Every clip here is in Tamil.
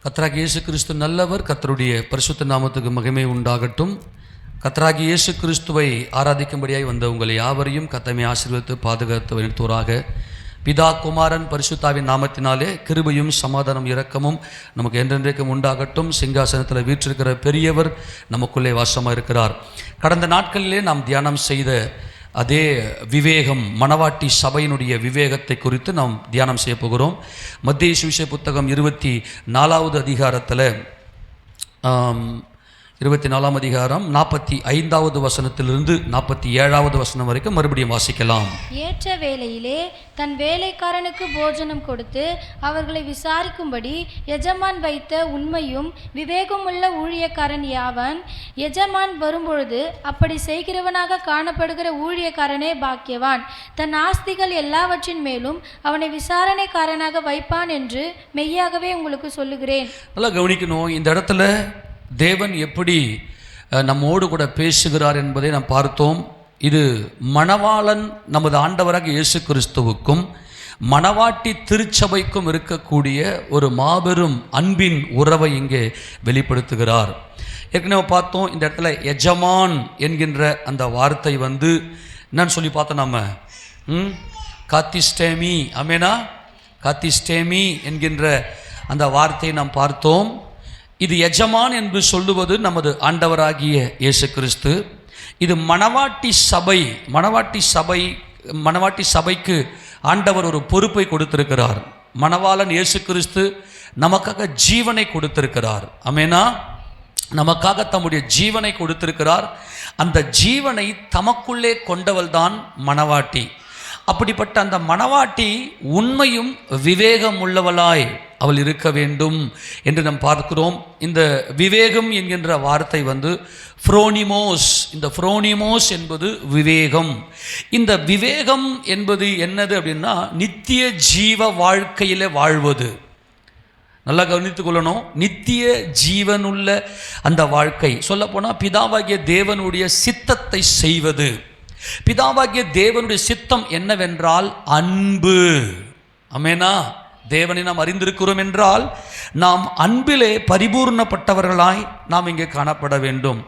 கர்த்தராகிய இயேசு கிறிஸ்து நல்லவர். கர்த்தருடைய பரிசுத்த நாமத்துக்கு மகிமை உண்டாகட்டும். கர்த்தராகிய இயேசு கிறிஸ்துவை ஆராதிக்கும்படியாய் வந்த உங்களை யாவரையும் கர்த்தரை ஆசீர்வதித்து பாதுகாத்து வழித்தோராக. பிதா குமாரன் பரிசுத்தாவின் நாமத்தினாலே கிருபையும் சமாதானம் இரக்கமும் நமக்கு என்றென்றைக்கும் உண்டாகட்டும். சிங்காசனத்தில் வீற்றிருக்கிற பெரியவர் நமக்குள்ளே வாசமாக இருக்கிறார். கடந்த நாட்களிலே நாம் தியானம் செய்த அதே விவேகம், மணவாட்டி சபையினுடைய விவேகத்தை குறித்து நாம் தியானம் செய்ய போகிறோம். மத்தேயு சுவிசேஷ புத்தகம் 24வது அதிகாரத்தில் 24ஆம் அதிகாரம் 45வது வசனத்திலிருந்து 47வது வசனம் வரைக்கும் மறுபடியும் வாசிக்கலாம். ஏற்ற வேளையிலே தன் வேலைக்காரனுக்கு போஜனம் கொடுத்து அவர்களை விசாரிக்கும்படி எஜமான் வைத்த உண்மையும் விவேகமுள்ள ஊழியக்காரன் யாவன்? எஜமான் வரும்பொழுது அப்படி செய்கிறவனாக காணப்படுகிற ஊழியக்காரனே பாக்கியவான். தன் ஆஸ்திகள் எல்லாவற்றின் மேலும் அவனை விசாரணைக்காரனாக வைப்பான் என்று மெய்யாகவே உங்களுக்கு சொல்லுகிறேன். நல்லா கவனிக்கணும். இந்த இடத்துல தேவன் எப்படி நம்மோடு கூட பேசுகிறார் என்பதை நாம் பார்த்தோம். இது மணவாளன் நமது ஆண்டவராக இயேசு கிறிஸ்துவுக்கும் மணவாட்டி திருச்சபைக்கும் இருக்கக்கூடிய ஒரு மாபெரும் அன்பின் உறவை இங்கே வெளிப்படுத்துகிறார். ஏற்கனவே பார்த்தோம், இந்த இடத்துல எஜமான் என்கின்ற அந்த வார்த்தை என்னன்னு சொல்லி பார்த்தோம் நம்ம, காத்திஸ்டேமி, அமேனா, காத்திஸ்டேமி என்கின்ற அந்த வார்த்தையை நாம் பார்த்தோம். இது எஜமான் என்று சொல்லுவது நமது ஆண்டவராகிய இயேசு கிறிஸ்து. இது மணவாட்டி சபை. மணவாட்டி சபைக்கு ஆண்டவர் ஒரு பொறுப்பை கொடுத்திருக்கிறார். மணவாளன் இயேசு கிறிஸ்து நமக்காக ஜீவனை கொடுத்திருக்கிறார். ஆமெனா, நமக்காக தம்முடைய ஜீவனை கொடுத்திருக்கிறார். அந்த ஜீவனை தமக்குள்ளே கொண்டவள் தான் மணவாட்டி. அப்படிப்பட்ட அந்த மணவாட்டி உண்மையும் விவேகம் உள்ளவளாய் அவள் இருக்க வேண்டும் என்று நாம் பார்க்கிறோம். இந்த விவேகம் என்கின்ற வார்த்தை ஃப்ரோனிமோஸ். இந்த ஃப்ரோனிமோஸ் என்பது விவேகம். இந்த விவேகம் என்பது என்னது அப்படின்னா, நித்திய ஜீவ வாழ்க்கையில் வாழ்வது. நல்லா கவனித்துக் கொள்ளணும். நித்திய ஜீவனுள்ள அந்த வாழ்க்கை, சொல்லப்போனால் பிதாவாகிய தேவனுடைய சித்தத்தை செய்வது. பிதாவாகிய தேவனுடைய சித்தம் என்னவென்றால் அன்பு. ஆமெனா, தேவனை நாம் அறிந்திருக்கிறோம் என்றால் நாம் அன்பிலே பரிபூர்ணப்பட்டவர்களாய் நாம் இங்கே காணப்பட வேண்டும்.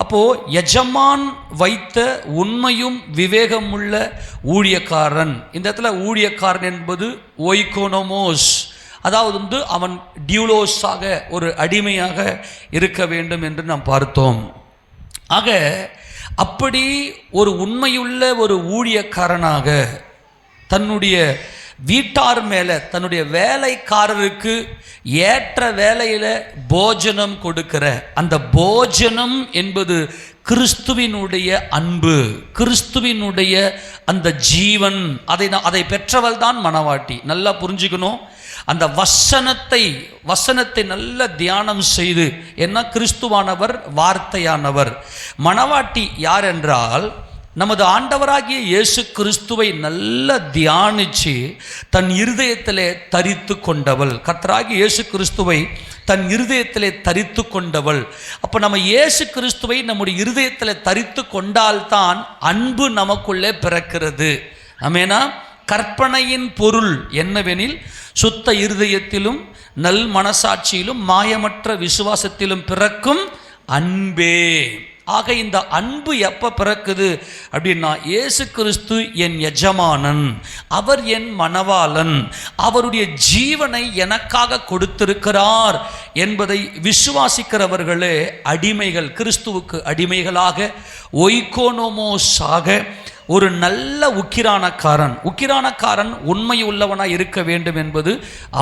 அப்போ எஜமான் வைத்த உண்மையும் விவேகமுள்ள ஊழியக்காரன். இந்த இடத்துல ஊழியக்காரன் என்பது ஒய்கோனோமோஸ், அதாவது அவன் டியூலோஸாக ஒரு அடிமையாக இருக்க வேண்டும் என்று நாம் பார்த்தோம். ஆக அப்படி ஒரு உண்மையுள்ள ஒரு ஊழியக்காரனாக தன்னுடைய வீட்டார் மேலே, தன்னுடைய வேலைக்காரருக்கு ஏற்ற வேலையில் போஜனம் கொடுக்கிற அந்த போஜனம் என்பது கிறிஸ்துவினுடைய அன்பு, கிறிஸ்துவினுடைய அந்த ஜீவன். அதை பெற்றவள் தான் மணவாட்டி. நல்லா புரிஞ்சுக்கணும். அந்த வசனத்தை நல்ல தியானம் செய்து, என்ன, கிறிஸ்துவானவர் வார்த்தையானவர். மணவாட்டி யார் என்றால் நமது ஆண்டவராகிய இயேசு கிறிஸ்துவை நல்ல தியானித்து தன் இருதயத்திலே தரித்து கொண்டவள். கர்த்தராகிய இயேசு கிறிஸ்துவை தன் இருதயத்திலே தரித்து கொண்டவள். அப்போ நம்ம இயேசு கிறிஸ்துவை நம்முடைய இருதயத்தில் தரித்து கொண்டால்தான் அன்பு நமக்குள்ளே பிறக்கிறது. ஆமெனா. கற்பனையின் பொருள் என்னவெனில், சுத்த இருதயத்திலும் நல் மனசாட்சியிலும் மாயமற்ற விசுவாசத்திலும் பிறக்கும் அன்பே. ஆக இந்த அன்பு எப்போ பிறக்குது அப்படின்னா, இயேசு கிறிஸ்து என் எஜமானன், அவர் என் மணவாளன், அவருடைய ஜீவனை எனக்காக கொடுத்திருக்கிறார் என்பதை விசுவாசிக்கிறவர்களே அடிமைகள், கிறிஸ்துவுக்கு அடிமைகளாக, ஒய்கோனோமோஸாக ஒரு நல்ல உக்கிரானக்காரன் உண்மை உள்ளவனாய் இருக்க வேண்டும் என்பது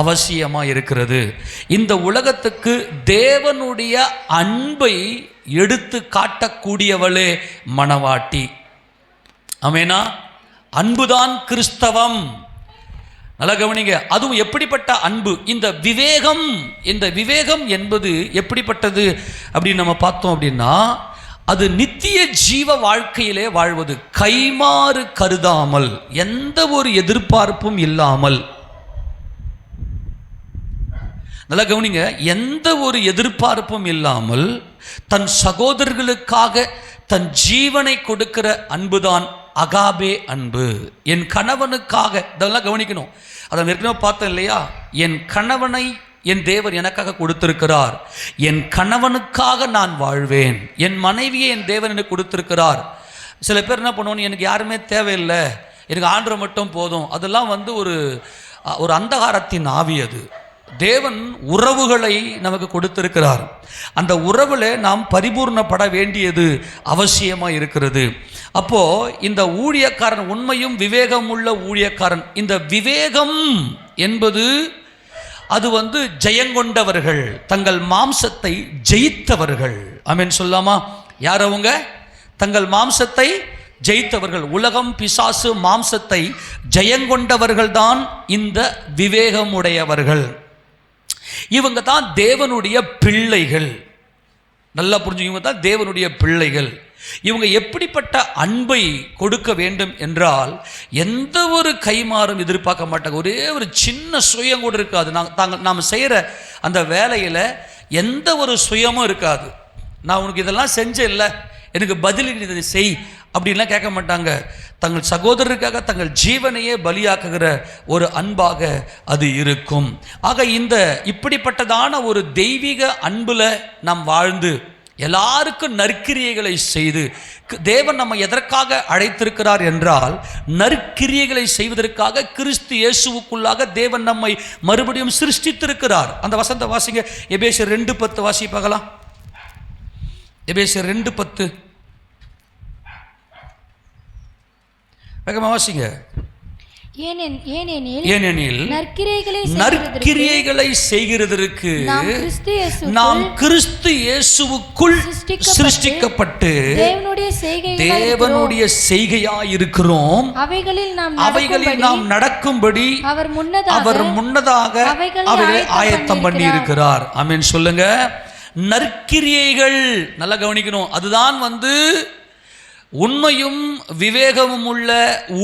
அவசியமாக இருக்கிறது. இந்த உலகத்துக்கு தேவனுடைய அன்பை எடுத்து காட்டக்கூடியவளே மணவாட்டி. ஆமெனா. அன்புதான் கிறிஸ்தவம். நல்லா கவனிங்க. அதுவும் எப்படிப்பட்ட அன்பு? இந்த விவேகம் என்பது எப்படிப்பட்டது அப்படின்னு நம்ம பார்த்தோம் அப்படின்னா, அது நித்திய ஜீவ வாழ்க்கையிலே வாழ்வது, கைமாறு கருதாமல், எந்த ஒரு எதிர்பார்ப்பும் இல்லாமல். நல்லா கவனிங்க. எந்த ஒரு எதிர்பார்ப்பும் இல்லாமல் தன் சகோதரர்களுக்காக தன் ஜீவனை கொடுக்கிற அன்புதான் அகாபே அன்பு. என் கணவனுக்காக, இதெல்லாம் கவனிக்கணும். அதை ஏற்கனவே பார்த்தோம் இல்லையா? என் கணவனை என் தேவன் எனக்காக கொடுத்திருக்கிறார். என் கணவனுக்காக நான் வாழ்வேன், என் மனைவியை என் தேவன் எனக்கு கொடுத்திருக்கிறார். சில பேர் என்ன பண்ணுவோன்னு, எனக்கு யாருமே தேவையில்லை, எனக்கு ஆண்டவர் மட்டும் போதும். அதெல்லாம் ஒரு அந்தகாரத்தின் ஆவி. அது தேவன் உறவுகளை நமக்கு கொடுத்திருக்கிறார். அந்த உறவில் நாம் பரிபூர்ணப்பட வேண்டியது அவசியமாக இருக்கிறது. அப்போ இந்த ஊழியக்காரன் உண்மையும் விவேகம் உள்ள ஊழியக்காரன். இந்த விவேகம் என்பது அது ஜெயங்கொண்டவர்கள், தங்கள் மாம்சத்தை ஜெயித்தவர்கள். ஆமென் சொல்லாமா? யார் அவங்க? தங்கள் மாம்சத்தை ஜெயித்தவர்கள். உலகம், பிசாசு, மாம்சத்தை ஜெயங்கொண்டவர்கள் தான் இந்த விவேகமுடையவர்கள். இவங்க தான் தேவனுடைய பிள்ளைகள். நல்லா புரிஞ்சு, இவங்க தான் தேவனுடைய பிள்ளைகள். இவங்க எப்படிப்பட்ட அன்பை கொடுக்க வேண்டும் என்றால், எந்த ஒரு கைமாறும் எதிர்பார்க்க மாட்டாங்க. ஒரே ஒரு சின்ன சுயம் கூட இருக்காது. நாம் செய்கிற அந்த வேலையில் எந்த ஒரு சுயமும் இருக்காது. நான் உனக்கு இதெல்லாம் செஞ்சேன் இல்லை, எனக்கு பதில் இதை செய் அப்படின்லாம் கேட்க மாட்டாங்க. தங்கள் சகோதரருக்காக தங்கள் ஜீவனையே பலியாக்குகிற ஒரு அன்பாக அது இருக்கும். ஆக இப்படிப்பட்டதான ஒரு தெய்வீக அன்புல நாம் வாழ்ந்து எல்லாருக்கும் நற்கிரியைகளை செய்து, தேவன் நம்ம எதற்காக அழைத்திருக்கிறார் என்றால், நற்கிரியைகளை செய்வதற்காக கிறிஸ்து இயேசுவுக்குள்ளாக தேவன் நம்மை மறுபடியும் சிருஷ்டித்திருக்கிறார். அந்த வசந்த வாசிங்க, எபேசியர் 2:10 வாசி பார்க்கலாம். எபேசியர் 2:10 வேகமா வாசிங்க. ஏனெனில் நற்கிரியைகளை செய்கிறதற்கு நாம் கிறிஸ்து இயேசுவுக்குள் சிருஷ்டிக்கப்பட்டு தேவனுடைய செய்கையாயிருக்கிறோம். அவைகளில் நாம் நடக்கும்படி அவர் முன்னதாக அவைகளை ஆயத்தம் பண்ணி இருக்கிறார். ஆமென் சொல்லுங்க. நற்கிரியைகள் நல்லா கவனிக்கணும். அதுதான் உண்மையும் விவேகமும் உள்ள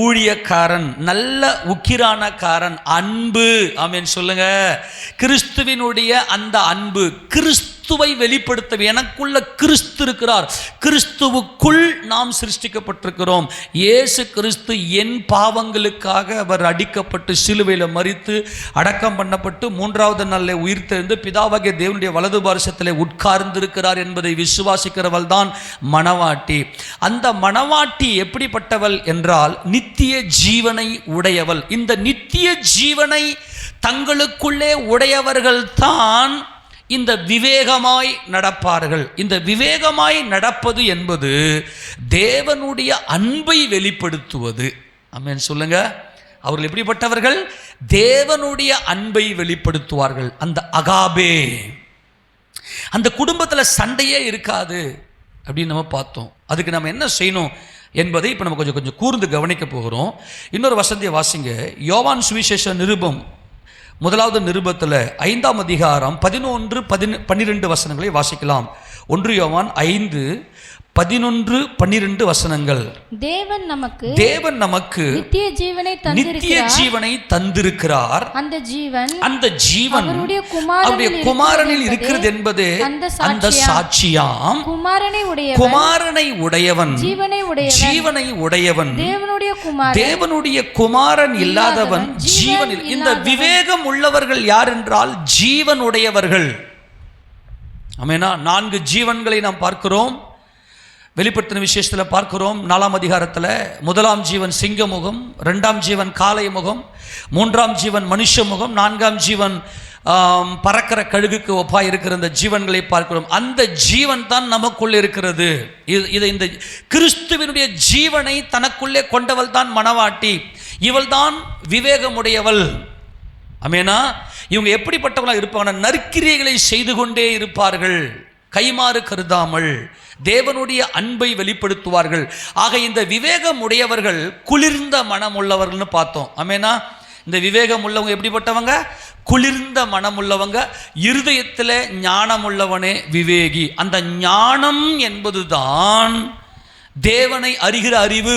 ஊழியக்காரன், நல்ல உக்கிரானக்காரன், அன்பு. ஆமென் சொல்லுங்க. கிறிஸ்துவினுடைய அந்த அன்பு, கிறிஸ்துவை வெளிப்படுத்த, எனக்குள்ள கிறிஸ்து இருக்கிறார், கிறிஸ்துவுக்குள் நாம் சிருஷ்டிக்கப்பட்டிருக்கிறோம். இயேசு கிறிஸ்து என் பாவங்களுக்காக அவர் அடிக்கப்பட்டு சிலுவையில் மரித்து அடக்கம் பண்ணப்பட்டு 3வது நாளில் உயிர்த்தெழுந்து பிதாவாகிய தேவனுடைய வலது பாரிசத்திலே உட்கார்ந்திருக்கிறார் என்பதை விசுவாசிக்கிறவள் தான் மணவாட்டி. அந்த மணவாட்டி எப்படிப்பட்டவள் என்றால், நித்திய ஜீவனை உடையவள். இந்த நித்திய ஜீவனை தங்களுக்குள்ளே உடையவர்கள் தான் இந்த விவேகமாய் நடப்பார்கள். இந்த விவேகமாய் நடப்பது என்பது தேவனுடைய அன்பை வெளிப்படுத்துவது. ஆமென் சொல்லுங்க. அவர்கள் எப்படிப்பட்டவர்கள்? தேவனுடைய அன்பை வெளிப்படுத்துவார்கள். அந்த அகாபே, அந்த குடும்பத்தில் சண்டையே இருக்காது அப்படின்னு நம்ம பார்த்தோம். அதுக்கு நம்ம என்ன செய்யணும் என்பதை இப்போ நம்ம கொஞ்சம் கூர்ந்து கவனிக்க போகிறோம். இன்னொரு வசனத்தை வாசிங்க. யோவான் சுவிசேஷ நிருபம் 1வது நிருபத்தில் 5ஆம் அதிகாரம் 11-12 வசனங்களை வாசிக்கலாம். 1 யோவான் 5:11-12 வசனங்கள். தேவன் நமக்கு நித்திய ஜீவனை தந்திருக்கிறார். அந்த ஜீவன் அவருடைய குமாரனில் இருக்கிறது என்பது அந்த சாட்சியாம். குமாரனை உடையவன் ஜீவனை உடையவன், தேவனுடைய குமாரன் இல்லாதவன் ஜீவனில். இந்த விவேகம் உள்ளவர்கள் யார் என்றால் ஜீவன் உடையவர்கள். ஆமெனா. 4 ஜீவன்களை நாம் பார்க்கிறோம். வெளிப்படுத்தின விசேஷத்தில் பார்க்கிறோம். 4ஆம் அதிகாரத்தில் 1ஆம் ஜீவன் சிங்க முகம், 2ஆம் ஜீவன் காளை முகம், 3ஆம் ஜீவன் மனுஷ முகம், 4ஆம் ஜீவன் பறக்கிற கழுகுக்கு ஒப்பாய் இருக்கிற இந்த ஜீவன்களை பார்க்கிறோம். அந்த ஜீவன் தான் நமக்குள்ளே இருக்கிறது. இந்த கிறிஸ்துவினுடைய ஜீவனை தனக்குள்ளே கொண்டவள் தான் மணவாட்டி. இவள் தான் விவேகமுடையவள். ஆமெனா. இவங்க எப்படிப்பட்டவர்களாக இருப்பாங்க? நற்கிரியைகளை செய்து கொண்டே இருப்பார்கள், கைமாறு கருதாமல் தேவனுடைய அன்பை வெளிப்படுத்துவார்கள். ஆக இந்த விவேகம் உடையவர்கள் குளிர்ந்த மனம் உள்ளவர்கள்னு பார்த்தோம். ஆமெனா. இந்த விவேகம் உள்ளவங்க எப்படிப்பட்டவங்க? குளிர்ந்த மனம் உள்ளவங்க. இருதயத்தில் ஞானம் உள்ளவனே விவேகி. அந்த ஞானம் என்பதுதான் தேவனை அறிகிற அறிவு,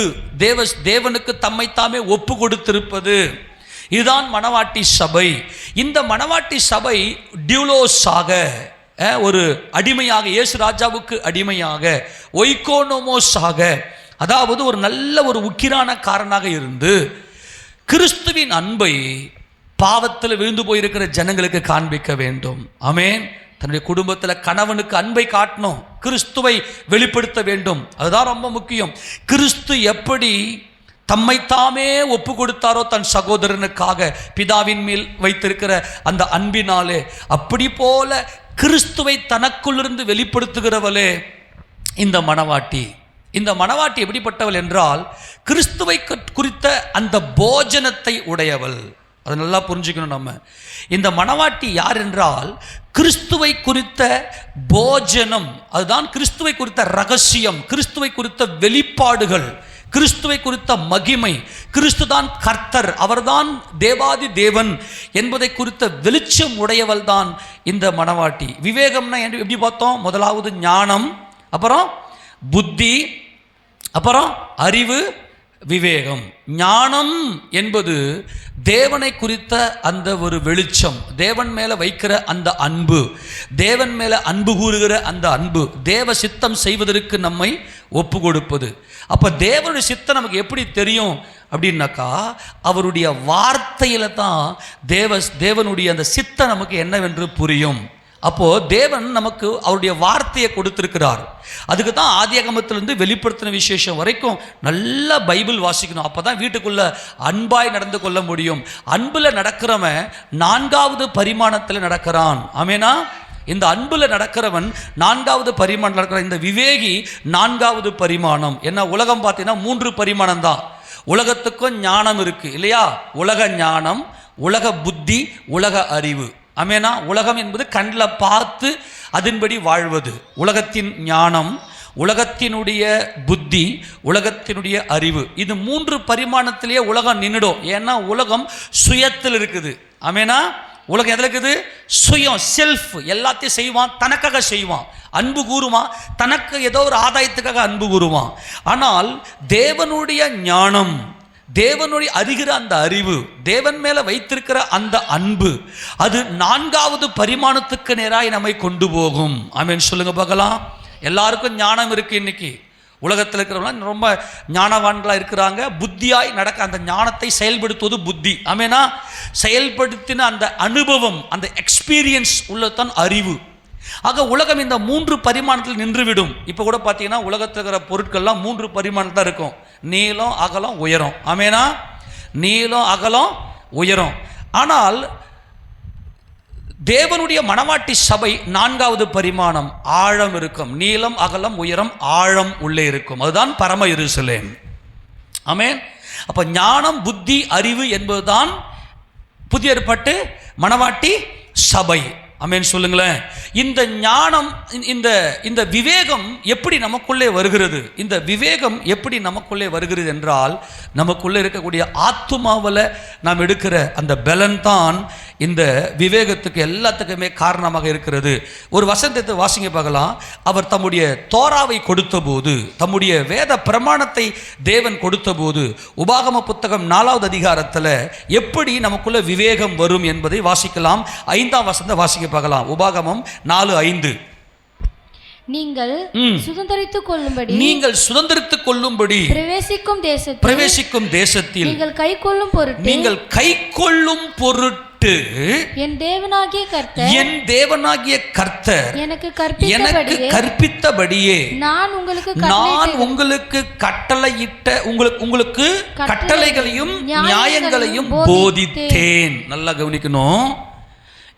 தேவனுக்கு தம்மை தாமே ஒப்பு கொடுத்திருப்பது. இதுதான் மணவாட்டி சபை. இந்த மணவாட்டி சபை டியூலோஸாக, ஒரு அடிமையாக, இயேசு ராஜாவுக்கு அடிமையாக, ஒய்கோனோமோஸாக, அதாவது ஒரு நல்ல ஒரு உக்கிரான காரனாக இருந்து கிறிஸ்துவின் அன்பை பாவத்தில் விழுந்து போயிருக்கிற ஜனங்களுக்கு காண்பிக்க வேண்டும். ஆமென். தன்னுடைய குடும்பத்தில் கணவனுக்கு அன்பை காட்டணும், கிறிஸ்துவை வெளிப்படுத்த வேண்டும். அதுதான் ரொம்ப முக்கியம். கிறிஸ்து எப்படி தம்மைத்தாமே ஒப்பு கொடுத்தாரோ தன் சகோதரனுக்காக பிதாவின் மேல் வைத்திருக்கிற அந்த அன்பினாலே, அப்படி போல கிறிஸ்துவை தனக்குள்ளிருந்து வெளிப்படுத்துகிறவளே இந்த மணவாட்டி. இந்த மணவாட்டி எப்படிப்பட்டவள் என்றால் கிறிஸ்துவை குறித்த அந்த போஜனத்தை உடையவள். அதை நல்லா புரிஞ்சுக்கணும். நம்ம இந்த மணவாட்டி யார் என்றால் கிறிஸ்துவை குறித்த போஜனம், அதுதான் கிறிஸ்துவை குறித்த ரகசியம், கிறிஸ்துவை குறித்த வெளிப்பாடுகள், கிறிஸ்துவை குறித்த மகிமை. கிறிஸ்து தான் கர்த்தர், அவர்தான் தேவாதி தேவன் என்பதை குறித்த வெளிச்சம் உடையவள் தான் இந்த மணவாட்டி. விவேகம்னா எப்படி பார்த்தோம்? முதலாவது ஞானம், அப்புறம் புத்தி, அப்புறம் அறிவு, விவேகம். ஞானம் என்பது தேவனை குறித்த அந்த ஒரு வெளிச்சம், தேவன் மேலே வைக்கிற அந்த அன்பு, தேவன் மேலே அன்பு கூறுகிற அந்த அன்பு, தேவ சித்தம் செய்வதற்கு நம்மை ஒப்பு கொடுப்பது. அப்போ தேவனுடைய சித்தம் நமக்கு எப்படி தெரியும் அப்படின்னாக்கா, அவருடைய வார்த்தையில் தான் தேவனுடைய அந்த சித்தம் நமக்கு என்னவென்று புரியும். அப்போது தேவன் நமக்கு அவருடைய வார்த்தையை கொடுத்திருக்கிறார். அதுக்கு தான் ஆதியாகமத்திலிருந்து வெளிப்படுத்தின விசேஷம் வரைக்கும் நல்லா பைபிள் வாசிக்கணும். அப்போ தான் வீட்டுக்குள்ளே அன்பாய் நடந்து கொள்ள முடியும். அன்பில் நடக்கிறவன் 4வது பரிமாணத்தில் நடக்கிறான். ஆமேனா? இந்த அன்பில் நடக்கிறவன் 4வது பரிமாணம் நடக்கிற இந்த விவேகி 4வது பரிமாணம். என்ன? உலகம் பார்த்தீங்கன்னா 3 பரிமாணம் தான். உலகத்துக்கும் ஞானம் இருக்குது இல்லையா? உலக ஞானம், உலக புத்தி, உலக அறிவு. ஆமேனா? உலகம் என்பது கண்ணில் பார்த்து அதன்படி வாழ்வது. உலகத்தின் ஞானம், உலகத்தினுடைய புத்தி, உலகத்தினுடைய அறிவு, இது 3 பரிமாணத்திலேயே உலகம் நின்றுடும். ஏன்னா உலகம் சுயத்தில் இருக்குது. ஆமேனா? உலகம் எதில் இருக்குது? சுயம், செல்ஃப். எல்லாத்தையும் செய்வான், தனக்காக செய்வான், அன்பு கூறுவான், தனக்கு ஏதோ ஒரு ஆதாயத்துக்காக அன்பு கூறுவான். ஆனால் தேவனுடைய ஞானம், தேவனுடைய அறிகிற அந்த அறிவு, தேவன் மேலே வைத்திருக்கிற அந்த அன்பு, அது 4வது பரிமாணத்துக்கு நேராக நம்மை கொண்டு போகும். ஆமென் சொல்லுங்க பார்க்கலாம். எல்லாருக்கும் ஞானம் இருக்குது. இன்னைக்கு உலகத்தில் இருக்கிறவங்க ரொம்ப ஞானவான்களாக இருக்கிறாங்க. புத்தியாய் நடக்க அந்த ஞானத்தை செயல்படுத்துவது புத்தி. ஆமேனா? செயல்படுத்தின அந்த அனுபவம், அந்த எக்ஸ்பீரியன்ஸ் உள்ளதான் அறிவு. ஆக உலகம் இந்த 3 பரிமாணத்தில் நின்றுவிடும். இப்போ கூட பார்த்தீங்கன்னா உலகத்தில் இருக்கிற பொருட்கள்லாம் 3 பரிமாணத்தில் இருக்கும். நீளம், அகலம், உயரம். ஆமேனா? நீளம், அகலம், உயரம். ஆனால் தேவனுடைய மணவாட்டி சபை 4வது பரிமாணம், ஆழம் இருக்கும். நீளம், அகலம், உயரம், ஆழம் உள்ளே இருக்கும். அதுதான் பரம எருசலேம். ஆமென். அப்போ ஞானம், புத்தி, அறிவு என்பதுதான் புதிய ஏற்பாட்டு மணவாட்டி சபை. ஆமென் சொல்லுங்களேன். இந்த ஞானம், இந்த விவேகம் எப்படி நமக்குள்ளே வருகிறது? இந்த விவேகம் எப்படி நமக்குள்ளே வருகிறது என்றால், நமக்குள்ளே இருக்கக்கூடிய ஆத்துமாவில் நாம் எடுக்கிற அந்த பலன் தான் இந்த விவேகத்துக்கு எல்லாத்துக்குமே காரணமாக இருக்கிறது. ஒரு வசனத்தை வாசிங்க பார்க்கலாம். அவர் தம்முடைய தோராவை கொடுத்த போது, தம்முடைய வேத பிரமாணத்தை தேவன் கொடுத்த போது, உபாகம புத்தகம் 4வது அதிகாரத்தில் எப்படி நமக்குள்ள விவேகம் வரும் என்பதை வாசிக்கலாம். 5ஆம் வசனத்தை வாசிக்க பார்க்கலாம். உபாகமம் 4:5. நீங்கள் சுதந்தரித்துக் கொள்ளும்படி பிரவேசிக்கும் தேசத்தில் நீங்கள் கைக்கொள்ளும் பொருட்டு என் தேவனாகிய கர்த்தர் எனக்கு கற்பித்தபடியே நான் உங்களுக்கு உங்களுக்கு கட்டளைகளையும் நியாயங்களையும் போதித்தேன். நல்லா கவனிக்கணும்.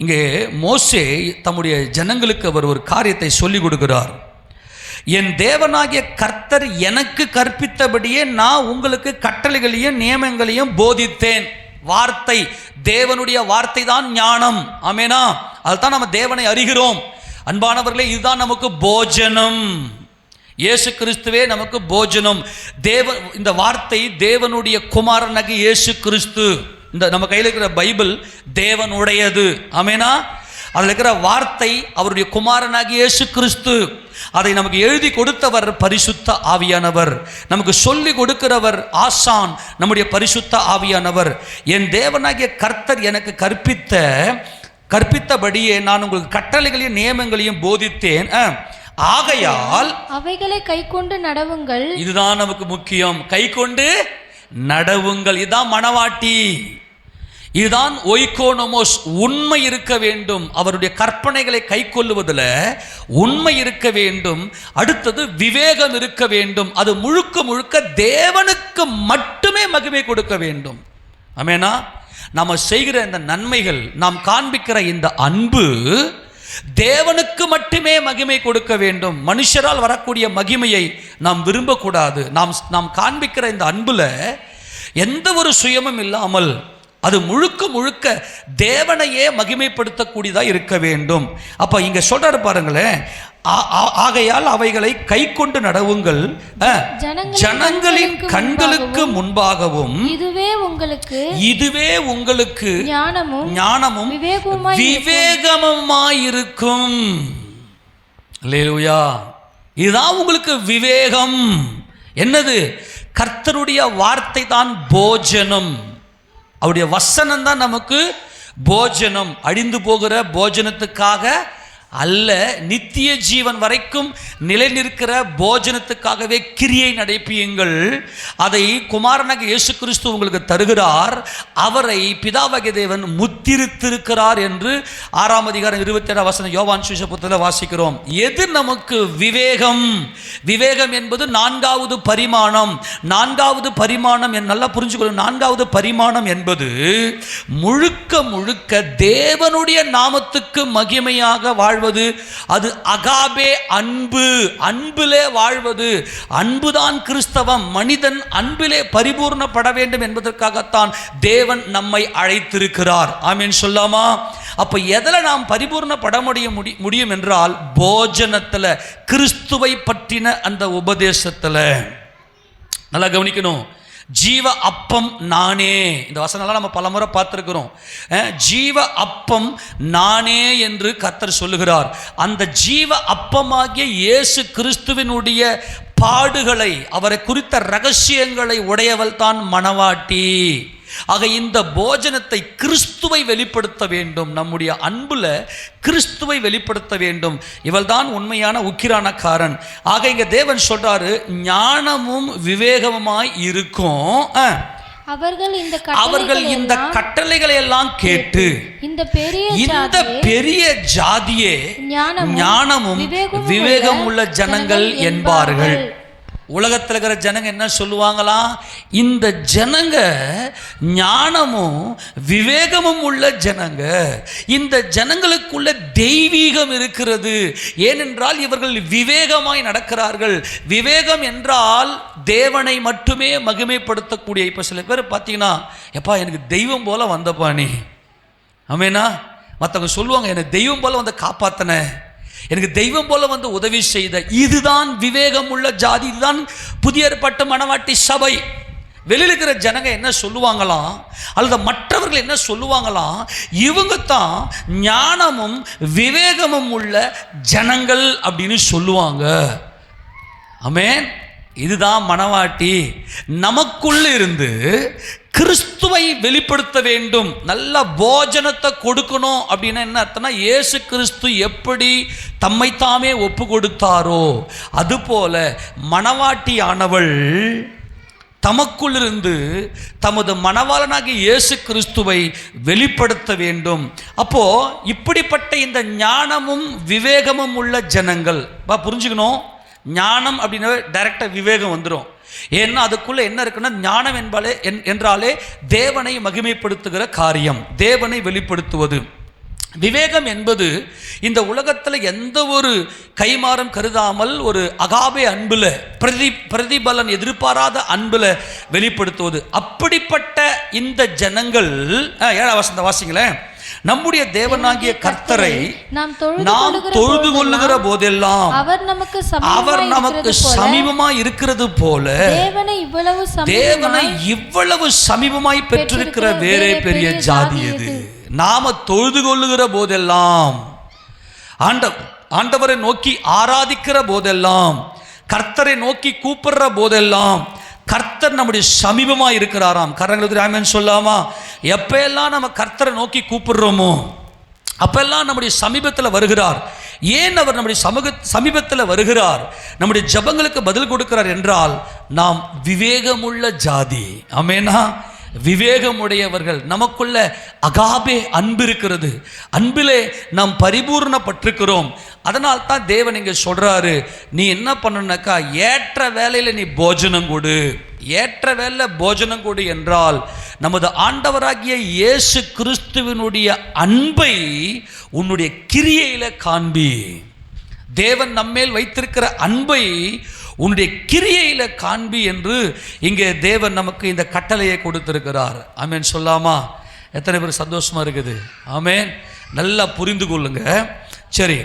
இங்கே மோசே தம்முடைய ஜனங்களுக்கு அவர் ஒரு காரியத்தை சொல்லிக் கொடுக்கிறார். என் தேவனாகிய கர்த்தர் எனக்கு கற்பித்தபடியே நான் உங்களுக்கு கட்டளைகளையும் நியமங்களையும் போதித்தேன். வார்த்தை, தேவனுடைய வார்த்தை தான் ஞானம். ஆமேனா? அதுதான் நம்ம தேவனை அறிகிறோம். அன்பானவர்களே, இதுதான் நமக்கு போஜனம். இயேசு கிறிஸ்துவே நமக்கு போஜனம். இந்த வார்த்தை தேவனுடைய குமாரனாகிய இயேசு கிறிஸ்து. இந்த நம்ம கையில் இருக்கிற பைபிள் தேவனுடையது. ஆமேனா? அதில் இருக்கிற வார்த்தை அவருடைய குமாரனாகிய இயேசு கிறிஸ்து. அதை நமக்கு எழுதி கொடுத்தவர் பரிசுத்த ஆவியானவர். நமக்கு சொல்லி கொடுக்கிறவர் ஆசான், நம்முடைய பரிசுத்த ஆவியானவர். என் தேவனாகிய கர்த்தர் எனக்கு கற்பித்தபடியே நான் உங்களுக்கு கட்டளைகளையும் நியமங்களையும் போதித்தேன். ஆகையால் அவைகளை கைக்கொண்டு நடவுங்கள். இதுதான் நமக்கு முக்கியம். கைக்கொண்டு நடவுங்கள். இதுதான் மணவாட்டி. இதுதான் ஒய்கோனோமோஸ். உண்மை இருக்க வேண்டும், அவருடைய கற்பனைகளை கை கொள்ளுவதில் உண்மை இருக்க வேண்டும். அடுத்தது விவேகம் இருக்க வேண்டும். அது முழுக்க முழுக்க தேவனுக்கு மட்டுமே மகிமை கொடுக்க வேண்டும். ஆமெனா? நாம் செய்கிற இந்த நன்மைகள், நாம் காண்பிக்கிற இந்த அன்பு தேவனுக்கு மட்டுமே மகிமை கொடுக்க வேண்டும். மனுஷரால் வரக்கூடிய மகிமையை நாம் விரும்பக்கூடாது. நாம் காண்பிக்கிற இந்த அன்புல எந்த ஒரு சுயமும் இல்லாமல் அது முழுக்க முழுக்க தேவனையே மகிமைப்படுத்தக்கூடியதா இருக்க வேண்டும். அப்ப இங்க சொல்றாரு பாருங்களேன், ஆகையால் அவைகளை கை கொண்டு நடவுங்கள், ஜனங்களின் கண்களுக்கு முன்பாகவும் இதுவே உங்களுக்கு ஞானமும் விவேகமுமாயிருக்கும். அல்லேலூயா. இதுதான் உங்களுக்கு விவேகம். என்னது? கர்த்தருடைய வார்த்தை தான் போஜனம். அவருடைய வசனம் தான் நமக்கு போஜனம். அழிந்து போகிற போஜனத்துக்காக அல்ல, நித்திய ஜீவன் வரைக்கும் நிலை நிற்கிற போஜனத்துக்காகவே கிரியை நடைப்பியுங்கள். அதை குமாரனாக இயேசு கிறிஸ்து உங்களுக்கு தருகிறார். அவரை பிதாவாகிய தேவன் முத்திரித்திருக்கிறார் என்று 6ஆம் அதிகாரம் 27ஆம் வசனம் யோவான் சுவிசேஷத்தில் வாசிக்கிறோம். எது நமக்கு விவேகம்? விவேகம் என்பது 4வது பரிமாணம். 4வது பரிமாணம் நல்லா புரிஞ்சுக்கணும். 4வது பரிமாணம் என்பது முழுக்க முழுக்க தேவனுடைய நாமத்துக்கு மகிமையாக வாழ்வது. அது அகாபே அன்பு. அன்பிலே வாழ்வது. அன்புதான் கிறிஸ்தவம். மனிதன் அன்பிலே பரிபூர்ணப்பட வேண்டும் என்பதற்காகத்தான் தேவன் நம்மை அழைத்திருக்கிறார். ஆமென் சொல்லாமா? அப்ப எதில் நாம் பரிபூர்ணப்பட முடியும் என்றால் போஜனத்தில், கிறிஸ்துவை பற்றின அந்த உபதேசத்தில். நல்லா கவனிக்கணும். ஜீவ அப்பம் நானே. இந்த வசனம்லாம் நம்ம பலமுறை பார்த்துருக்கிறோம். ஜீவ அப்பம் நானே என்று கர்த்தர் சொல்லுகிறார். அந்த ஜீவ அப்பமாகிய இயேசு கிறிஸ்துவினுடைய பாடுகளை, அவரை குறித்த ரகசியங்களை உடையவள் தான் மணவாட்டி. ஆக இந்த போஜனத்தை, கிறிஸ்துவை வெளிப்படுத்த வேண்டும். நம்முடைய அன்புல கிறிஸ்துவை வெளிப்படுத்த வேண்டும். இவள் தான் உண்மையான உக்கிரானக்காரன். ஆக இங்க தேவன் சொல்றாரு, ஞானமும் விவேகமுமாய் இருக்கும். அவர்கள் இந்த கட்டளைகளை எல்லாம் கேட்டு இந்த பெரிய ஜாதியே ஞானமும் விவேகம் உள்ள ஜனங்கள் என்பார்கள். உலகத்தில் இருக்கிற ஜனங்க என்ன சொல்லுவாங்களாம்? இந்த ஜனங்க ஞானமும் விவேகமும் உள்ள ஜனங்க, இந்த ஜனங்களுக்குள்ள தெய்வீகம் இருக்கிறது. ஏனென்றால் இவர்கள் விவேகமாய் நடக்கிறார்கள். விவேகம் என்றால் தேவனை மட்டுமே மகிமைப்படுத்தக்கூடிய. இப்போ சில பேர் பார்த்தீங்கன்னா, எப்பா எனக்கு தெய்வம் போல வந்தப்பா நீ. ஆமேனா? மற்றவங்க சொல்லுவாங்க, எனக்கு தெய்வம் போல வந்து காப்பாத்தன, எனக்கு தெய்வம் போல வந்து உதவி செய்த. இதுதான் விவேகம் உள்ள ஜாதி. இதுதான் புதிய ஏற்பாட்டு மணவாட்டி சபை. வெளியில் இருக்கிற ஜனங்க என்ன சொல்லுவாங்களாம், அல்லது மற்றவர்கள் என்ன சொல்லுவாங்களாம், இவங்க தான் ஞானமும் விவேகமும் உள்ள ஜனங்கள் அப்படின்னு சொல்லுவாங்க. ஆமென். இதுதான் மணவாட்டி. நமக்குள்ள இருந்து கிறிஸ்துவை வெளிப்படுத்த வேண்டும். நல்ல போஜனத்தை கொடுக்கணும் அப்படின்னா என்ன அர்த்தம்னா, இயேசு கிறிஸ்து எப்படி தம்மைத்தாமே ஒப்பு கொடுத்தாரோ அதுபோல மணவாட்டியானவள் தமக்குள்ளிருந்து தமது மணவாளனாகிய இயேசு கிறிஸ்துவை வெளிப்படுத்த வேண்டும். அப்போ இப்படிப்பட்ட இந்த ஞானமும் விவேகமும் உள்ள ஜனங்கள் புரிஞ்சுக்கணும். ஞானம் அப்படின்னா டைரக்டாக விவேகம் வந்துடும். ஏன்னா அதுக்குள்ள என்ன இருக்குன்னா, ஞானம் என்றாலே தேவனை மகிமைப்படுத்துகிற காரியம், தேவனை வெளிப்படுத்துவது. விவேகம் என்பது இந்த உலகத்தில் எந்த ஒரு கைமாறும் கருதாமல் ஒரு அகாபே அன்புல, பிரதிபலன் எதிர்பாராத அன்புல வெளிப்படுத்துவது. அப்படிப்பட்ட இந்த ஜனங்கள் 7ஆம் வசனத்தை வாசிங்களேன். நம்முடைய தேவனாகிய கர்த்தரை நாம் தொழுது கொள்ளுகிற போதெல்லாம் அவர் நமக்கு சமீபமாய் இருக்கிறது போல தேவனை இவ்வளவு சமீபமாய் பெற்றிருக்கிற வேறே பெரிய ஜாதி எது? நாம தொழுது கொள்ளுகிற போதெல்லாம், ஆண்டவரை நோக்கி ஆராதிக்கிற போதெல்லாம், கர்த்தரை நோக்கி கூப்பிடுற போதெல்லாம் கர்த்தர் நம்முடைய சமீபமாக இருக்கிறாராம். கரங்களுக்கு ஆமென் சொல்லாமா? எப்பெல்லாம் நம்ம கர்த்தரை நோக்கி கூப்பிடுறோமோ அப்பெல்லாம் நம்முடைய சமீபத்தில் வருகிறார். ஏன் அவர் நம்முடைய சமீபத்தில் வருகிறார்? நம்முடைய ஜபங்களுக்கு பதில் கொடுக்கிறார் என்றால் நாம் விவேகமுள்ள ஜாதி. ஆமெனா? விவேகமுடையவர்கள். நமக்குள்ள அகாபே அன்பு இருக்கிறது, அன்பிலே நாம் பரிபூர்ணப்பட்டிருக்கிறோம். அதனால் தான் தேவன் இங்கே சொல்றாரு, நீ என்ன பண்ணணும்னாக்கா ஏற்ற வேலையில் நீ போஜனம் கொடு. ஏற்ற வேலை போஜனம் கொடு என்றால் நமது ஆண்டவராகிய இயேசு கிறிஸ்துவினுடைய அன்பை உன்னுடைய கிரியையில காண்பி. தேவன் நம்மேல் வைத்திருக்கிற அன்பை உன்னுடைய கிரியையில காண்பி என்று இங்கே தேவன் நமக்கு இந்த கட்டளையை கொடுத்திருக்கிறார். ஆமேன் சொல்லாமா? எத்தனை பேர் சந்தோஷமா இருக்குது? ஆமேன். நல்லா புரிந்து கொள்ளுங்க. சரி,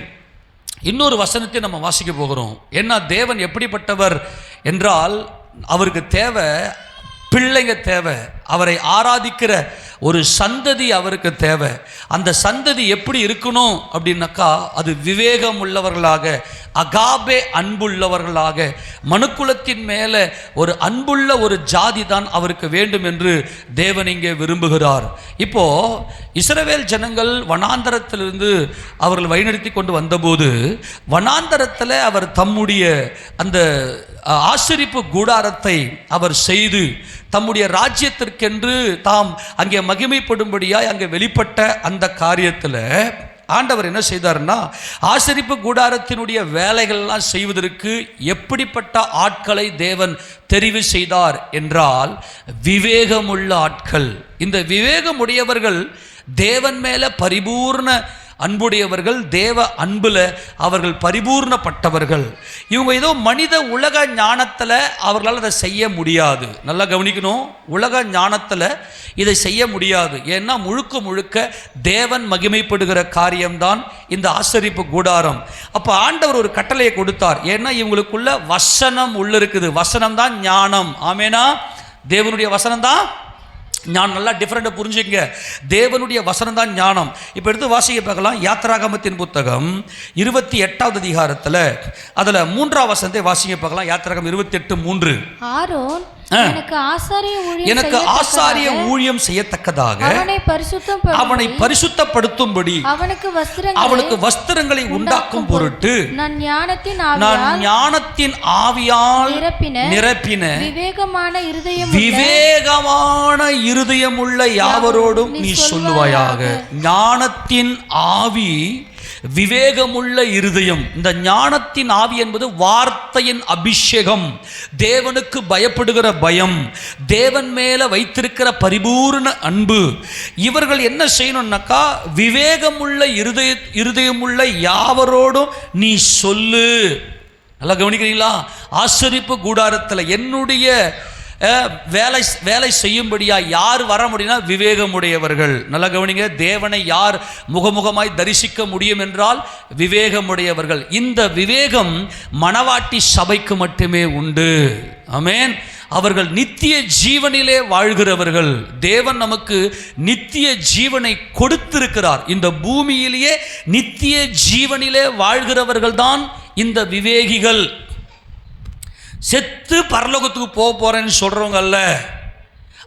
இன்னொரு வசனத்தை நம்ம வாசிக்க போகிறோம். ஏன்னா தேவன் எப்படிப்பட்டவர் என்றால் அவருக்கு தேவை பிள்ளைங்க தேவை, அவரை ஆராதிக்கிற ஒரு சந்ததி அவருக்கு தேவை. அந்த சந்ததி எப்படி இருக்கணும் அப்படின்னாக்கா அது விவேகம் உள்ளவர்களாக, அகாபே அன்புள்ளவர்களாக, மனுக்குலத்தின் மேலே ஒரு அன்புள்ள ஒரு ஜாதி தான் அவருக்கு வேண்டும் என்று தேவன் இங்கே விரும்புகிறார். இப்போ இஸ்ரவேல் ஜனங்கள் வனாந்தரத்திலிருந்து அவர்கள் வழிநடத்தி கொண்டு வந்தபோது வனாந்தரத்தில் அவர் தம்முடைய அந்த ஆசரிப்பு கூடாரத்தை அவர் செய்து தம்முடைய ராஜ்யத்திற்கென்று தாம் அங்கே மகிமைப்படும்படியாய் அங்கே வெளிப்பட்ட அந்த காரியத்தில் ஆண்டவர் என்ன செய்தார்னா, ஆசரிப்பு கூடாரத்தினுடைய வேலைகள்லாம் செய்வதற்கு எப்படிப்பட்ட ஆட்களை தேவன் தெரிவு செய்தார் என்றால் விவேகமுள்ள ஆட்கள். இந்த விவேகமுடையவர்கள் தேவன் மேலே பரிபூர்ண அன்புடையவர்கள், தேவ அன்புல அவர்கள் பரிபூர்ணப்பட்டவர்கள். இவங்க ஏதோ மனித உலக ஞானத்தில் அவர்களால் அதை செய்ய முடியாது. நல்லா கவனிக்கணும், உலக ஞானத்தில் இதை செய்ய முடியாது. ஏன்னா முழுக்க முழுக்க தேவன் மகிமைப்படுகிற காரியம்தான் இந்த ஆசரிப்பு கூடாரம். அப்போ ஆண்டவர் ஒரு கட்டளையை கொடுத்தார். ஏன்னா இவங்களுக்குள்ள வசனம் உள்ள இருக்குது. வசனம் தான் ஞானம். ஆமேனா? தேவனுடைய வசனம் தான் ஞானம். நல்லா டிஃப்ரெண்டாக புரிஞ்சுங்க. தேவனுடைய வசனம் தான் ஞானம். இப்போ எடுத்து வாசிக்க பார்க்கலாம். யாத்திராகமத்தின் புத்தகம் 28வது அதிகாரத்தில் அதில் 3ஆம் வசனத்தை வாசிக்க பார்க்கலாம். யாத்திராகம் 28:3. ஆரோன் எனக்கு ஆசாரிய ஊழியம் செய்யத்தக்கதாக அவனை பரிசுத்தப்படுத்தும்படி அவனுக்கு வஸ்திரங்களை உண்டாக்கும் பொருட்டு நான் ஞானத்தின் ஆவியால் நிரப்பின விவேகமான இருதயமுள்ள யாவரோடும் நீ சொல்லுவாயாக. ஞானத்தின் ஆவி, விவேகமுள்ள இருதயம். இந்த ஞானத்தின் ஆவி என்பது வார்த்தையின் அபிஷேகம், தேவனுக்கு பயப்படுகிற பயம், தேவன் மேல வைத்திருக்கிற பரிபூர்ண அன்பு. இவர்கள் என்ன செய்யணும்னாக்கா விவேகமுள்ள இருதயமுள்ள யாவரோடும் நீ சொல்லு. நல்லா கவனிக்கிறீங்களா? ஆசரிப்பு கூடாரத்தில் என்னுடைய வேலை செய்யும்படியா யார் வர முடியும்னா விவேகமுடையவர்கள். நல்லா கவனிங்க. தேவனை யார் முகமுகமாய் தரிசிக்க முடியும் என்றால் விவேகமுடையவர்கள். இந்த விவேகம் மணவாட்டி சபைக்கு மட்டுமே உண்டு. ஆமென். அவர்கள் நித்திய ஜீவனிலே வாழ்கிறவர்கள். தேவன் நமக்கு நித்திய ஜீவனை கொடுத்திருக்கிறார். இந்த பூமியிலேயே நித்திய ஜீவனிலே வாழ்கிறவர்கள் தான் இந்த விவேகிகள். செத்து பரலோகத்துக்கு போக போறேன்னு சொல்றவங்க அல்ல,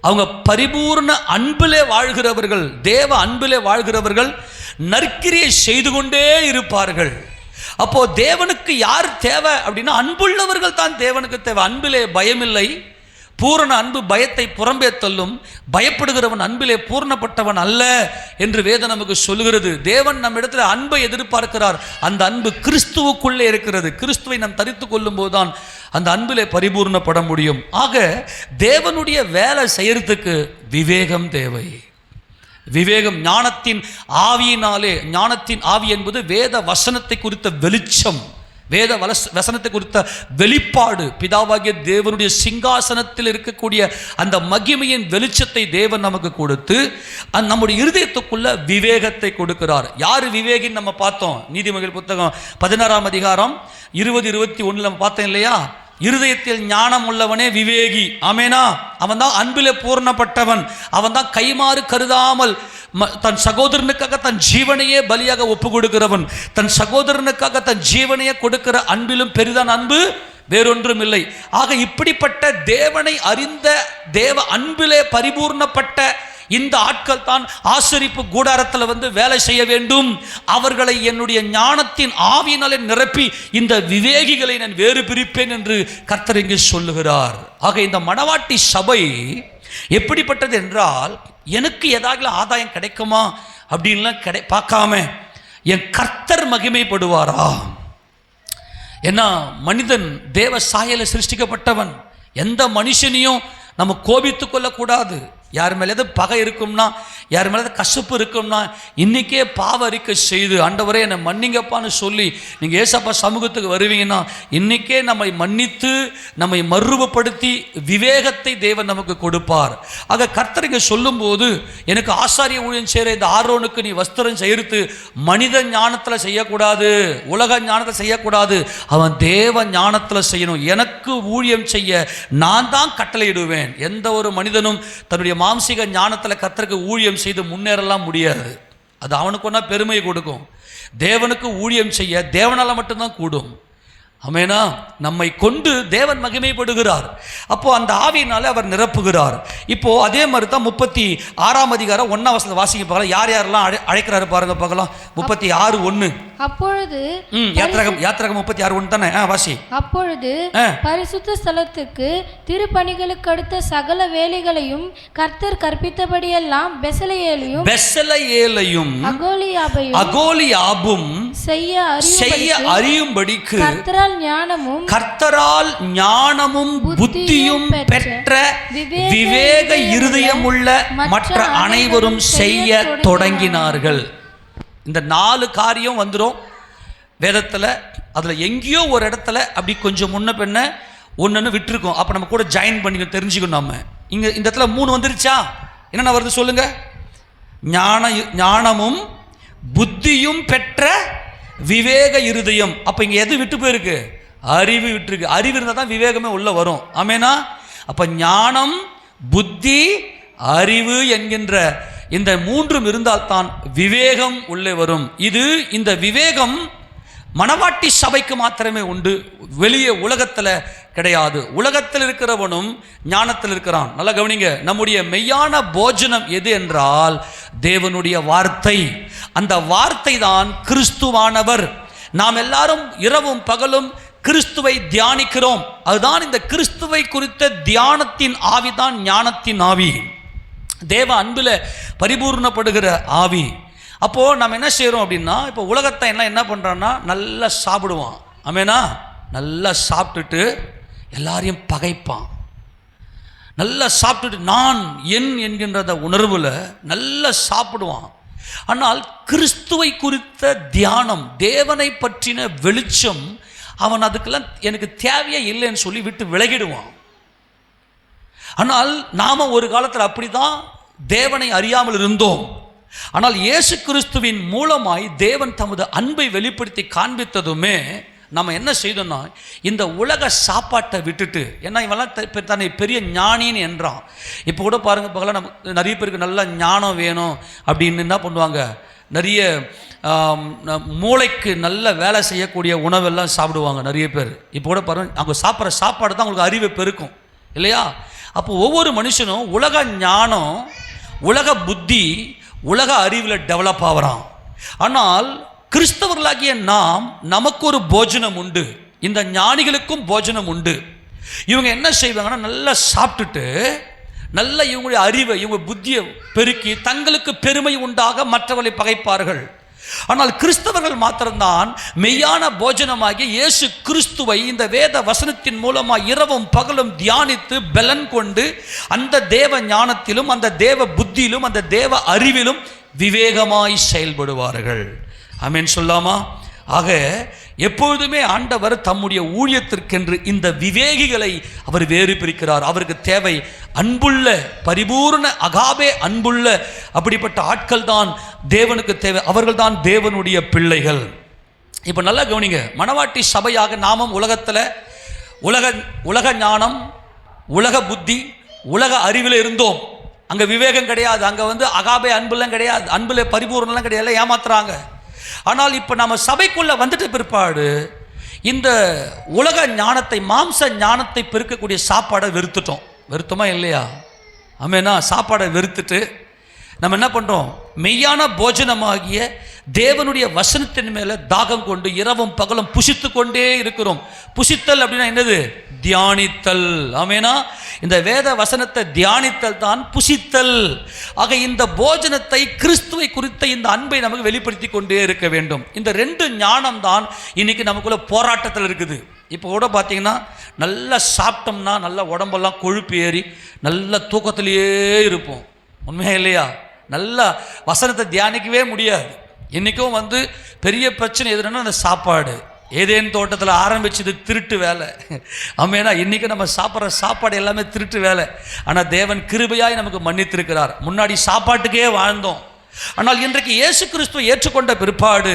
அவங்க பரிபூர்ண அன்பிலே வாழ்கிறவர்கள், தேவ அன்பிலே வாழ்கிறவர்கள், நற்கிரியை செய்து கொண்டே இருப்பார்கள். அப்போ தேவனுக்கு யார் தேவை அப்படின்னா அன்புள்ளவர்கள் தான் தேவனுக்கு தேவை. அன்பிலே பயமில்லை. பூரண அன்பு பயத்தை புறம்பே தள்ளும். பயப்படுகிறவன் அன்பிலே பூர்ணப்பட்டவன் அல்ல என்று வேதம் நமக்கு சொல்லுகிறது. தேவன் நம்ம இடத்துல அன்பை எதிர்பார்க்கிறார். அந்த அன்பு கிறிஸ்துவுக்குள்ளே இருக்கிறது. கிறிஸ்துவை நாம் தரித்து கொள்ளும் போதுதான் அந்த அன்பிலே பரிபூர்ணப்பட முடியும். ஆக தேவனுடைய வேலை செய்யறதுக்கு விவேகம் தேவை. விவேகம் ஞானத்தின் ஆவியினாலே. ஞானத்தின் ஆவி என்பது வேத வசனத்தை குறித்த வெளிச்சம், வேத வசனத்தை குறித்த வெளிப்பாடு. பிதாவாகிய தேவனுடைய சிங்காசனத்தில் இருக்கக்கூடிய அந்த மகிமையின் வெளிச்சத்தை தேவன் நமக்கு கொடுத்து நம்முடைய இருதயத்துக்குள்ள விவேகத்தை கொடுக்கிறார். யார் விவேகின்னு நம்ம பார்த்தோம். நீதிமொழிகள் புத்தகம் 16ஆம் அதிகாரம் 20-21 நம்ம பார்த்தோம் இல்லையா? இருதயத்தில் ஞானம் உள்ளவனே விவேகி. ஆமேனா? அவன் தான் அன்பிலே பூர்ணப்பட்டவன். அவன் தான் கைமாறு கருதாமல் தன் சகோதரனுக்காக தன் ஜீவனையே பலியாக ஒப்பு கொடுக்கிறவன். தன் சகோதரனுக்காக தன் ஜீவனையே கொடுக்கிற அன்பிலும் பெரிதான அன்பு வேறொன்றும் இல்லை. ஆக இப்படிப்பட்ட தேவனை அறிந்த தேவ அன்பிலே பரிபூர்ணப்பட்ட இந்த ஆட்கள் தான் ஆசரிப்பு கூடாரத்தில் வேலை செய்ய வேண்டும். அவர்களை என்னுடைய ஞானத்தின் ஆவியினாலே நிரப்பி இந்த விவேகிகளை நான் வேறு பிரிப்பேன் என்று கர்த்தர் இங்கே சொல்லுகிறார். ஆக இந்த மணவாட்டி சபை எப்படிப்பட்டது என்றால், எனக்கு ஏதாவது ஆதாயம் கிடைக்குமா அப்படின்லாம் பார்க்காம என் கர்த்தர் மகிமைப்படுவாரா. ஏன்னா மனிதன் தேவ சாயல சிருஷ்டிக்கப்பட்டவன். எந்த மனுஷனையும் நம்ம கோபித்து கொள்ளக்கூடாது. யார் மேலே எது பகை இருக்கும்னா, யார் மேலே கசப்பு இருக்கும்னா, இன்றைக்கே பாவ அறிக்கை செய்து ஆண்டவரே என்னை மன்னிங்கப்பான்னு சொல்லி நீங்கள் ஏசப்பா சமூகத்துக்கு வருவீங்கன்னா, இன்றைக்கே நம்மை மன்னித்து நம்மை மறுரூபப்படுத்தி விவேகத்தை தேவன் நமக்கு கொடுப்பார். ஆக கர்த்தருக்கு சொல்லும்போது, எனக்கு ஆசாரிய ஊழியம் செய்கிற இந்த ஆரோனுக்கு நீ வஸ்திரம் செய்து மனித ஞானத்தில் செய்யக்கூடாது, உலக ஞானத்தில் செய்யக்கூடாது, அவன் தேவ ஞானத்தில் செய்யணும். எனக்கு ஊழியம் செய்ய நான் தான் கட்டளையிடுவேன். எந்த ஒரு மனிதனும் தன்னுடைய மாம்சீக ஞானத்தில் கர்த்தருக்கு ஊழியம் செய்து முன்னேறலாம் முடியாது. அது அவனுக்கு ஒன்றா பெருமையை கொடுக்கும். தேவனுக்கு ஊழியம் செய்ய தேவனால் மட்டும்தான் கூடும். ஆமெனா. நம்மை கொண்டு தேவன் மகிமைப்படுகிறார். அப்போ அந்த ஆவியினால அவர் நிரப்புகிறார். இப்போ அதே மாதிரி தான் 36ஆம் அதிகாரம் 1ஆம் வசனத்தை வாசிக்க பார்க்கலாம். யார் யாரெல்லாம் அழைக்கிறாரு பாருங்க பார்க்கலாம். 36:1. அப்பொழுது யாத்திராகம் 36:1 தானே? வாசி. அப்பொழுது பரிசுத்த ஸ்தலத்துக்கு திருப்பணிகளுக்கு அடுத்த சகல வேலைகளையும் கர்த்தர் கற்பித்தபடியெல்லாம் பெசலெயேலையும் அகோலியாபும் செய்ய அறியும்படிக்கு கர்த்தரால் ஞானமும் புத்தியும் பெற்ற விவேக இருதயமுள்ள மற்ற அனைவரும் செய்ய தொடங்கினார்கள். இந்த 4 காரியம் வந்துடும் வேதத்தில். அதில் எங்கேயோ ஒரு இடத்துல அப்படி கொஞ்சம் முன்ன பின்ன ஒன்று விட்டுருக்கோம். அப்போ நம்ம கூட ஜாயின் பண்ணி தெரிஞ்சுக்கணும். நம்ம இங்கே இந்த இடத்துல 3 வந்துருச்சா? என்னென்ன வருது சொல்லுங்க? ஞானமும் புத்தியும் பெற்ற விவேக இருதயம். அப்போ இங்கே எது விட்டு போயிருக்கு? அறிவு விட்டுருக்கு. அறிவு இருந்தால் தான் விவேகமே உள்ள வரும். ஆமேனா? அப்போ ஞானம், புத்தி, அறிவு என்கின்ற இந்த 3 இருந்தால்தான் விவேகம் உள்ளே வரும். இந்த விவேகம் மணவாட்டி சபைக்கு மாத்திரமே உண்டு, வெளியே உலகத்தில் கிடையாது. உலகத்தில் இருக்கிறவனும் ஞானத்தில் இருக்கிறான். நல்லா கவனிங்க. நம்முடைய மெய்யான போஜனம் எது என்றால் தேவனுடைய வார்த்தை. அந்த வார்த்தை தான் கிறிஸ்துவானவர். நாம் எல்லாரும் இரவும் பகலும் கிறிஸ்துவை தியானிக்கிறோம். அதுதான் இந்த கிறிஸ்துவை குறித்த தியானத்தின் ஆவிதான் ஞானத்தின் ஆவி, தேவ அன்பில் பரிபூர்ணப்படுகிற ஆவி. அப்போது நம்ம என்ன செய்கிறோம் அப்படின்னா, இப்போ உலகத்தை எல்லாம் என்ன பண்ணுறான்னா நல்லா சாப்பிடுவான். ஆமேனா? நல்லா சாப்பிட்டுட்டு எல்லாரையும் பகைப்பான். நல்லா சாப்பிட்டுட்டு நான் என் என்கின்ற உணர்வில் நல்லா சாப்பிடுவான். ஆனால் கிறிஸ்துவை குறித்த தியானம், தேவனை பற்றின வெளிச்சம், அவன் அதுக்கெல்லாம் எனக்கு தேவையே இல்லைன்னு சொல்லி விட்டு விலகிடுவான். ஆனால் நாம் ஒரு காலத்தில் அப்படி தான் தேவனை அறியாமல் இருந்தோம். ஆனால் இயேசு கிறிஸ்துவின் மூலமாய் தேவன் தமது அன்பை வெளிப்படுத்தி காண்பித்ததுமே நம்ம என்ன செய்தோம்னா, இந்த உலக சாப்பாட்டை விட்டுட்டு, ஏன்னா இவெல்லாம் தன்னை பெரிய ஞானின்னு என்றான். இப்போ கூட பாருங்கள் பகலாம், நம்ம நிறைய பேருக்கு நல்ல ஞானம் வேணும் அப்படின்னு என்ன பண்ணுவாங்க, நிறைய மூளைக்கு நல்ல வேலை செய்யக்கூடிய உணவெல்லாம் சாப்பிடுவாங்க நிறைய பேர். இப்போ கூட பாருங்கள், அவங்க சாப்பிட்ற சாப்பாடு தான் அவங்களுக்கு அறிவை பெருக்கும் இல்லையா? அப்போ ஒவ்வொரு மனுஷனும் உலக ஞானம், உலக புத்தி, உலக அறிவில் டெவலப் ஆகிறான். ஆனால் கிறிஸ்தவர்களாகிய நமக்கு ஒரு போஜனம் உண்டு. இந்த ஞானிகளுக்கும் போஜனம் உண்டு. இவங்க என்ன செய்வாங்கன்னா, நல்லா சாப்பிட்டுட்டு நல்ல இவங்களுடைய அறிவை, இவங்க புத்தியை பெருக்கி தங்களுக்கு பெருமை உண்டாக மற்றவர்களை பகைப்பார்கள். ஆனால் கிறிஸ்தவர்கள் மாத்திரம்தான் மெய்யான போஜனமாகிய இயேசு கிறிஸ்துவை இந்த வேத வசனத்தின் மூலமாக இரவும் பகலும் தியானித்து பலன் கொண்டு அந்த தேவ ஞானத்திலும் அந்த தேவ புத்தியிலும் அந்த தேவ அறிவிலும் விவேகமாய் செயல்படுவார்கள். ஆமென் சொல்லாமா? ஆக எப்பொழுதுமே ஆண்டவர் தம்முடைய ஊழியத்திற்கென்று இந்த விவேகிகளை அவர் வேறு பிரிக்கிறார். அவருக்கு தேவை அன்புள்ள, பரிபூர்ண அகாபே அன்புள்ள அப்படிப்பட்ட ஆட்கள் தான் தேவனுக்கு தேவை. அவர்கள் தான் தேவனுடைய பிள்ளைகள். இப்போ நல்லா கவனிங்க. மணவாட்டி சபையாக நாமும் உலகத்தில் உலக ஞானம், உலக புத்தி, உலக அறிவில் இருந்தோம். அங்கே விவேகம் கிடையாது. அங்கே அகாபே அன்புலாம் கிடையாது, அன்புல பரிபூர்ணலாம் கிடையாது, ஏமாத்துறாங்க. ஆனால் இப்போ நம்ம சபைக்குள்ளே வந்துட்ட பிற்பாடு இந்த உலக ஞானத்தை, மாம்ச ஞானத்தை பெருக்கக்கூடிய சாப்பாடை வெறுத்தோமா இல்லையா? ஆமேனா? சாப்பாடை வெறுத்துட்டு நம்ம என்ன பண்ணுறோம்? மெய்யான போஜனமாகிய தேவனுடைய வசனத்தின் மேல தாகம் கொண்டு இரவும் பகலும் புசித்து கொண்டே இருக்கிறோம். புசித்தல் அப்படின்னா என்னது? தியானித்தல். ஆமேனா? இந்த வேத வசனத்தை தியானித்தல் தான் புசித்தல். ஆக இந்த போஜனத்தை, கிறிஸ்துவை குறித்த இந்த அன்பை நமக்கு வெளிப்படுத்தி கொண்டே இருக்க வேண்டும். இந்த ரெண்டு ஞானம் தான் இன்னைக்கு நமக்குள்ள போராட்டத்தில் இருக்குது. இப்போ கூட பார்த்தீங்கன்னா நல்லா சாப்பிட்டோம்னா நல்லா உடம்பெல்லாம் கொழுப்பு ஏறி நல்ல தூக்கத்திலேயே இருப்போம். உண்மையா இல்லையா? நல்லா வசனத்தை தியானிக்கவே முடியாது. இன்றைக்கும் பெரிய பிரச்சனை எதுனா அந்த சாப்பாடு. ஏதேன் தோட்டத்தில் ஆரம்பிச்சது திருட்டு வேலை. ஆமேனா? இன்றைக்கி நம்ம சாப்பிட்ற சாப்பாடு எல்லாமே திருட்டு வேலை. ஆனால் தேவன் கிருபையாய் நமக்கு மன்னித்திருக்கிறார். முன்னாடி சாப்பாட்டுக்கே வாழ்ந்தோம். ஆனால் இன்றைக்கு இயேசு கிறிஸ்துவை ஏற்றுக்கொண்ட பிற்பாடு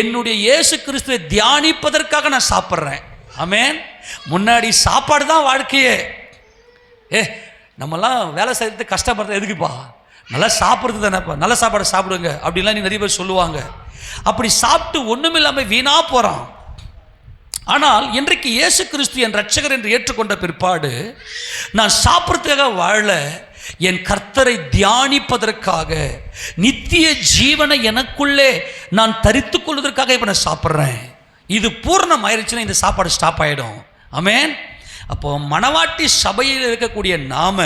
என்னுடைய இயேசு கிறிஸ்துவை தியானிப்பதற்காக நான் சாப்பிட்றேன். ஆமேன். முன்னாடி சாப்பாடு தான் வாழ்க்கையே. நம்மலாம் வேலை செய்யறதுக்கு கஷ்டப்படுறது எதுக்குப்பா? நல்லா சாப்பிட்றது தானேப்பா, நல்ல சாப்பாடு சாப்பிடுங்க அப்படின்லாம் நிறைய பேர் சொல்லுவாங்க. அப்படி சாப்பிட்டு ஒன்றும் இல்லாமல் வீணாக போகிறான். ஆனால் இன்றைக்கு இயேசு கிறிஸ்து என் ரட்சகர் என்று ஏற்றுக்கொண்ட பிற்பாடு நான் சாப்பிட்றதுக்காக வாழ, என் கர்த்தரை தியானிப்பதற்காக, நித்திய ஜீவனை எனக்குள்ளே நான் தரித்து கொள்வதற்காக இப்போ நான் சாப்பிட்றேன். இது பூர்ணம் ஆயிடுச்சுன்னா இந்த சாப்பாடு ஸ்டாப் ஆகிடும். ஆமேன். அப்போ மணவாட்டி சபையில் இருக்கக்கூடிய நாம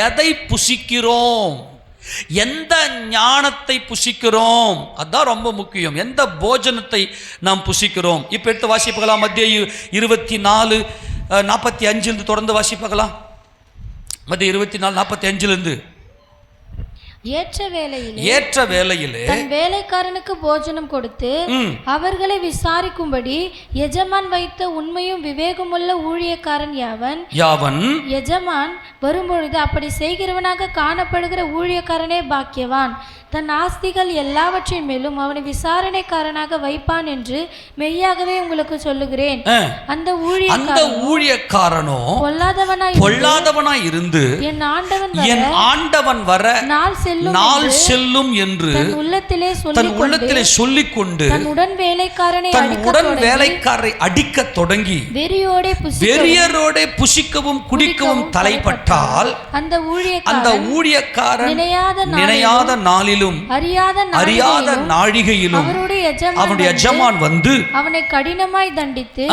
எதை புசிக்கிறோம், எந்த ஞானத்தை புசிக்கிறோம், அதுதான் ரொம்ப முக்கியம். எந்த போஜனத்தை நாம் புசிக்கிறோம். இப்போ எடுத்து வாசிப்பகலாம். மத்திய 24:45 தொடர்ந்து வாசிப்பகலாம். மத்திய 24:45 ஏற்ற வேளையிலே தன் வேலைக்காரனுக்கு போஜனம் கொடுத்து அவர்களை விசாரிக்கும்படி எஜமான் வைத்த உண்மையும் விவேகமுள்ள ஊழியக்காரன் யாவன் எஜமான் வரும்பொழுது அப்படி செய்கிறவனாக காணப்படுகிற ஊழியக்காரனே பாக்கியவான். தன் ஆஸ்திகள் எல்லாவற்றின் மேலும் அவனை விசாரணைக்காரனாக வைப்பான் என்று மெய்யாகவே உங்களுக்கு சொல்லுகிறேன். அந்த ஊழியக்காரனோ பொல்லாதவனாய் இருந்து என் ஆண்டவன் வர நாள் செல்லும் என்று தன் உள்ளத்திலே சொல்லிக்கொண்டு தன் உடன் வேலைக்காரரை அடிக்க தொடங்கி வெறியரோடே புசிக்கவும் குடிக்கவும் தலைப்பட்டால் அந்த ஊழியக்காரன் நினையாத நாளில் அறியாத நாழிகையிலும் அவனுடைய எஜமான் வந்து அவனை கடினமாய் தண்டித்து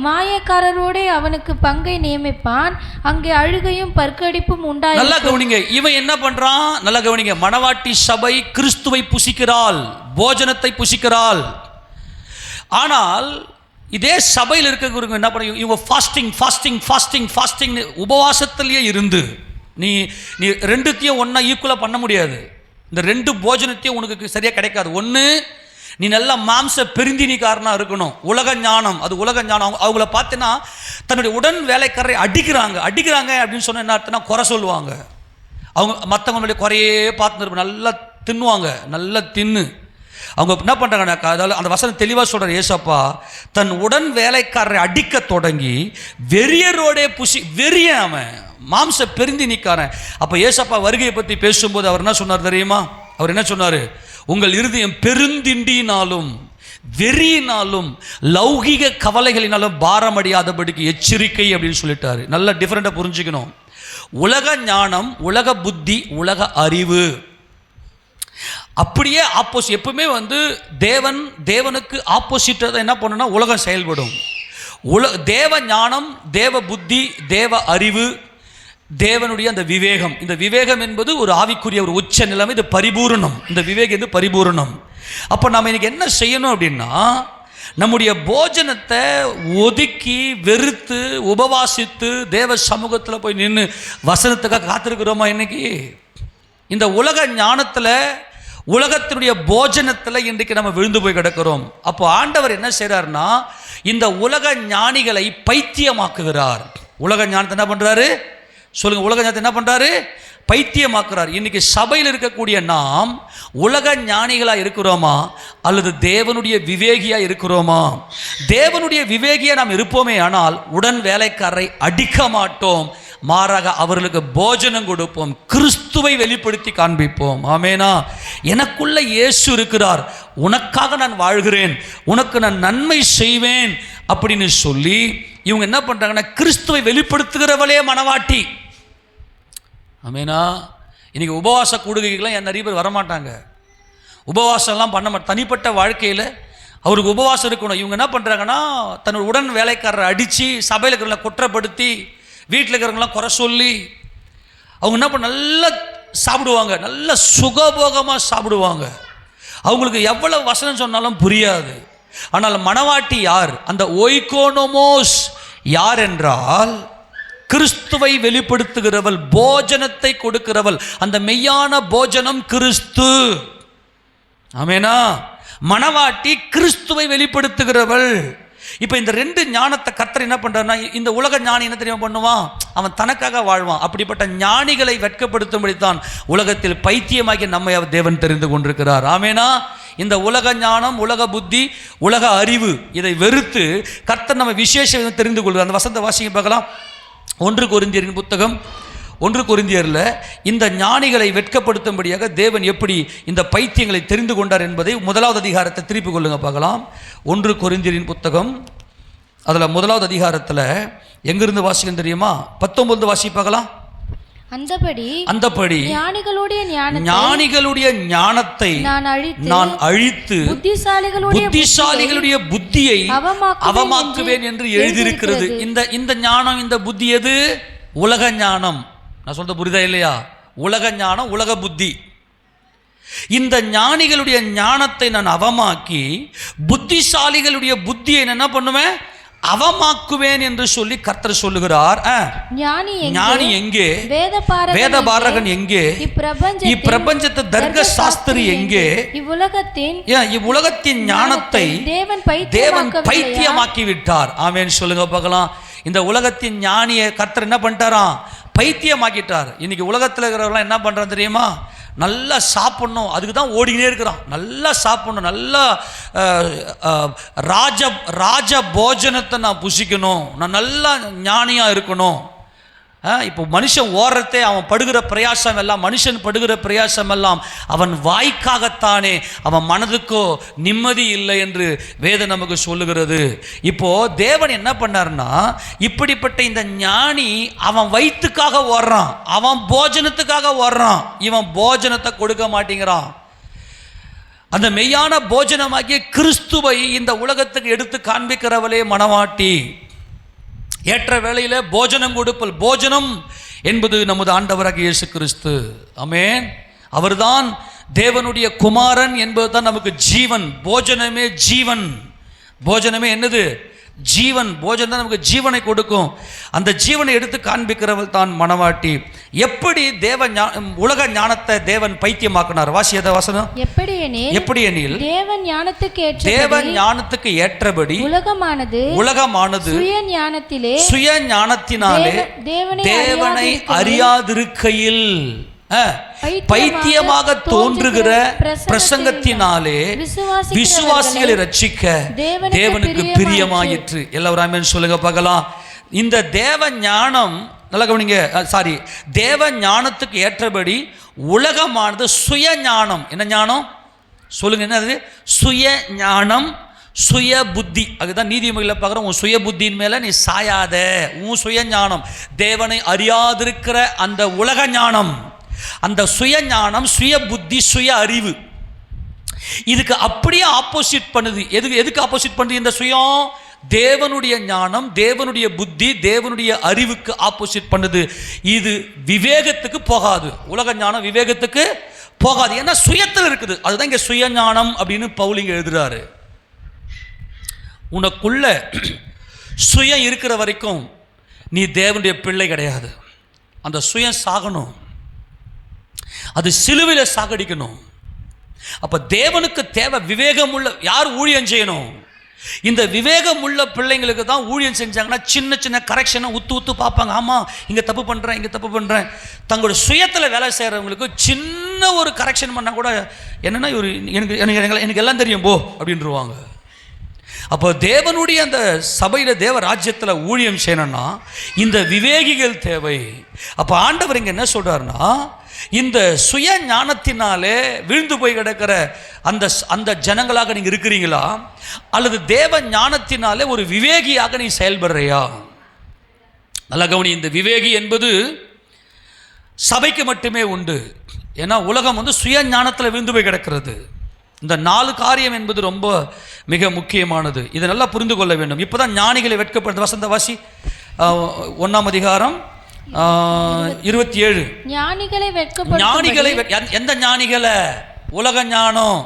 மாயக்காரரோட அவனுக்கு பங்கை நியமிப்பான். அங்கே அழுகையும் பற்கடிப்பும் உண்டாய். நல்லா கவனிங்க. இவன் என்ன பண்றான்? நல்லா கவனிங்க. மணவாட்டி சபை கிறிஸ்துவை புசிக்கிறாள், போஜனத்தை புசிக்கிறாள். ஆனால் இதே சபையில் இருக்கிறவங்க என்ன பண்ண, இவங்க ஃபாஸ்டிங் உபவாசத்திலேயே இருந்து நீ ரெண்டுத்தையும் ஒன்னா ஈக்குவலா பண்ண முடியாது. இந்த ரெண்டு போஜனத்தையும் உனக்கு சரியாக கிடைக்காது. ஒன்று, நீ நல்லா மாம்ச பெருந்தினிக்காரனாக இருக்கணும். உலக ஞானம், அது உலக ஞானம். அவங்கள பார்த்தீங்கன்னா தன்னுடைய உடன் வேலைக்காரரை அடிக்கிறாங்க அப்படின்னு சொன்ன என்ன அர்த்தம்னா குறை சொல்லுவாங்க. அவங்க மற்றவங்களுடைய குறையே பார்த்துன்னு நல்லா தின்னுவாங்க. நல்லா தின்னு அவங்க என்ன பண்ணுறாங்கனாக்கா, அதாவது அந்த வசனம் தெளிவாக சொல்கிறார் ஏசப்பா, தன் உடன் வேலைக்காரரை அடிக்க தொடங்கி வெறியரோடே வெறியன், அவன் மாம்ச பெருந்தி நிற்காரன். அப்போ ஏசப்பா வருகையை பற்றி பேசும்போது அவர் என்ன சொன்னார் தெரியுமா? அவர் என்ன சொன்னார்? உங்கள் இருதயம் பெருந்திண்டினாலும் வெறியினாலும் லௌகிக கவலைகளினாலும் பாரமடையாதபடிக்கு எச்சரிக்கை அப்படின்னு சொல்லிட்டாரு. நல்லா டிஃப்ரெண்டாக புரிஞ்சுக்கணும். உலக ஞானம், உலக புத்தி, உலக அறிவு அப்படியே ஆப்போசிட். எப்பவுமே தேவனுக்கு ஆப்போசிட்டாக என்ன பண்ணுன்னா உலகம் செயல்படும். தேவ ஞானம், தேவ புத்தி, தேவ அறிவு, தேவனுடைய அந்த விவேகம். இந்த விவேகம் என்பது ஒரு ஆவிக்குரிய ஒரு உச்ச நிலைமை. இது பரிபூரணம். இந்த விவேகம் இது பரிபூரணம். அப்போ நம்ம இன்னைக்கு என்ன செய்யணும் அப்படின்னா, நம்முடைய போஜனத்தை ஒதுக்கி வெறுத்து உபவாசித்து தேவ சமூகத்தில் போய் நின்று வசனத்துக்காக காத்திருக்கிறோமா? இன்னைக்கு இந்த உலக ஞானத்தில், உலகத்தினுடைய போஜனத்தில் இன்றைக்கு நம்ம விழுந்து போய் கிடக்கிறோம். அப்போ ஆண்டவர் என்ன செய்கிறார்னா, இந்த உலக ஞானிகளை பைத்தியமாக்குகிறார். உலக ஞானத்தை என்ன பண்ணுறாரு சொல்லுங்க? உலக ஞானத்தை என்ன பண்ணுறாரு? பைத்தியமாக்குறார். இன்னைக்கு சபையில் இருக்கக்கூடிய நாம் உலக ஞானிகளாக இருக்கிறோமா அல்லது தேவனுடைய விவேகியாக இருக்கிறோமா? தேவனுடைய விவேகியாக நாம் இருப்போமே ஆனால் உடன் வேலைக்காரரை அடிக்க மாட்டோம். மாறாக அவர்களுக்கு போஜனம் கொடுப்போம், கிறிஸ்துவை வெளிப்படுத்தி காண்பிப்போம். ஆமேனா? எனக்குள்ள இயேசு இருக்கிறார், உனக்காக நான் வாழ்கிறேன், உனக்கு நான் நன்மை செய்வேன் அப்படின்னு சொல்லி இவங்க என்ன பண்ணுறாங்கன்னா, கிறிஸ்துவை வெளிப்படுத்துகிறவளே மணவாட்டி. ஆமேனா? இன்னைக்கு உபவாச கூடுகைகள்லாம் நிறைய பேர் வரமாட்டாங்க. உபவாசம்லாம் பண்ண மாட்டார். தனிப்பட்ட வாழ்க்கையில் அவருக்கு உபவாசம் இருக்கணும். இவங்க என்ன பண்ணுறாங்கன்னா, தன்னோட உடன் வேலைக்காரரை அடித்து, சபையில் இருக்கிறவங்கள குற்றப்படுத்தி, வீட்டில் இருக்கிறவங்களாம் குறை சொல்லி, அவங்க என்ன பண்ண நல்லா சாப்பிடுவாங்க, நல்ல சுகபோகமாக சாப்பிடுவாங்க. அவங்களுக்கு எவ்வளவு வசனம் சொன்னாலும் புரியாது. ஆனால் மணவாட்டி யார்? அந்த ஒய்கோனோமோஸ் யார் என்றால், கிறிஸ்துவை வெளிப்படுத்துகிறவள், போஜனத்தை கொடுக்கிறவள். அந்த மெய்யான போஜனம் கிறிஸ்து. ஆமெனா? மணவாட்டி கிறிஸ்துவை வெளிப்படுத்துகிறவள். இப்போ இந்த ரெண்டு ஞானத்தை கர்த்தர் என்ன பண்றாருன்னா, இந்த உலக ஞானி என்ன தெரியுமா பண்ணுவான்? அவன் தனக்காக வாழ்வான். அப்படிப்பட்ட ஞானிகளை வெட்கப்படுத்தும்படித்தான் உலகத்தில் பைத்தியமாகி நம்மை தேவன் தெரிந்து கொண்டிருக்கிறார். ஆமெனா? இந்த உலக ஞானம், உலக புத்தி, உலக அறிவு இதை வெறுத்து கர்த்தர் நம்ம விசேஷம் தெரிந்து கொள்கிறார். அந்த வசந்த வாசிங்க பார்க்கலாம். 1 கொரிந்தியரின் புத்தகம் 1 கொரிந்தியரில் இந்த ஞானிகளை வெட்கப்படுத்தும்படியாக தேவன் எப்படி இந்த பைத்தியங்களை தெரிந்து கொண்டார் என்பதை 1வது அதிகாரத்தை திருப்பி கொள்ளுங்க பார்க்கலாம். 1 கொரிந்தியரின் புத்தகம் அதில் 1வது அதிகாரத்தில் எங்கிருந்து வாசிக்கும் தெரியுமா? 19 வாசி பார்க்கலாம். அந்தபடி ஞானிகளுடைய ஞானத்தை நான் அழித்து புத்திசாலிகளுடைய புத்தியை அவமாக்குவேன் என்று எழுதியிருக்கிறது. இந்த ஞானம், இந்த புத்தி எது? உலக ஞானம். நான் சொல்றது புரியுதா இல்லையா? உலக ஞானம், உலக புத்தி. இந்த ஞானிகளுடைய ஞானத்தை நான் அவமாக்கி புத்திசாலிகளுடைய புத்தியை என்ன பண்ணுவேன்? அவமாக்குவேன் என்று சொல்லி கர்த்தர் சொல்லுகிறார். ஞானி எங்கே? வேதபாரகன் எங்கே? இப்பிரபஞ்சத்து தர்க்க சாஸ்திரி எங்கே? இவ்வுலகத்தின் ஞானத்தை தேவன் பைத்தியமாக்கி விட்டார். ஆமென் சொல்லுங்க பார்க்கலாம். இந்த உலகத்தின் ஞானியை கர்த்தர் என்ன பண்ணிட்டாராம்? பைத்தியமாக்கிட்டார். இன்னைக்கு உலகத்தில் இருக்கிறவங்களாம் என்ன பண்றான் தெரியுமா? நல்லா சாப்பிடணும், அதுக்கு தான் ஓடிக்கிட்டே இருக்கிறான். நல்லா சாப்பிடணும், நல்லா ராஜ போஜனத்தை நான் புசிக்கணும், நான் நல்லா ஞானியாக இருக்கணும். இப்போ மனுஷன் ஓடுறதே, அவன் படுகிற பிரயாசம் எல்லாம், மனுஷன் படுகிற பிரயாசம் எல்லாம் அவன் வாய்க்காகத்தானே, அவன் மனதுக்கோ நிம்மதி இல்லை என்று வேதம் நமக்கு சொல்லுகிறது. இப்போ தேவன் என்ன பண்ணார்னா, இப்படிப்பட்ட இந்த ஞானி அவன் வயிற்றுக்காக ஓடுறான், அவன் போஜனத்துக்காக ஓடுறான், இவன் போஜனத்தை கொடுக்க மாட்டேங்கிறான். அந்த மெய்யான போஜனமாகிய கிறிஸ்துவை இந்த உலகத்துக்கு எடுத்து காண்பிக்கிறவளே மணவாட்டி. ஏற்ற வேளையில் போஜனம் கொடுப்பல். போஜனம் என்பது நமது ஆண்டவராகிய இயேசு கிறிஸ்து. ஆமென். அவர்தான் தேவனுடைய குமாரன் என்பதுதான் நமக்கு ஜீவன். போஜனமே ஜீவன். போஜனமே என்னது? ஜீவன். போஜனம் தான் நமக்கு ஜீவனை கொடுக்கும். அந்த ஜீவனை எடுத்து காண்பிக்கிறவள் தான் மணவாட்டி. எப்படி உலக ஞானத்தை தேவன் பைத்தியமாக்கினார்? வாசியத வசனம். எப்படி எனில் தேவன் ஞானத்துக்கு ஏற்றபடி உலகமானது சுய ஞானத்தினாலே தேவனை அறியாதிருக்கையில் பைத்தியமாக தோன்றுகிற பிரசங்கத்தினாலே விசுவாசிகளை ரட்சிக்க தேவனுக்கு பிரியமாயிற்று. எல்லாரும் ஆமென் சொல்லுங்க பார்க்கலாம். இந்த தேவ ஞானம், நல்லா கவனிங்க, தேவ ஞானத்துக்கு ஏற்றபடி உலகமானது சுய ஞானம். என்ன ஞானம் சொல்லுங்க? என்னது? சுய ஞானம், சுய புத்தி. அதுதான் நீதிமொழியில் பார்க்குறோம். உன் சுய புத்தியின் மேலே நீ சாயாத. உன் சுய ஞானம், தேவனை அறியாதிருக்கிற அந்த உலக ஞானம், அந்த சுய ஞானம், சுய புத்தி, சுய அறிவு, இதுக்கு அப்படியே ஆப்போசிட் பண்ணுது. எதுக்கு ஆப்போசிட் பண்ணுது? இந்த சுயம் தேவனுடைய ஞானம், தேவனுடைய புத்தி, தேவனுடைய அறிவுக்கு ஆப்போசிட் பண்ணுது. இது விவேகத்துக்கு போகாது. உலக ஞானம் விவேகத்துக்கு போகாது. ஏன்னா சுயத்தில் இருக்குது. அதுதான் இங்கே சுய ஞானம் அப்படின்னு பவுலிங்க எழுதுறாரு. உனக்குள்ள சுயம் இருக்கிற வரைக்கும் நீ தேவனுடைய பிள்ளை கிடையாது. அந்த சுயம் சாகணும், அது சிலுவையில் சாகடிக்கணும். அப்ப தேவனுக்கு தேவை விவேகம் உள்ள யார் ஊழியம் செய்யணும்? இந்த விவேகம் உள்ள பிள்ளைங்களுக்கு தான் ஊழியம் செஞ்சாங்கன்னா சின்ன சின்ன கரெக்ஷனை உத்து பார்ப்பாங்க. ஆமாம், இங்கே தப்பு பண்ணுறேன். தங்களோட சுயத்தில் வேலை செய்கிறவங்களுக்கு சின்ன ஒரு கரெக்ஷன் பண்ணால் கூட என்னென்னா எனக்கு எல்லாம் தெரியும் போ அப்படின்ட்டுருவாங்க. அப்போ தேவனுடைய அந்த சபையில், தேவ ராஜ்யத்தில் ஊழியம் செய்யணும்னா இந்த விவேகிகள் தேவை. அப்போ ஆண்டவர் இங்கே என்ன சொல்கிறாருன்னா, இந்த சுய ஞானத்தினாலே விழுந்து போய் கிடக்கிற அந்த ஜனங்களாக நீங்கள் இருக்கிறீங்களா, அல்லது தேவ ஞானத்தினாலே ஒரு விவேகியாக நீ செயல்படுறியா? நல்ல கவனி. இந்த விவேகி என்பது சபைக்கு மட்டுமே உண்டு. ஏன்னா உலகம் சுய ஞானத்தில் விழுந்து போய் கிடக்கிறது. இந்த 4 காரியம் என்பது ரொம்ப மிக முக்கியமானது. இதை நல்லா புரிந்து கொள்ள வேண்டும். இப்போதான் ஞானிகளை வெட்கப்படுத்த வசந்த வாசி 1ஆம் அதிகாரம் 27. ஞானிகளை எந்த ஞானிகளை? உலக ஞானம்.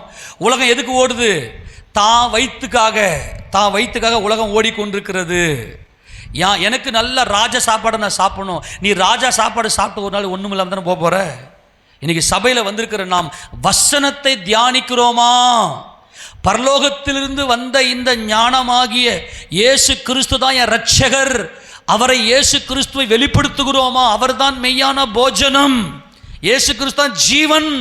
உலகம் எதுக்கு ஓடுது? தான் வயிற்றுக்காக உலகம் ஓடிக்கொண்டிருக்கிறது. எனக்கு நல்ல ராஜா சாப்பாடை நான் சாப்பிடணும். நீ ராஜா சாப்பாடு சாப்பிட்டு ஒரு நாள் ஒன்றும் இல்லாமல் தானே போகிற. இன்னைக்கு சபையில் வந்திருக்கிற நாம் வசனத்தை தியானிக்கிறோமா? பரலோகத்திலிருந்து வந்த இந்த ஞானமாகிய இயேசு கிறிஸ்து தான் என் இரட்சகர், அவரை இயேசு கிறிஸ்துவை வெளிப்படுத்துகிறோமா? அவர்தான் மெய்யான போஜனம், இயேசு கிறிஸ்து தான் ஜீவன்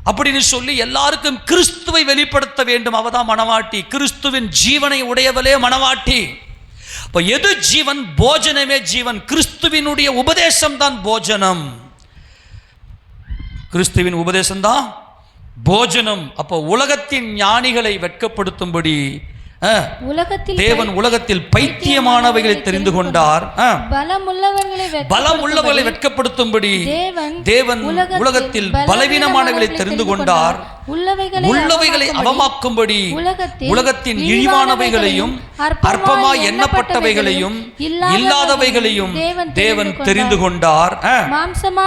அப்படின்னு சொல்லி எல்லாருக்கும் கிறிஸ்துவை வெளிப்படுத்த வேண்டும். அவதான் மணவாட்டி, கிறிஸ்துவின் ஜீவனை உடையவளே மணவாட்டி. இப்போ எது ஜீவன்? போஜனமே ஜீவன். கிறிஸ்துவினுடைய உபதேசம் தான் போஜனம், கிறிஸ்துவின் உபதேசம் தான் போஜனம். அப்போ உலகத்தின் ஞானிகளை வெட்கப்படுத்தும்படி தேவன் உலகத்தில் பைத்தியமானவைகளை தெரிந்து கொண்டார். பலமுள்ளவர்களை வெட்கப்படுத்தும்படி தேவன் உலகத்தில் பலவீனமானவைகளை தெரிந்து கொண்டார். உள்ளவைகளை அவமாக்கும்படி உலகத்தின் இழிவானவைகளையும் அற்பமாய் எண்ணப்பட்டவைகளையும் இல்லாதவைகளையும் தேவன் தெரிந்து கொண்டார்.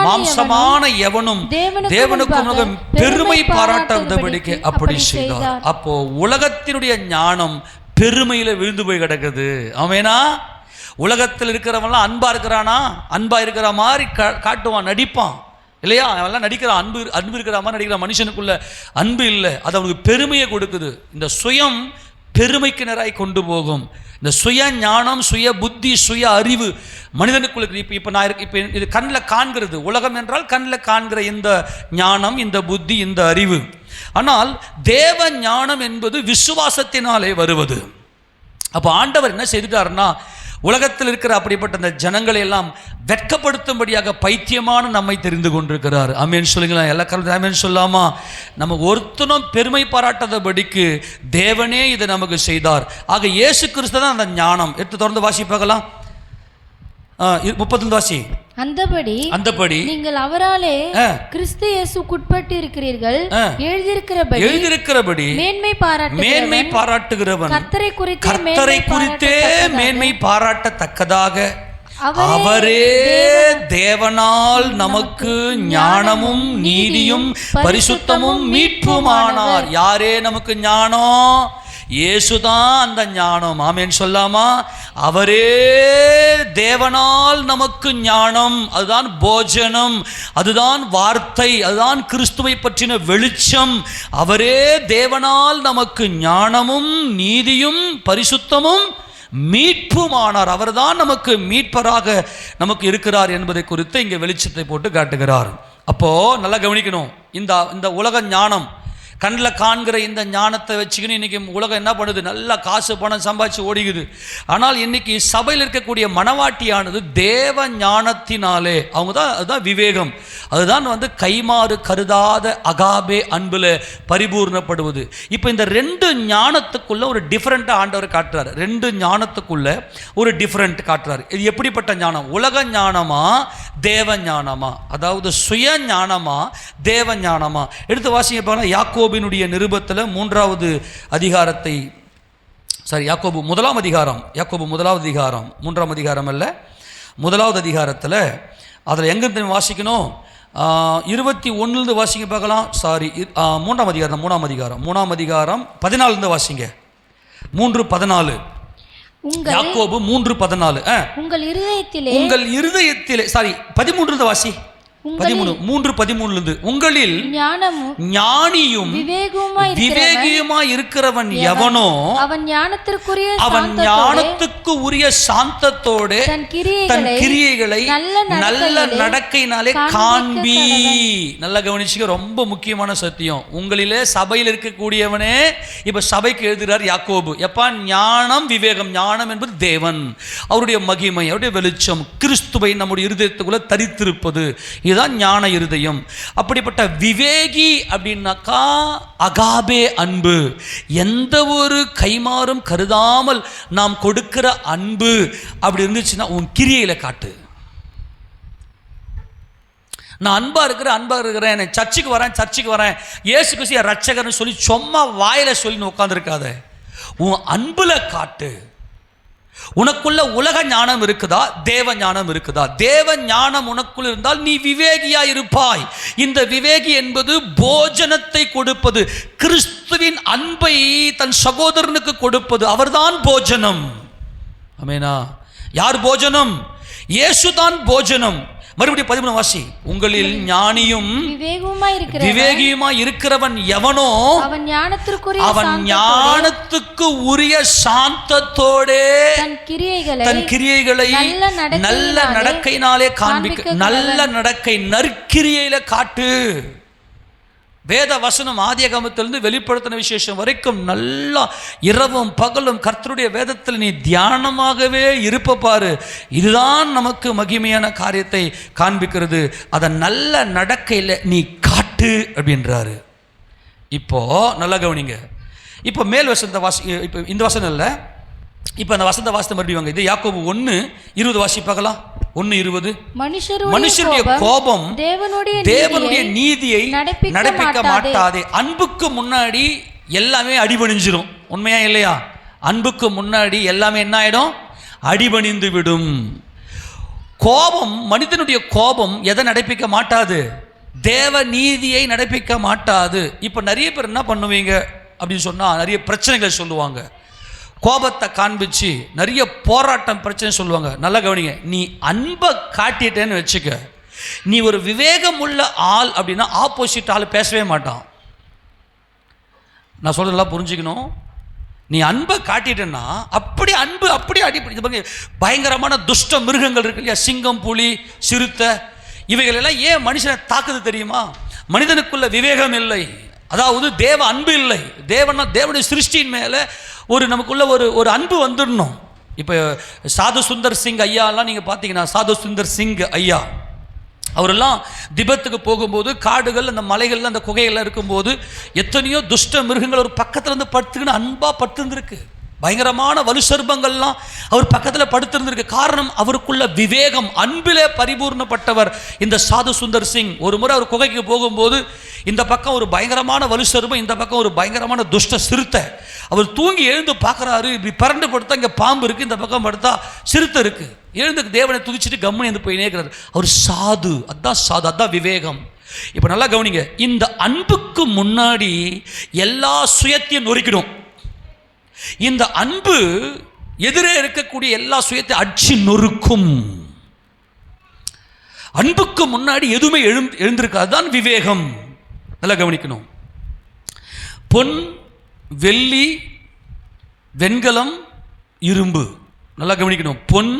மாம்சமான எவனும் தேவனுக்கு பெருமை பாராட்டாதபடிக்கு அப்படி செய்தார். அப்போ உலகத்தினுடைய ஞானம் பெருமையில விழுந்து போய் கிடக்குது. ஆமெனா? உலகத்தில் இருக்கிறவன்லாம் அன்பா இருக்கிறானா? அன்பா இருக்கிற மாதிரி காட்டுவான், நடிப்பான் இல்லையா? அவன்லாம் நடிக்கிறான், அன்பு இருக்கிற மாதிரி நடிக்கிறான். மனுஷனுக்குள்ள அன்பு இல்லை, அது அவனுக்கு பெருமையை கொடுக்குது. இந்த சுயம் பெருமைக்கு நேராய் கொண்டு போகும். இந்த சுய ஞானம், சுய புத்தி, சுய அறிவு மனிதனுக்குள்ள இப்போ நான் இப்போ இது கண்ணில் காண்கிறது. உலகம் என்றால் கண்ணில் காண்கிற இந்த ஞானம், இந்த புத்தி, இந்த அறிவு. ஆனால் தேவ ஞானம் என்பது விசுவாசத்தினாலே வருவது. அப்போ ஆண்டவர் என்ன செய்துட்டாருன்னா, உலகத்தில் இருக்கிற அப்படிப்பட்ட அந்த ஜனங்களை எல்லாம் வெட்கப்படுத்தும்படியாக பைத்தியமான நம்மை தெரிந்து கொண்டிருக்கிறார். ஆமென் சொல்லுங்களா? எல்லா காரணம் ஆமென் சொல்லாமா? நம்ம ஒருத்தனும் பெருமை பாராட்டாதபடிக்கு தேவனே இதை நமக்கு செய்தார். ஆக இயேசு கிறிஸ்து தான் அந்த ஞானம். எடுத்து தொடர்ந்து வாசி பார்க்கலாம். 30 வாசி. அந்தபடி நீங்கள் அவராலே கிறிஸ்து இயேசுக்குட்பட்டு இருக்கிறீர்கள், எழுதியிருக்கிறபடி மேன்மை பாராட்டுகிறவன் கர்த்தரை குறித்தே மேன்மை பாராட்டத்தக்கதாக அவரே தேவனால் நமக்கு ஞானமும் நீதியும் பரிசுத்தமும் மீட்புமானார். யாரே நமக்கு ஞானம்? இயேசுதான் அந்த ஞானம். ஆமென் சொல்லாமா? அவரே தேவனால் நமக்கு ஞானம், அதுதான் போஜனம், அதுதான் வார்த்தை, அதுதான் கிறிஸ்துவை பற்றின வெளிச்சம். அவரே தேவனால் நமக்கு ஞானமும் நீதியும் பரிசுத்தமும் மீட்புமானார். அவர்தான் நமக்கு மீட்பராக நமக்கு இருக்கிறார் என்பதை குறித்து இங்கே வெளிச்சத்தை போட்டு காட்டுகிறார். அப்போ நல்லா கவனிக்கணும். இந்த உலக ஞானம், கண்ணில் காண்கிற இந்த ஞானத்தை வச்சுக்கின்னு இன்றைக்கி உலகம் என்ன பண்ணுது? நல்லா காசு பணம் சம்பாதிச்சு ஓடிக்குது. ஆனால் இன்றைக்கி சபையில் இருக்கக்கூடிய மணவாட்டியானது தேவ ஞானத்தினாலே, அவங்க தான், அதுதான் விவேகம், அதுதான் கைமாறு கருதாத அகாபே அன்பில் பரிபூர்ணப்படுவது. இப்போ இந்த 2 ஞானத்துக்குள்ள ஒரு டிஃப்ரெண்ட்டாக ஆண்டவர் காட்டுறார். 2 ஞானத்துக்குள்ள ஒரு டிஃப்ரெண்ட் காட்டுறார். இது எப்படிப்பட்ட ஞானம்? உலக ஞானமா தேவ ஞானமா? அதாவது சுய ஞானமா தேவ ஞானமா? எடுத்து வாசிங்க பாருங்க. யாக்கோபினுடைய நிருபத்தில் 3வது அதிகாரத்தை, யாக்கோபு 1ஆம் அதிகாரம், யாக்கோபு 1வது அதிகாரம், 3ஆம் அதிகாரம் அல்ல, 1வது அதிகாரத்தில் அதில் எங்கே வாசிக்கணும்? 21 வாசிங்க பார்க்கலாம். 3ஆம் அதிகாரம் 3ஆம் அதிகாரம் 14 வாசிங்க. 3:14. யாக்கோபு 3:14. உங்கள் இருதயத்திலே 13 வாசி. 3:13 உங்களில் ஞானியும் விவேகியுமாய் இருக்கிறவன் எவனோ அவன் ஞானத்துக்கு உரிய சாந்தத்தோடு தன் கிரியைகளை நல்ல நடக்கையினாலே காண்பி. நல்லா கவனிச்சுக்க, ரொம்ப முக்கியமான சத்தியம். உங்களிலே சபையில் இருக்கக்கூடியவனே இப்ப சபைக்கு எழுதுகிறார் யாக்கோபு. எப்பா? ஞானம் விவேகம். ஞானம் என்பது தேவன், அவருடைய மகிமை, அவருடைய வெளிச்சம், கிறிஸ்துவை நம்முடைய இருதயத்துக்குள்ள தரித்திருப்பது, இதுதான் ஞான இருதயம். அப்படிப்பட்ட விவேகி அப்படின்னாக்கா அகாபே அன்பு, எந்த ஒரு கைமாறும் கருதாமல் நாம் கொடுக்கிற அன்பு அப்படி இருந்துச்சுன்னா உன் கிரியையில காட்டு. நான் அன்பா இருக்கிறேன், என்னை சர்ச்சுக்கு வரேன், இயேசு கிறிஸ்து ரட்சகர்னு சொல்லி சும்மா வாயில சொல்லி உட்காந்துருக்காத. உன் அன்புல காட்டு. உனக்குள்ள உலக ஞானம் இருக்குதா, தேவ ஞானம் இருக்குதா? தேவ ஞானம் உனக்குள் இருந்தால் நீ விவேகியா இருப்பாய். இந்த விவேகி என்பது போஜனத்தை கொடுப்பது, கிறிஸ்துவின் அன்பை தன் சகோதரனுக்கு கொடுப்பது. அவர்தான் போஜனம். ஆமெனா? யார் போஜனம்? இயேசுதான் போஜனம். மறுபடியும் 13 வாசி. உங்களில் ஞானியும் விவேகியுமாய் இருக்கிறவன் எவனோ அவன் ஞானத்துக்கு உரிய சாந்தத்தோடே தன் கிரியைகளை நல்ல நடக்கையினாலே காண்பிக்க. நல்ல நடக்கை நற்கிரியையில காட்டு. வேத வசனம் ஆதியாகமத்திலிருந்து வெளிப்படுத்தின விசேஷம் வரைக்கும் நல்லா இரவும் பகலும் கர்த்தருடைய வேதத்தில் நீ தியானமாகவே இருப்ப பாரு. இதுதான் நமக்கு மகிமையான காரியத்தை காண்பிக்கிறது. அதை நல்ல நடக்கையில் நீ காட்டு அப்படின்றாரு. இப்போ நல்லா கவனிங்க. இப்போ மேல் வசனத்தை இப்போ இந்த வசனம் இல்லை, இப்போ அந்த வசந்த வாசத்தை மறுபடியும் வாங்க. இது யாக்கோபு 1:20 வாசி பார்க்கலாம். 1:20. மனுஷருடைய கோபம் தேவனுடைய நீதியை நடப்பிக்க மாட்டாதே. அன்புக்கு முன்னாடி எல்லாமே அடிபணிஞ்சிரும். உண்மையா இல்லையா? அன்புக்கு முன்னாடி எல்லாமே என்ன ஆயிடும்? அடிபணிந்து விடும். கோபம், மனிதனுடைய கோபம் எதை நடப்பிக்க மாட்டாது? தேவ நீதியை நடப்பிக்க மாட்டாது. இப்போ நிறைய பேர் என்ன பண்ணுவீங்க அப்படின்னு சொன்னால், நிறைய பிரச்சனைகள் சொல்லுவாங்க. கோபத்தை காண்பிச்சு நிறைய போராட்டம் பிரச்சனை சொல்லுவாங்க. நல்லா கவனிங்க. நீ அன்பை காட்டிட்டேன்னு வச்சுக்க, நீ ஒரு விவேகம் உள்ள ஆள் அப்படின்னா ஆப்போசிட் ஆள் பேசவே மாட்டான். நான் சொல்றது நல்லா புரிஞ்சுக்கணும். நீ அன்பை காட்டிட்டேன்னா அப்படி அன்பு அப்படியே அடிப்படை. பயங்கரமான துஷ்ட மிருகங்கள் இருக்கு இல்லையா, சிங்கம், புலி, சிறுத்தை, இவைகள் எல்லாம் ஏன் மனுஷனை தாக்குது தெரியுமா? மனிதனுக்குள்ள விவேகம் இல்லை, அதாவது தேவ அன்பு இல்லை. தேவனுடைய சிருஷ்டியின் மேலே நமக்குள்ள ஒரு அன்பு வந்துடணும். இப்போ சாது சுந்தர் சிங் ஐயாலாம் நீங்கள் பார்த்தீங்கன்னா, சாது சுந்தர் சிங் ஐயா அவரெல்லாம் திபத்துக்கு போகும்போது காடுகள், அந்த மலைகள், அந்த குகைகள்லாம் இருக்கும்போது எத்தனையோ துஷ்ட மிருகங்கள் ஒரு பக்கத்தில் இருந்து படுத்துக்கின்னு அன்பாக படுத்துருந்துருக்கு. பயங்கரமான வலுசர்பங்கள்லாம் அவர் பக்கத்தில் படுத்திருந்திருக்கு. காரணம், அவருக்குள்ள விவேகம், அன்பிலே பரிபூர்ணப்பட்டவர் இந்த சாது சுந்தர் சிங். ஒரு முறை அவர் குகைக்கு போகும்போது இந்த பக்கம் ஒரு பயங்கரமான வலுசர்பம், இந்த பக்கம் ஒரு பயங்கரமான துஷ்ட சிறுத்தை. அவர் தூங்கி எழுந்து பார்க்குறாரு. இப்படி பரண்டு படுத்தா இங்கே பாம்பு இருக்குது, இந்த பக்கம் படுத்தா சிறுத்தை இருக்குது. எழுந்து தேவனை துதிச்சுட்டு கம்முன்னு எழுந்து போய் நேர்கிறார். அவர் சாது. அதான் விவேகம். இப்போ நல்லா கவனிங்க. இந்த அன்புக்கு முன்னாடி எல்லா சுயத்தையும் நொறுக்கிடும். இந்த அன்பு எதிரே இருக்கக்கூடிய எல்லா சுயத்தை அடிச்சு நொறுக்கும். அன்புக்கு முன்னாடி எதுவுமே எழுந்திருக்காது. தான் விவேகம். நல்லா கவனிக்கணும். பொன், வெள்ளி, வெண்கலம், இரும்பு. நல்லா கவனிக்கணும். பொன்,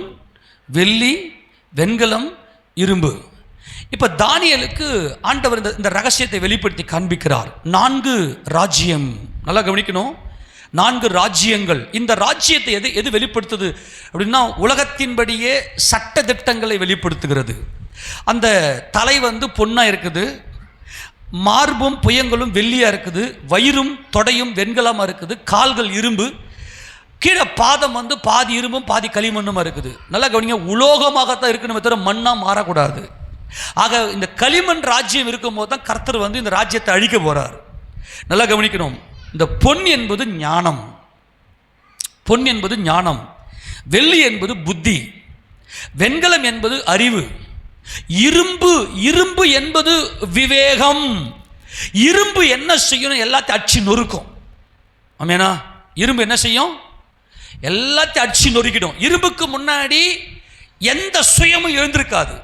வெள்ளி, வெண்கலம், இரும்பு. இப்ப தானியேலுக்கு ஆண்டவர் இந்த ரகசியத்தை வெளிப்படுத்தி காண்பிக்கிறார். 4 ராஜ்யம். நல்லா கவனிக்கணும். 4 ராஜ்யங்கள். இந்த ராஜ்யத்தை எது வெளிப்படுத்துது அப்படின்னா, உலகத்தின்படியே சட்ட திட்டங்களை வெளிப்படுத்துகிறது. அந்த தலை பொன்னா இருக்குது, மார்பும் புயங்களும் வெள்ளியா இருக்குது, வயிறும் தொடையும் வெண்கலமா இருக்குது, கால்கள் இரும்பு, கீழே பாதம் பாதி இரும்பும் பாதி களிமண்ணுமா இருக்குது. நல்லா கவனிங்க. உலோகமாகத்தான் இருக்கணுமே தவிர மண்ணா மாறக்கூடாது. ஆக இந்த களிமண் ராஜ்யம் இருக்கும்போது தான் கர்த்தர் இந்த ராஜ்யத்தை அழிக்க போறார். நல்லா கவனிக்கணும். இந்த பொன் என்பது ஞானம். பொன் என்பது ஞானம். வெள்ளி என்பது புத்தி. வெண்கலம் என்பது அறிவு. இரும்பு என்பது விவேகம். இரும்பு என்ன செய்யணும்? எல்லாத்தையும் அடிச்சு நொறுக்கும். ஆமேனா? இரும்பு என்ன செய்யும்? எல்லாத்தையும் அடிச்சு நொறுக்கிடும். இரும்புக்கு முன்னாடி எந்த சுயமும் எழுந்திருக்காது.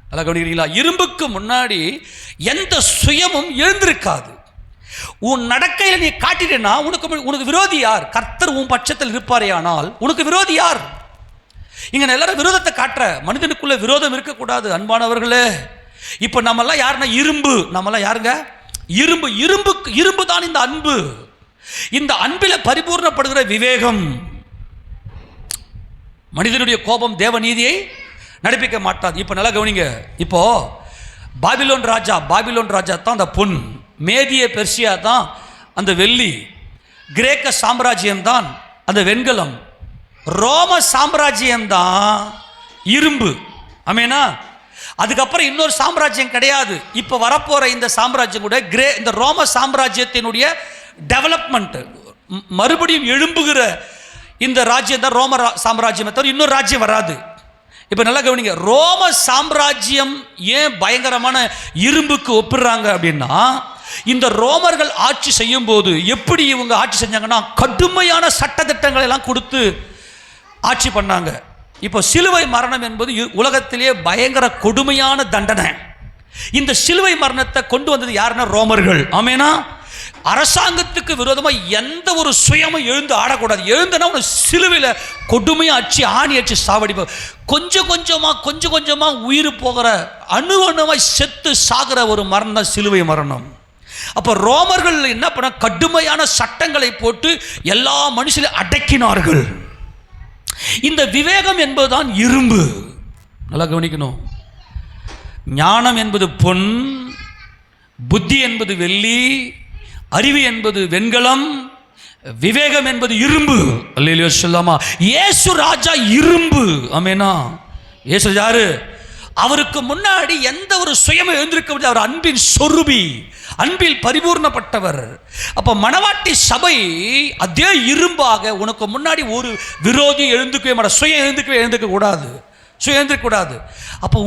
நல்லா கவனிக்கிறீங்களா? இரும்புக்கு முன்னாடி எந்த சுயமும் எழுந்திருக்காது. உன் நடக்கையில் நீ காட்டிட்டேன்னா உனக்கு விரோதி யார்? கர்த்தர் உன் பட்சத்தில் இருப்பாரே, ஆனால் உனக்கு விரோதி யார்? இங்க எல்லாரும் விரோதத்தை காட்டுற. மனிதனுக்குள்ள விரோதம் இருக்கக்கூடாது அன்பானவர்களே. இப்ப நம்மெல்லாம் யாருன்னா இரும்பு. நம்மெல்லாம் யாருங்க? இரும்பு தான் இந்த அன்பு. இந்த அன்பில பரிபூர்ணப்படுகிற விவேகம். மனிதனுடைய கோபம் தேவ நீதியை நடப்பிக்க மாட்டாது. இப்ப நல்லா கவனிங்க. இப்போ பாபிலோன் ராஜா தான் அந்த பொன், மேதிய பெர்சியா தான் அந்த வெள்ளி, கிரேக்க சாம்ராஜ்யம் தான் அந்த வெண்கலம், ரோம சாம்ராஜ்யம் தான் இரும்பு. ஆமேனா? அதுக்கப்புறம் இன்னொரு சாம்ராஜ்யம் கிடையாது. இப்போ வரப்போற இந்த சாம்ராஜ்யம் கூட இந்த ரோம சாம்ராஜ்யத்தினுடைய டெவலப்மெண்ட், மறுபடியும் எழும்புகிற இந்த ராஜ்யம் தான் ரோம சாம்ராஜ்யம், தவிர இன்னொரு ராஜ்யம் வராது. இப்போ நல்லா கவனிங்க, ரோம சாம்ராஜ்யம் ஏன் பயங்கரமான இரும்புக்கு ஒப்பிடுறாங்க அப்படின்னா, இந்த ரோமர்கள் ஆட்சி செய்யும் போது எப்படி இவங்க ஆட்சி செஞ்சாங்கன்னா கடுமையான சட்டதிட்டங்களை எல்லாம் கொடுத்து ஆட்சி பண்ணாங்க. இப்போ சிலுவை மரணம் என்பது உலகத்திலேயே பயங்கர கொடுமையான தண்டனை. இந்த சிலுவை மரணத்தை கொண்டு வந்தது யாருன்னா ரோமர்கள். ஆமேனா? அரசாங்கத்துக்கு விரோதமாக எந்த ஒரு சுயமும் எழுந்து ஆடக்கூடாது. எழுந்துனா ஒரு சிலுவையில் கொடுமையாக அடிச்சு ஆணி அடிச்சு சாவடிப்போம். கொஞ்சம் கொஞ்சமாக உயிர் போகிற அணுவாய் செத்து சாகிற ஒரு மரணம் தான் சிலுவை மரணம். அப்போ ரோமர்கள் என்ன பண்ண, கடுமையான சட்டங்களை போட்டு எல்லா மனுஷரையும் அடக்கினார்கள். இந்த விவேகம் என்பதுதான் இரும்பு. நல்லா கவனிக்கணும். ஞானம் என்பது பொன், புத்தி என்பது வெள்ளி, அறிவு என்பது வெண்கலம், விவேகம் என்பது இரும்பு. அல்லேலூயா சொல்லாமா? இயேசு ராஜா இரும்பு. ஆமெனா? இயேசு யாரு? அவருக்கு முன்னாடி எந்த ஒரு சுயமும் எழுந்திருக்க முடியாது. அவர் அன்பின் சொரூபி, அன்பில் பரிபூர்ணப்பட்டவர். அப்போ மணவாட்டி சபை அதே இரும்பாக உனக்கு முன்னாடி ஒரு விரோதி எழுந்துக்கவே மாட்டார். சுயம் எழுந்துக்க கூடாது. அப்போ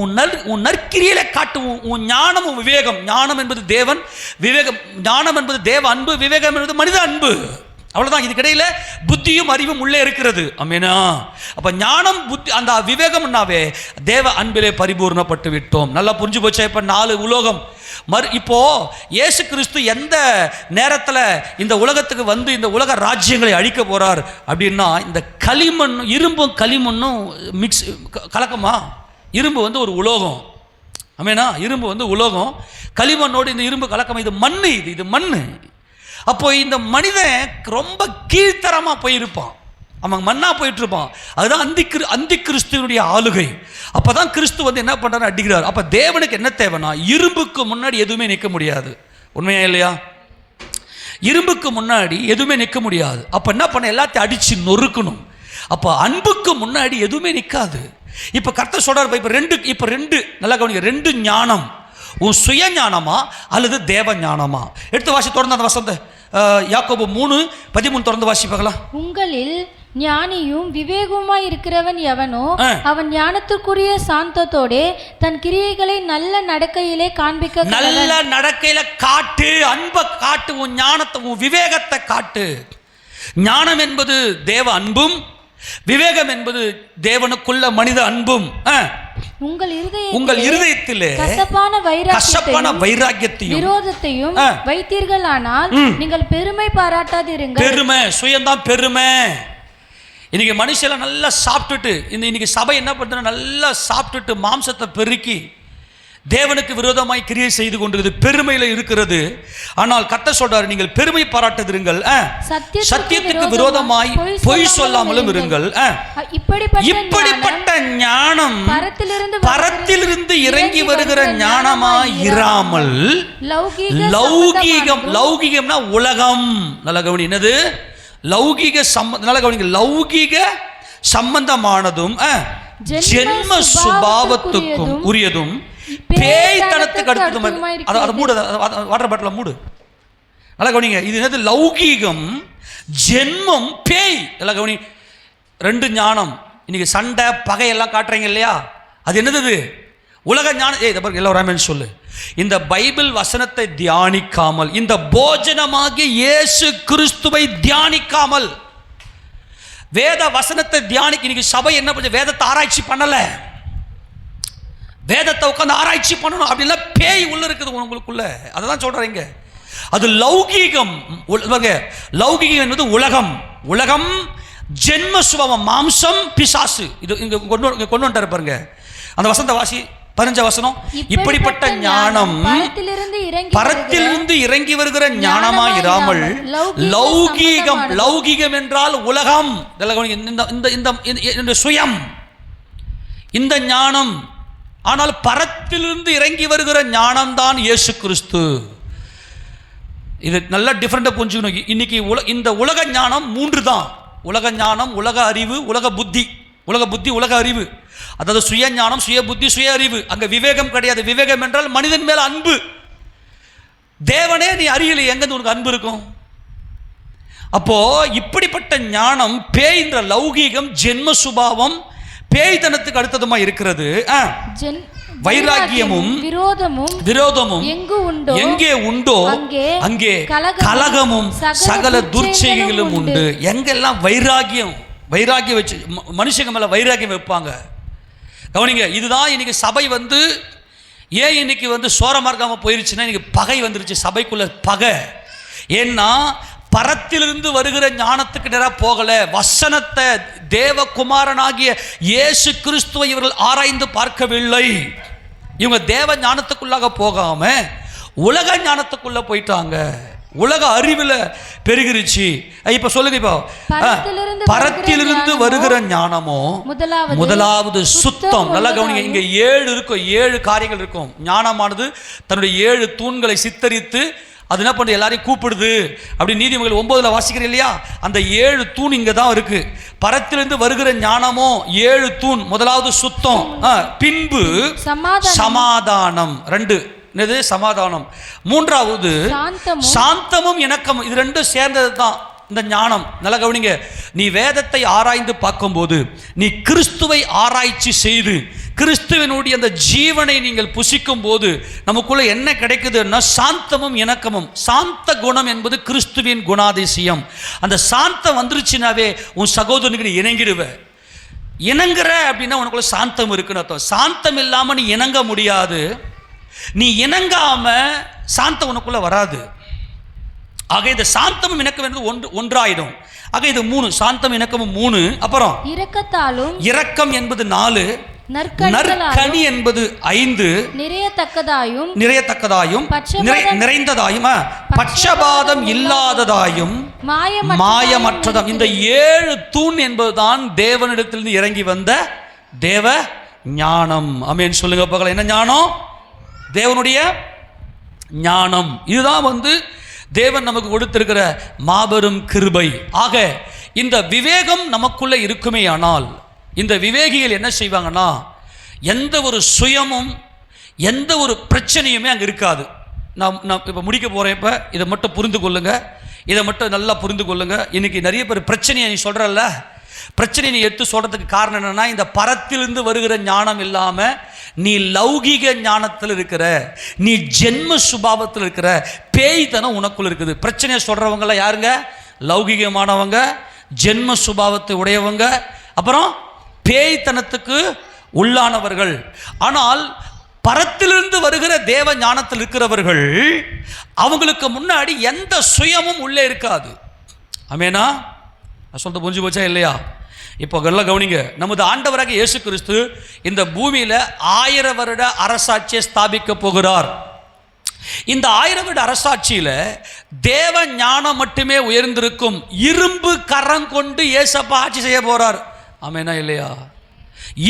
உன் நற்கிரியில காட்டு உன் ஞானம், விவேகம். ஞானம் என்பது தேவன், விவேகம் ஞானம் என்பது தேவ அன்பு, விவேகம் என்பது மனித அன்பு. அவ்வளவுதான். இதுக்கிடையில புத்தியும் அறிவும் உள்ளே இருக்கிறது. ஆமெனா? அப்ப ஞானம், புத்தி, அந்த விவேகம்னாவே தேவ அன்பிலே பரிபூர்ணப்பட்டு விட்டோம். நல்லா புரிஞ்சு போச்சா? இப்ப 4 உலோகம் இப்போ இயேசு கிறிஸ்து எந்த நேரத்தில் இந்த உலகத்துக்கு வந்து இந்த உலக ராஜ்யங்களை அழிக்க போறார் அப்படின்னா, இந்த களிமண், இரும்பும் களிமண்ணும் மிக்ஸ் கலக்கமா? இரும்பு வந்து ஒரு உலோகம். ஆமெனா? இரும்பு வந்து உலோகம், களிமண்ணோடு இந்த இரும்பு கலக்கமா? இது மண்ணு. அப்போ இந்த மனிதன் ரொம்ப கீழ்த்தரமாக போயிருப்பான், அவன் மண்ணா போயிட்டு இருப்பான். அதுதான் அந்தி கிறிஸ்துவனுடைய ஆளுகை. அப்பதான் கிறிஸ்து வந்து என்ன பண்றாரு? அடிக்கிறார். அப்ப தேவனுக்கு என்ன தேவைன்னா, இரும்புக்கு முன்னாடி எதுவுமே நிற்க முடியாது. உண்மையா இல்லையா? இரும்புக்கு முன்னாடி எதுவுமே நிற்க முடியாது. அப்ப என்ன பண்ண? எல்லாத்தையும் அடிச்சு நொறுக்கணும். அப்ப அன்புக்கு முன்னாடி எதுவுமே நிற்காது. இப்ப கர்த்தர் சொல்றாரு, இப்ப ரெண்டு நல்லா கவனிங்க, 2 ஞானம். உன் சுய ஞானமா அல்லது தேவ ஞானமா? எடுத்து வாசி, தொடர்ந்து அந்த வசந்த யாக்கோபு 3:13 தொடர்ந்து வாசி பார்க்கலாம். உங்களில் ஞானியும் விவேகமாய் இருக்கிறவன் எவனோ அவன் ஞானத்திற்குரிய சாந்தத்தோட தன் கிரியைகளை நல்ல நடக்கையிலே காண்பிக்க. நல்ல நடக்கையில காட்டு, அன்பை காட்டு, உன் ஞானத்தை, உன் விவேகத்தை காட்டு. ஞானம் என்பது தேவ அன்பும், விவேகம் என்பது தேவனுக்குள்ள மனித அன்பும். உங்கள் இருதயத்திலே கசப்பான வைராக்கியத்தையும் விரோதத்தையும் வைத்தீர்களானால் நீங்கள் பெருமை பாராட்டாதிருங்கள். பெருமை, சுயம்தான் பெருமை. இன்னைக்கு மனுஷெல்லாம் நல்லா சாப்பிட்டுட்டு, இன்னைக்கு சபை என்ன பண்றது? நல்லா சாப்பிட்டுட்டு மாம்சத்தை பெருக்கி தேவனுக்கு விரோதமாய் கிரியை செய்து கொண்டிருக்கிறது, பெருமையில இருக்கிறது. ஆனால் கர்த்தர் சொல்றாரு, நீங்கள் பெருமை பாராட்டுங்கள், சத்தியத்துக்கு விரோதமாய் பொய் சொல்லாமலும் இருங்கள். இப்படிப்பட்ட ஞானம் பரத்திலிருந்து இறங்கி வருகிற ஞானமாய் இராமல் லௌகீகம்னா உலகம். நல்ல கவனி, என்னது லௌகீக நல்ல கவனிங்க, லௌகீக சம்பந்தமானதும் ஜென்ம சுபாவத்துக்கும் உரியதும் பேய்த்தனத்துக்கு அடுத்தது. அதை மூடு, வாட்டர் பாட்டில் மூடு. நல்லா கவனிங்க, இது என்னது? லௌகீகம், ஜென்மம், பேய். நல்லா கவனி, 2 ஞானம். இன்னைக்கு சண்டை பகையெல்லாம் காட்டுறீங்க இல்லையா? அது என்னது? உலக ஞானம். எல்லாரும் சொல்லு. இந்த பைபிள் வசனத்தை தியானிக்காமல், இந்த போஜனமாகிய இயேசு கிறிஸ்துவை தியானிக்காமல், வேத வசனத்தை தியானிக்க இன்னைக்கு சபை என்ன பண்ண? வேதத்தை ஆராய்ச்சி பண்ணல. வேதத்தை உட்காந்து ஆராய்ச்சி பண்ணணும் அப்படின்னா பேய் உள்ள இருக்குது உங்களுக்குள்ள. அதை தான் சொல்றீங்க. அது லௌகீகம். லௌகீகம் என்பது உலகம், ஜென்ம சுபாவம், மாம்சம், பிசாசு. இது இங்க கொண்டு வந்துட்டாரு பாருங்க. அந்த வசந்த வாசி 15 வசனம். இப்படிப்பட்ட ஞானம் பரத்திலிருந்து இறங்கி வருகிற ஞானமா இராமல் லௌகீகம் என்றால் உலகம், இந்த சுயம், இந்த ஞானம். ஆனால் பரத்திலிருந்து இறங்கி வருகிற ஞானம் தான் இயேசு கிறிஸ்து. இது நல்லா டிஃபரெண்டா புரிஞ்சுக்கணும். இன்னைக்கு இந்த உலக ஞானம் 3 தான். உலக ஞானம், உலக அறிவு, உலக புத்தி. உலக புத்தி, உலக அறிவு, அதாவது சுய ஞானம், சுய புத்தி, சுய அறிவு. அங்கே விவேகம் கிடையாது. விவேகம் என்றால் மனிதன் மேல் அன்பு. தேவனே நீ அறியலை, எங்கேருந்து உனக்கு அன்பு இருக்கும்? அப்போ இப்படிப்பட்ட ஞானம் பேய்ன்ற லௌகீகம், ஜென்ம சுபாவம் பேய்தனத்துக்கு அடுத்ததுமா இருக்கிறது. வைராக்கியமும் விரோதமும் எங்கே உண்டோ அங்கே கலகமும் சகல துர்ச்செய்களும் உண்டு. எங்கெல்லாம் வைராக்கியம் வச்சு மனுஷங்க மேல வைராக்கியம் வைப்பாங்க. கவனிங்க, இதுதான் இன்னைக்கு சபை ஏன் இன்னைக்கு சோரமார்க்காம போயிருச்சுன்னா, இன்னைக்கு பகை வந்துருச்சு சபைக்குள்ள பகை. ஏன்னா பரத்திலிருந்து வருகிற ஞானத்துக்கு நேராக போகல. வசனத்தை, தேவகுமாரனாகிய இயேசு கிறிஸ்துவை இவர்கள் ஆராய்ந்து பார்க்கவில்லை. இவங்க தேவ ஞானத்துக்குள்ளாக போகாம உலக ஞானத்துக்குள்ள போயிட்டாங்க. உலக அறிவில் பெருகிருச்சு. இப்ப சொல்லுங்க, இப்போ பரத்திலிருந்து வருகிற ஞானமோ முதலாவது சுத்தம். நல்லா கவனிங்க, இங்க 7 இருக்கும், 7 காரியங்கள் இருக்கும். ஞானமானது தன்னுடைய 7 தூண்களை சித்தரித்து அது என்ன பண்ணுது, எல்லாரையும் கூப்பிடுது. அப்படி நீதிமொழிகள் 9 வாசிக்கிறீங்க இல்லையா? அந்த 7 தூண் இங்க தான் இருக்கு. பரத்திலிருந்து வருகிற ஞானமோ 7 தூண். முதலாவது சுத்தம், பின்பு சமாதானம், 2 என்னது சமாதானம், 3வது சாந்தமும் இணக்கமும். இது 2 சேர்ந்தது தான் இந்த ஞானம். நல்லா கவனிங்க, நீ வேதத்தை ஆராய்ந்து பார்க்கும்போது, நீ கிறிஸ்துவை ஆராய்ச்சி செய்து கிறிஸ்துவனுடைய அந்த ஜீவனை நீங்கள் புசிக்கும் போது நமக்குள்ள என்ன கிடைக்குதுன்னா சாந்தமும் இணக்கமும். சாந்த குணம் என்பது கிறிஸ்துவின் குணாதிசயம். அந்த சாந்தம் வந்துருச்சுனாவே உன் சகோதரனுக்கு நீ இணங்கிடுவ. இணங்குற அப்படின்னா உனக்குள்ள சாந்தம் இருக்குன்னு அர்த்தம். சாந்தம் இல்லாம நீ இணங்க முடியாது. நீ இணங்காம சாந்தம் உனக்குள்ள வராது. ஆக இந்த சாந்தமும் இணக்கம் என்பது ஒன்றாயிடும். ஆக இது 3, சாந்தம் இணக்கமும் 3. அப்புறம் இரக்கம் என்பது 4, நற்கனி என்பது 5, நிறையத்தக்கதாயும் நிறைந்ததாயும் பட்சபாதம் இல்லாததாயும் மாயமற்றதாம். இந்த 7 தூண் என்பதுதான் தேவனிடத்திலிருந்து இறங்கி வந்த தேவ ஞானம். ஆமென் சொல்லுங்க பார்க்கலாம். என்ன ஞானம்? தேவனுடைய ஞானம். இதுதான் தேவன் நமக்கு கொடுத்திருக்கிற மாபெரும் கிருபை. ஆக இந்த விவேகம் நமக்குள்ள இருக்குமே ஆனால், இந்த விவேகிகள் என்ன செய்வாங்கன்னா, எந்த ஒரு சுயமும் எந்த ஒரு பிரச்சனையுமே அங்கே இருக்காது. நான் இப்போ முடிக்க போகிறேன். இப்போ இதை மட்டும் புரிந்து கொள்ளுங்க, இதை மட்டும் நல்லா புரிந்து கொள்ளுங்க. இன்னைக்கு நிறைய பேர் பிரச்சனையை நீ சொல்கிறல்ல, பிரச்சனையை நீ எடுத்து சொல்கிறதுக்கு காரணம் என்னென்னா, இந்த பரத்திலிருந்து வருகிற ஞானம் இல்லாமல் நீ லௌகீக ஞானத்தில் இருக்கிற, நீ ஜென்ம சுபாவத்தில் இருக்கிற பேய்தனம் உனக்குள்ள இருக்குது. பிரச்சனையை சொல்கிறவங்களாம் யாருங்க? லௌகீகமானவங்க, ஜென்ம சுபாவத்தை உடையவங்க, அப்புறம் பேய்தனத்துக்கு உள்ளானவர்கள். ஆனால் பரத்திலிருந்து வருகிற தேவ ஞானத்தில் இருக்கிறவர்கள், அவங்களுக்கு முன்னாடி எந்த சுயமும் உள்ளே இருக்காது. ஆமேனா? சொல்ல புரிஞ்சு போச்சா இல்லையா? இப்போ எல்லாம் கவனிங்க, நமது ஆண்டவராக இயேசு கிறிஸ்து இந்த பூமியில் 1000 வருட அரசாட்சியை ஸ்தாபிக்க போகிறார். இந்த 1000 வருட அரசாட்சியில் தேவ ஞானம் மட்டுமே உயர்ந்திருக்கும். இரும்பு கரம் கொண்டு இயேசப்பா ஆட்சி செய்ய போறார். ஆமேனா இல்லையா?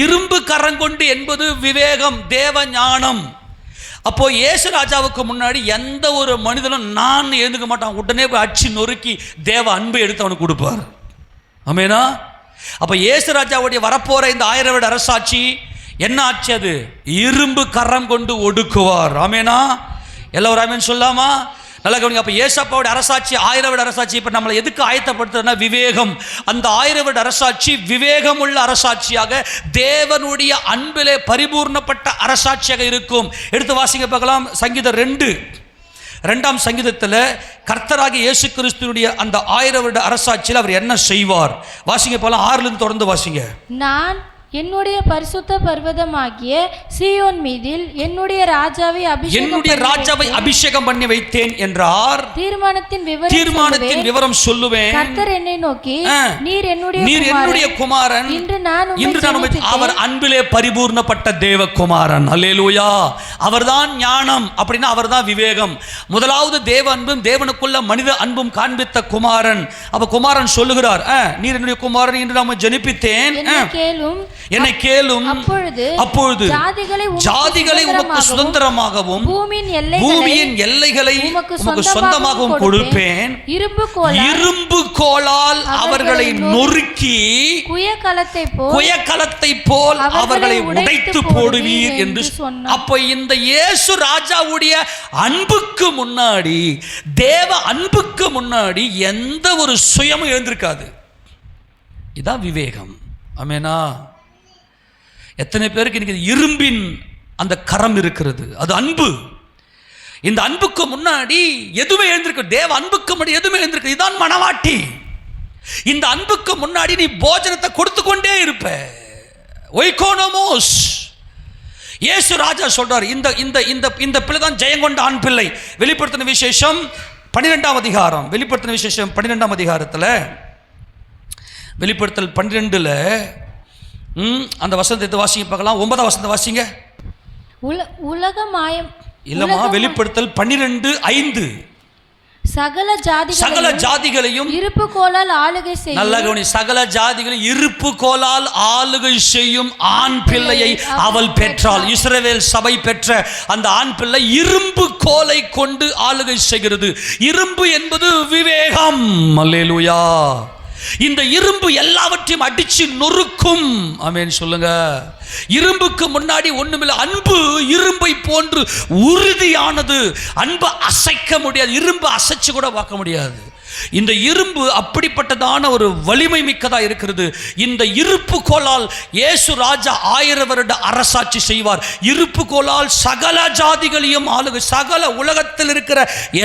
இரும்பு கரங்கொண்டு என்பது விவேகம், தேவ ஞானம். அப்போ இயேசு ராஜாவுக்கு முன்னாடி எந்த ஒரு மனிதனும் நான் எழுந்துக்க மாட்டான். உடனே போய் அடிச்சு நொறுக்கி தேவ அன்பை எடுத்து அவனுக்கு கொடுப்பார். ஆமேனா? அப்போ இயேசு ராஜாவுடைய வரப்போற இந்த 1000 வருட அரசாட்சி என்ன ஆட்சி? அது இரும்பு கரம் கொண்டு ஒடுக்குவார். ஆமேனா? எல்லாரும் ஆமேன் சொல்லாமா? நல்லா கவனிங்க. அப்போ ஏசப்பாவுடைய அரசாட்சி 1000 வருட அரசாட்சி இப்போ நம்மளை எதுக்கு ஆயத்தப்படுத்துறதுன்னா விவேகம். அந்த 1000 வருட அரசாட்சி விவேகம் உள்ள அரசாட்சியாக, தேவனுடைய அன்பிலே பரிபூர்ணப்பட்ட அரசாட்சியாக இருக்கும். எடுத்து வாசிங்க பார்க்கலாம். சங்கீதம் 2ஆம் சங்கீதத்தில் கர்த்தராகிய இயேசு கிறிஸ்துவினுடைய அந்த 1000 வருட அரசாட்சியில் அவர் என்ன செய்வார்? வாசிங்க போலாம். 6லிருந்து தொடர்ந்து வாசிங்க. நான் என்னுடைய பரிசுத்த பர்வதமாகிய சீயோன் மீதில் என்னுடைய ராஜாவை அபிஷேகம் பண்ணி வைத்தேன் என்றார். தீர்மானத்தின் விவரம் சொல்லுவேன். கர்த்தர் என்னை நோக்கி, நீர் என்னுடைய குமாரன், இன்று நான் அவர் அன்பிலே பரிபூர்ணப்பட்ட தேவகுமாரன். அல்லேலூயா. அவர்தான் ஞானம், அப்படின்னா அவர்தான் விவேகம். முதலாவது தேவ அன்பும் தேவனுக்குள்ள மனித அன்பும் காண்பித்த குமாரன். அப்ப குமாரன் சொல்லுகிறார், நீர் என்னுடைய குமாரன், இன்று நான் ஜனிப்பித்தேன். கேளும், என்னை கேளும், அப்பொழுது ஜாதிகளை உமக்கு சுதந்திரமாகவும் பூமியின் எல்லைகளை உமக்கு சொந்தமாகவும் கொடுப்பேன். இரும்பு கோலால் அவர்களை நொறுக்கி குயக்கலத்தை போல் அவர்களை உடைத்து போடுவீர் என்று சொன்னார். அப்ப இந்த இயேசு ராஜாவுடைய அன்புக்கு முன்னாடி, தேவ அன்புக்கு முன்னாடி எந்த ஒரு சுயமும் எழுந்திருக்காது. இதான் விவேகம். ஆமெனா? எத்தனை பேருக்கு இன்னைக்கு இரும்பின் அந்த கரம் இருக்கிறது, அது அன்பு. இந்த அன்புக்கு முன்னாடி எதுவுமே எழுந்திருக்கு, தேவ அன்புக்கு முன்னாடி எதுவுமே எழுந்திருக்கு. இதுதான் மனவாட்டி. இந்த அன்புக்கு முன்னாடி நீ போஜனத்தை கொடுத்து கொண்டே இருப்ப. ஒய்கோனோமோஸ். இயேசு ராஜா சொல்றார், இந்த இந்த இந்த இந்த பிள்ளை தான் ஜெயங்கொண்ட ஆண் பிள்ளை. வெளிப்படுத்தின விசேஷம் 12ஆம் அதிகாரம், வெளிப்படுத்தின விசேஷம் 12ஆம் அதிகாரத்தில், வெளிப்படுத்தல் 12ல் அந்த வசனத்தை வாசிங்க பார்க்கலாம். 9ஆம் வசனத்தை வாசிங்க. உலக மாயம் இல்லமா, வெளிப்படுத்தல் 12:5. சகல ஜாதிகளையும் இருப்பு கோலால் ஆளுகை செய்யும். நல்ல கவனி, சகல ஜாதிகளையும் இருப்பு கோலால் ஆளுகை செய்யும் ஆண் பிள்ளையை அவள் பெற்றாள். இஸ்ரவேல் சபை பெற்ற அந்த ஆண் பிள்ளை இரும்பு கோலை கொண்டு ஆளுகை செய்கிறது. இரும்பு என்பது விவேகம். அல்லேலூயா. இந்த இரும்பு எல்லாவற்றையும் அடிச்சு நொறுக்கும். ஆமென் சொல்லுங்க. இரும்புக்கு முன்னாடி ஒண்ணுமில்லை. அன்பு இரும்பை போன்று உறுதியானது. அன்பை அசைக்க முடியாது, இரும்பு அசைச்சு கூட பார்க்க முடியாது. இந்த இரும்பு அப்படிப்பட்டதான ஒரு வலிமை மிக்கதா இருக்கிறது. இந்த இருப்பு கோலால் இயேசு ராஜா 1000 வருட அரசாட்சி செய்வார். இருப்பு கோலால் சகல ஜாதிகளையும் ஆளுகை, சகல உலகத்தில் இருக்கிற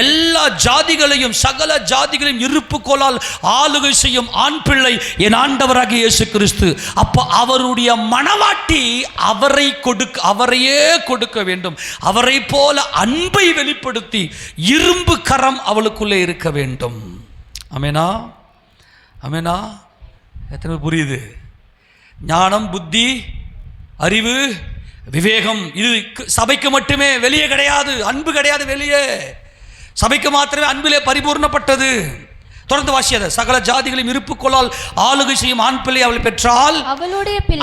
எல்லா ஜாதிகளையும், சகல ஜாதிகளையும் இருப்பு கோலால் ஆளுகை செய்யும் ஆண் பிள்ளை என் ஆண்டவராகிய இயேசு கிறிஸ்து. அப்போ அவருடைய மனவாட்டி அவரையே கொடுக்க வேண்டும். அவரை போல அன்பை வெளிப்படுத்தி இரும்பு கரம் அவளுக்குள்ளே இருக்க வேண்டும். ஆமெனா? ஆமெனா? எத்தனை புரியுது? ஞானம், புத்தி, அறிவு, விவேகம் இது சபைக்கு மட்டுமே, வெளியே கிடையாது. அன்பு கிடையாது வெளியே. சபைக்கு மாத்திரமே அன்பிலே பரிபூர்ணப்பட்டது. தொடர்ந்து வாசியது. சகல ஜாதிகளையும் இருப்பு கோலால் ஆளுகை செய்யும் ஆண் பிள்ளை அவள் பெற்றால்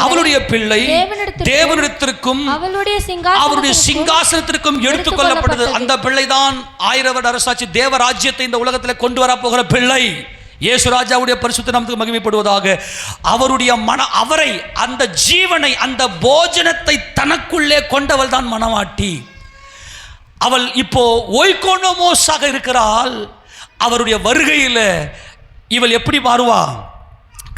அவளுடைய பிள்ளை தேவனிடத்திற்கும் அவருடைய சிங்காசனத்திற்கும் எடுத்துக் கொள்ளப்பட்டது. அந்த பிள்ளை தான் 1000 வருட அரசாட்சி தேவராஜ்யத்தை இந்த உலகத்தில் கொண்டு வர போகிற பிள்ளை. இயேசு ராஜாவுடைய பரிசுத்த நாமத்துக்கு மகிமைப்படுவதாக. அவரை, அந்த ஜீவனை, அந்த போஜனத்தை தனக்குள்ளே கொண்டவள் தான் மனவாட்டி. அவள் இப்போ ஒய்கோனோமோஸாக இருக்கிறாள். அவருடைய வருகையில் இவள் எப்படி மாறுவா?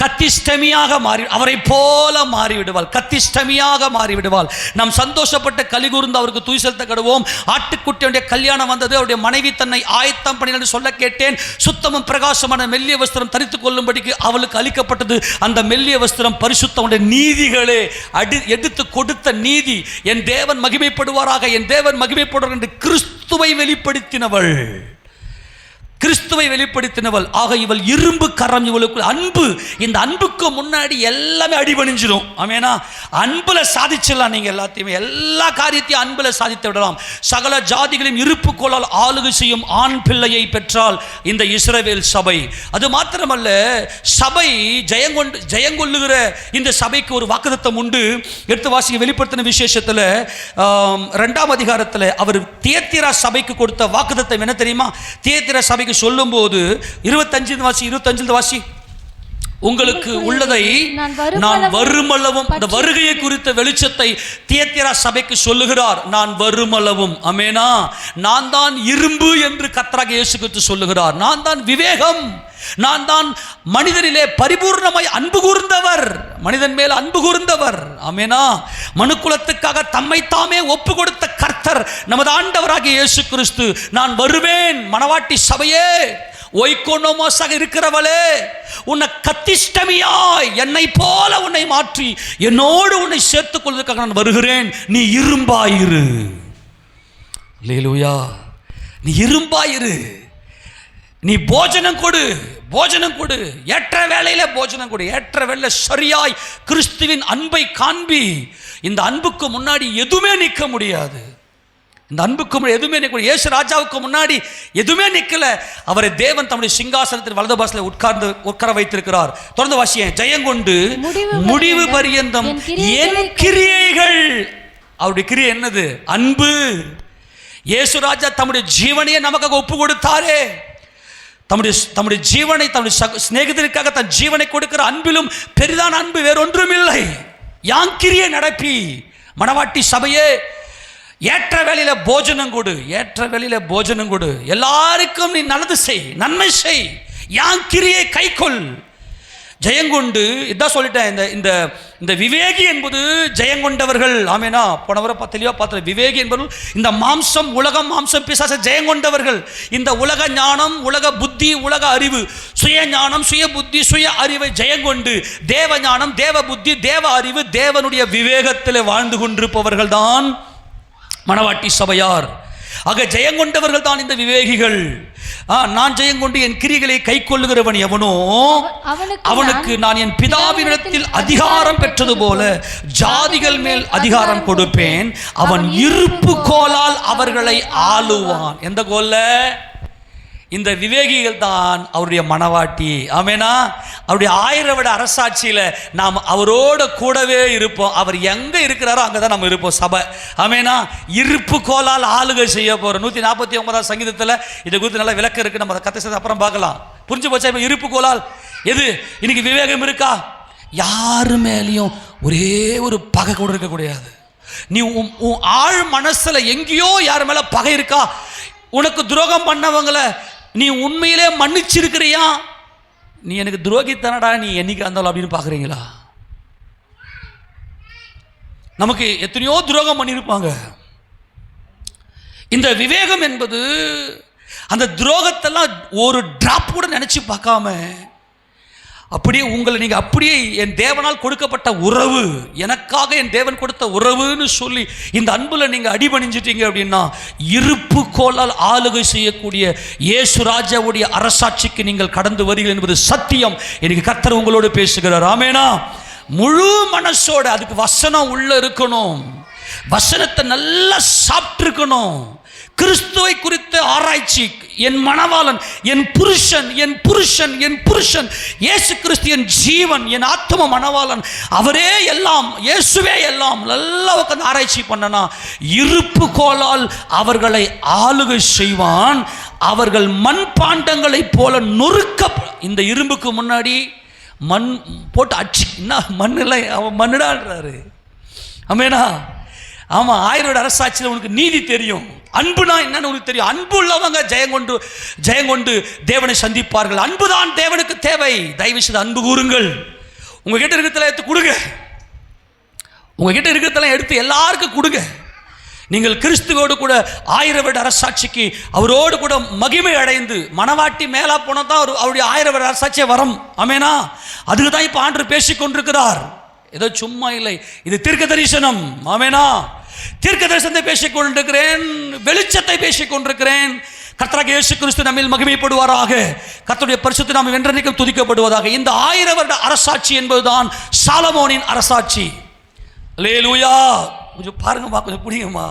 கத்திஷ்டமியாக மாறி, அவரை போல மாறிவிடுவாள். கத்திஷ்டமியாக மாறிவிடுவாள். நாம் சந்தோஷப்பட்டு கலிகூர்ந்து அவருக்கு தூய் செலுத்த கடுவோம். ஆட்டுக்குட்டியுடைய கல்யாணம் வந்தது. அவருடைய மனைவி தன்னை ஆயத்தம் பண்ணினு சொல்ல கேட்டேன். சுத்தமும் பிரகாசமான மெல்லிய வஸ்திரம் தரித்துக் கொள்ளும்படிக்கு அவளுக்கு அளிக்கப்பட்டது. அந்த மெல்லிய வஸ்திரம் பரிசுத்தமுடைய நீதிகளே, எடுத்து கொடுத்த நீதி. என் தேவன் மகிமைப்படுவாராக, என் தேவன் மகிமைப்படுவார் என்று கிறிஸ்துவை வெளிப்படுத்தினவள். கிறிஸ்துவை வெளிப்படுத்தினவள். ஆக இவள் இரும்பு கரம், இவளுக்கு அன்பு. இந்த அன்புக்கு முன்னாடி எல்லாமே அடிபணிஞ்சிடும். ஆமெனா? அன்புல சாதிச்சிடலாம். நீங்க எல்லாத்தையுமே, எல்லா காரியத்தையும் அன்புல சாதித்து விடலாம். சகல ஜாதிகளையும் இருப்பு கோலால் ஆளுகை செய்யும் ஆண் பிள்ளையை பெற்றால் இந்த இஸ்ரவேல் சபை. அது மாத்திரமல்ல, சபை ஜெயங்கொள்ளுகிற இந்த சபைக்கு ஒரு வாக்குத்தத்தம் உண்டு. எடுத்து வாசிங்க. வெளிப்படுத்தின விசேஷத்தில் 2ஆம் அதிகாரத்தில் அவர் தியத்திரா சபைக்கு கொடுத்த வாக்குத்தத்தம் என்ன தெரியுமா? தியத்திரா சபை சொல்லும் போது 25 வாசி. உங்களுக்கு உள்ளதை நான் வருமளவும், இந்த வருகையை குறித்த வெளிச்சத்தை தியத்திரா சபைக்கு சொல்லுகிறார். நான் வருமளவும். ஆமெனா? நான் தான் இரும்பு என்று கர்த்தராகிய இயேசு கிறிஸ்து சொல்லுகிறார். நான் தான் விவேகம். நான் தான் மனிதனிலே பரிபூர்ணமாய் அன்பு கூர்ந்தவர், மனிதன் மேல் அன்பு கூர்ந்தவர். ஆமெனா? மனுக்குலத்துக்காக தம்மை தாமே ஒப்பு கொடுத்த கர்த்தர் நமது ஆண்டவராகிய இயேசு கிறிஸ்து. நான் வருவேன். மனவாட்டி சபையே, ஒய்கோனோமோஸாக இருக்கிறவளே, உன்னை கத்திஷ்டமியாய் என்னை போல உன்னை மாற்றி என்னோடு உன்னை சேர்த்துக் கொள்வதற்காக நான் வருகிறேன். நீ இரும்பாயிரு. அல்லேலூயா. நீ இரும்பாயிரு. நீ போஜனம் கொடு, போஜனம் கொடு. ஏற்ற வேளையில போஜனம் கொடு. ஏற்ற வேளையில சரியாய் கிறிஸ்துவின் அன்பை காண்பி. இந்த அன்புக்கு முன்னாடி எதுவுமே நிற்க முடியாது. இந்த அன்புக்கு எதுவுமே நிற்கல. இயேசு ராஜாவுக்கு முன்னாடி எதுவுமே நிற்கல. அவரை தேவன் தம்முடைய சிங்காசனத்தில் வலது பாசத்தில் உட்கார வைத்திருக்கிறார். தொடர்ந்து வாசியேன். ஜெயங்கொண்டு முடிவு பரியந்தம் என் கிரியைகள். அவருடைய கிரியை என்னது? அன்பு. இயேசு ராஜா தம்முடைய ஜீவனையே நமக்காக ஒப்பு கொடுத்தாரே. தம்முடைய ஜீவனை தம்முடைய சிநேகிதருக்காக தன் ஜீவனை கொடுக்கிற அன்பிலும் பெரிதான அன்பு வேறொன்றும் இல்லை. யாங்கிரியை நடப்பி மணவாட்டி சபையே ஏற்ற வேளையில போஜனம் கொடு, ஏற்ற வேளையில போஜனம் கொடு, எல்லாருக்கும் நீ நல்லது செய், நன்மை செய், யாங்கிரியை கைக்கொள். ஜெயங்கொண்டு இதான் சொல்லிட்டேன். இந்த இந்த விவேகி என்பது ஜெயங்கொண்டவர்கள். ஆமேனா? போன வரை தெளிவாக பார்த்து, விவேகி என்பவர்கள் இந்த மாம்சம், உலகம், மாம்சம், பிசாச ஜெயங்கொண்டவர்கள். இந்த உலக ஞானம், உலக புத்தி, உலக அறிவு, சுய ஞானம், சுய புத்தி, சுய அறிவை ஜெயங்கொண்டு தேவ ஞானம், தேவ புத்தி, தேவ அறிவு, தேவனுடைய விவேகத்தில் வாழ்ந்து கொண்டிருப்பவர்கள் தான் மணவாட்டி சபையார். ஆக ஜெயங்கொண்டவர்கள் தான் இந்த விவேகிகள். நான் ஜெயங்கொண்டு என் கிரிகளை கை கொள்ளுகிறவன் எவனோ அவனுக்கு நான் என் பிதாவினிடத்தில் அதிகாரம் பெற்றது போல ஜாதிகள் மேல் அதிகாரம் கொடுப்பேன். அவன் இருப்பு கோலால் அவர்களை ஆளுவான். எந்த கோல்ல? இந்த விவேகிகள் தான் அவருடைய மணவாட்டி. ஆமேனா? அவருடைய 1000 வருட அரசாட்சியில் நாம் அவரோட கூடவே இருப்போம். அவர் எங்கே இருக்கிறாரோ அங்கே தான் நம்ம இருப்போம். சபை. ஆமேனா? இருப்பு கோலால் ஆளுகை செய்ய போகிறோம். 149 சங்கீதத்தில் இதை குறித்து நல்லா விளக்கம் இருக்குது. நம்ம கதை செய்து அப்புறம் பார்க்கலாம். புரிஞ்சு போச்சா? இப்போ இருப்பு கோலால் எது? இன்னைக்கு விவேகம் இருக்கா? யாரு மேலேயும் ஒரே ஒரு பகை கூட இருக்கக்கூடாது. நீ உன் ஆழ் மனசில் எங்கேயோ யார் மேலே பகை இருக்கா? உனக்கு துரோகம் பண்ணவங்களை நீ உண்மையிலே மன்னிச்சிருக்கிறியா? நீ எனக்கு துரோகித்தனடா நீ என்னைக்கு இருந்தாலும் அப்படின்னு பார்க்குறீங்களா? நமக்கு எத்தனையோ துரோகம் பண்ணியிருப்பாங்க. இந்த விவேகம் என்பது அந்த துரோகத்தெல்லாம் ஒரு டிராப் கூட நினச்சி பார்க்காம அப்படியே உங்களை நீங்கள் அப்படியே என் தேவனால் கொடுக்கப்பட்ட உறவு, எனக்காக என் தேவன் கொடுத்த உறவுன்னு சொல்லி இந்த அன்புல நீங்கள் அடிபணிஞ்சிட்டீங்க அப்படின்னா இருப்பு கோலால் ஆளுகை செய்யக்கூடிய இயேசு ராஜாவுடைய அரசாட்சிக்கு நீங்கள் கடந்து வருகிறீர்கள் என்பது சத்தியம். எனக்கு கர்த்தர் உங்களோடு பேசுகிறார். ஆமேனா? முழு மனசோட அதுக்கு வசனம் உள்ள இருக்கணும். வசனத்தை நல்லா சாப்பிட்டுருக்கணும். கிறிஸ்துவை குறித்த ஆராய்ச்சி. என் மணவாளன், என் புருஷன், என் புருஷன், என் புருஷன் இயேசு கிறிஸ்து என் ஜீவன், என் ஆத்ம மணவாளன், அவரே எல்லாம், இயேசுவே எல்லாம். நல்லா உட்கார்ந்து ஆராய்ச்சி பண்ணனா இருப்பு கோலால் அவர்களை ஆளுகை செய்வான். அவர்கள் மண் பாண்டங்களை போல நொறுக்க. இந்த இரும்புக்கு முன்னாடி மண் போட்டு அடிச்சு என்ன மண்ணில் அவன் மண்ணிடான்றாரு. ஆமேனா? ஆமாம். 1000 வருட அரசாட்சியில் உனக்கு நீதி தெரியும், அன்புனா என்னன்னு உனக்கு தெரியும். அன்பு உள்ளவங்க ஜெயங்கொண்டு தேவனை சந்திப்பார்கள். அன்புதான் தேவனுக்கு தேவை. தயவு செய்து அன்பு கூறுங்கள். உங்ககிட்ட இருக்கிறதெல்லாம் எடுத்து கொடுங்க. உங்ககிட்ட இருக்கிறதெல்லாம் எடுத்து எல்லாருக்கும் கொடுங்க. நீங்கள் கிறிஸ்துவோடு கூட 1000 வருட அரசாட்சிக்கு அவரோடு கூட மகிமை அடைந்து மணவாட்டி மேலா போனால் தான் அவருடைய 1000 வருட அரசாட்சியை வரும். ஆமேனா? அதுக்கு தான் இப்போ ஆண்டவர் பேசிக்கொண்டிருக்கிறார். ஏதோ சும்மா இல்லை, இது தீர்க்க தரிசனம். ஆமேனா? தீர்க்க தரிசனத்தை பேசிக்கொண்டிருக்கிறேன், வெளிச்சத்தை பேசிக்கொண்டிருக்கிறேன். கர்த்தராகிய இயேசு கிறிஸ்து நம்மில் மகிமைப்படுவாராக. கர்த்தருடைய பரிசுத்த நாமம் என்றென்றைக்கும் துதிக்கப்படுவதாக. இந்த 1000 வருட அரசாட்சி என்பதுதான் சாலமோனின் அரசாட்சி. அல்லேலூயா. கொஞ்சம் பாருங்கம்மா, கொஞ்சம் புரியுங்கம்மா,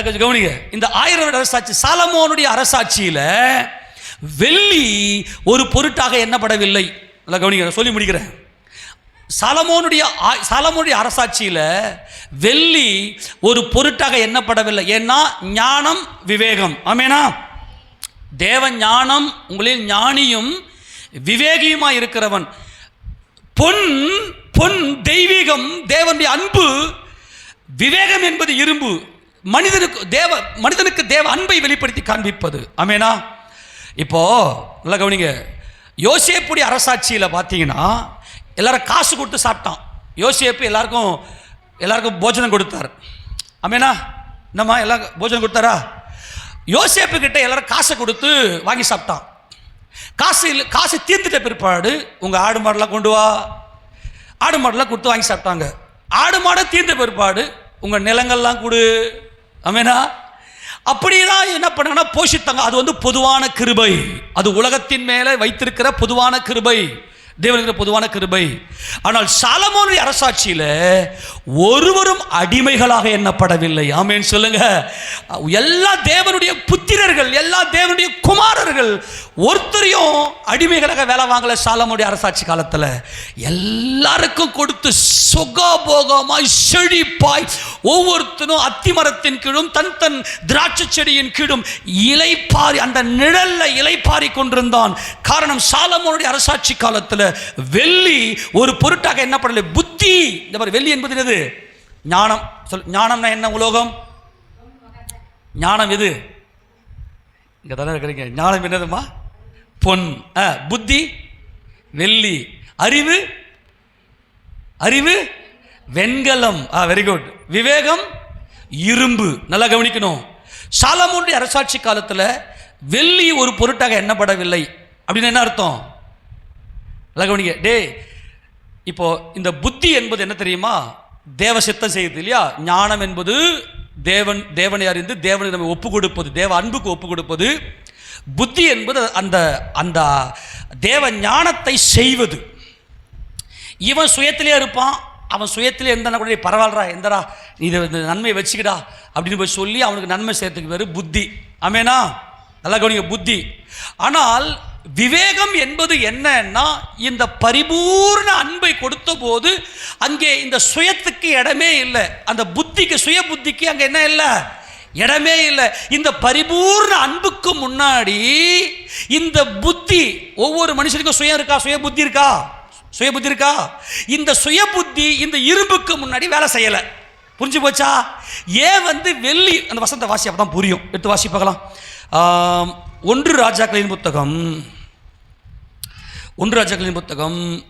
கொஞ்சம் கவனிங்க. இந்த 1000 வருட அரசாட்சி, சாலமோனுடைய அரசாட்சியில் வெள்ளி ஒரு பொருட்டாக எண்ணப்படவில்லை. நல்லா கவனிங்க, சொல்லி முடிக்கிறேன். சாலமோனுடைய அரசாட்சியில் வெள்ளி ஒரு பொருட்டாக எண்ணப்படவில்லை. ஏன்னா ஞானம், விவேகம். ஆமேனா? தேவ ஞானம், உங்களில் ஞானியும் விவேகியுமாய் இருக்கிறவன். பொன் தெய்வீகம், தேவனுடைய அன்பு. விவேகம் என்பது இரும்பு. மனிதனுக்கு தேவ அன்பை வெளிப்படுத்தி காண்பிப்பது. ஆமேனா? இப்போ நல்லா கவனிங்க. யோசேப்புடைய அரசாட்சியில் பார்த்தீங்கன்னா எல்லாரும் காசு கொடுத்து சாப்பிட்டான். யோசேப்பு எல்லாருக்கும் போஜனம் கொடுத்தார். ஆமேனா? என்னம்மா எல்லாம் போஜனம் கொடுத்தாரா? யோசேப்பு கிட்ட எல்லாரும் காசை கொடுத்து வாங்கி சாப்பிட்டான். காசு தீர்ந்துட்ட பிற்பாடு உங்கள் ஆடு மாடெல்லாம் கொண்டு வா, ஆடு மாடெல்லாம் கொடுத்து வாங்கி சாப்பிட்டாங்க. ஆடு மாடை தீர்ந்த பிற்பாடு உங்கள் நிலங்கள்லாம் கொடு. ஆமேனா? அப்படிதான் என்ன பண்ணாங்கன்னா போஷித்தாங்க. அது பொதுவான கிருபை. அது உலகத்தின் மேலே வைத்திருக்கிற பொதுவான கிருபை. தேவனுடைய பொதுவான கிருபை. ஆனால் சாலமோனுடைய அரசாட்சியில் ஒருவரும் அடிமைகளாக எண்ணப்படவில்லை. ஆமென் சொல்லுங்க. எல்லா தேவனுடைய புத்திரர்கள், எல்லா தேவனுடைய குமாரர்கள் ஒருத்தரையும் அடிமைகளாக வேலை வாங்கல. சாலமோனுடைய அரசாட்சி காலத்தில் எல்லாருக்கும் கொடுத்து சுகபோகமாய் செழிப்பாய் ஒவ்வொருத்தரும் அத்திமரத்தின் கீழும் தன் தன் திராட்சை செடியின் கீழும் இலைப்பாரி, அந்த நிழல்ல இலைப்பாரி கொண்டிருந்தான். காரணம், சாலமோனுடைய அரசாட்சி காலத்தில் வெள்ளி ஒரு பொருட்டாக என்னப்படலை. புத்தி, இந்த மாதிரி வெள்ளி என்பது என்னது? ஞானம். ஞானம்னா என்ன? உலோகம். ஞானம் எது? இங்க தானே இருக்கிறீங்க. ஞானம் என்னதுமா? பொன். புத்தி வெள்ளி. அறிவு, அறிவு வெண்கலம். Very good. விவேகம் இரும்பு. நல்லா கவனிக்கணும். சாலமோனுடைய அரசாட்சி காலத்தில் வெள்ளி ஒரு பொருட்டாக எண்ணப்படவில்லை. அப்படின்னு என்ன அர்த்தம்? நல்லா கவனிக்க. இப்போ இந்த புத்தி என்பது என்ன தெரியுமா? தேவ சித்தம் செய்யுது இல்லையா? ஞானம் என்பது தேவனை அறிந்து தேவனை நம்ம ஒப்பு கொடுப்பது, தேவ அன்புக்கு ஒப்பு கொடுப்பது. புத்தி என்பது அந்த அந்த தேவ ஞானத்தை செய்வது. இவன் சுயத்திலே இருப்பான். அவன் சுயத்திலே இருந்தால் கூட பரவாயில்லடா, எந்தடா இதை நன்மையை வச்சுக்கிடா அப்படின்னு போய் சொல்லி அவனுக்கு நன்மை செய்யறதுக்கு பேர் புத்தி. ஆமேனா? நல்லா கவனிங்க, புத்தி. ஆனால் விவேகம் என்பது என்னன்னா, இந்த பரிபூர்ண அன்பை கொடுத்த போது அங்கே இந்த சுயத்துக்கு இடமே இல்லை. அந்த புத்திக்கு, சுய புத்திக்கு அங்கே என்ன இல்லை? இடமே இல்லை. இந்த பரிபூர்ண அன்புக்கு முன்னாடி இந்த புத்தி, ஒவ்வொரு மனுஷனுக்கும் சுயம் இருக்கா? சுய புத்தி இருக்கா? சுய புத்தி இருக்கா? இந்த சுய புத்தி இந்த இரும்புக்கு முன்னாடி வேலை செய்யலை. புரிஞ்சு போச்சா? ஏன் வெள்ளி, அந்த வசந்த வாசி அப்பதான் புரியும். எடுத்து வாசி பார்க்கலாம். 1 ராஜாக்களின் புத்தகம்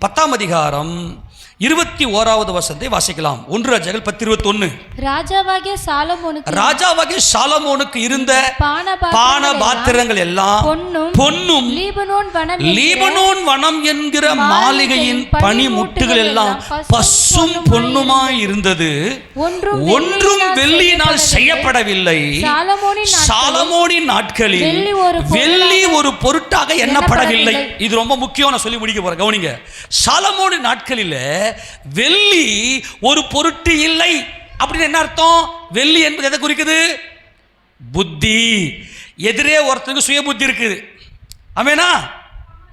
10ஆம் அதிகாரம் 21வது வசனத்தை வாசிக்கலாம். 1 ராஜாக்கள் 10:21. ராஜாவாகிய சாலமோனுக்கு இருந்த பான பாத்திரங்கள் எல்லாம் பொன்னும் லீபனோன் வனம் என்கிற மாளிகையின் பனிமுட்டுகள் எல்லாம் பசும் பொன்னுமாய் இருந்தது. ஒன்றும் வெள்ளியினால் செய்யப்படவில்லை. சாலமோனின் நாட்களில் வெள்ளி ஒரு பொருட்டாக எண்ணப்படவில்லை. இது ரொம்ப முக்கியம், நான் சொல்லி முடிக்க போறேன், கவனிங்க. சாலமோனின் நாட்களில் வெள்ளி ஒரு பொருட்டு இல்லை. அப்படின்னு என்ன அர்த்தம்? வெள்ளி என்பது எதை குறிக்குது? புத்தி. எதிரே ஒருத்தருக்கு சுய புத்தி இருக்குது. ஆமேனா?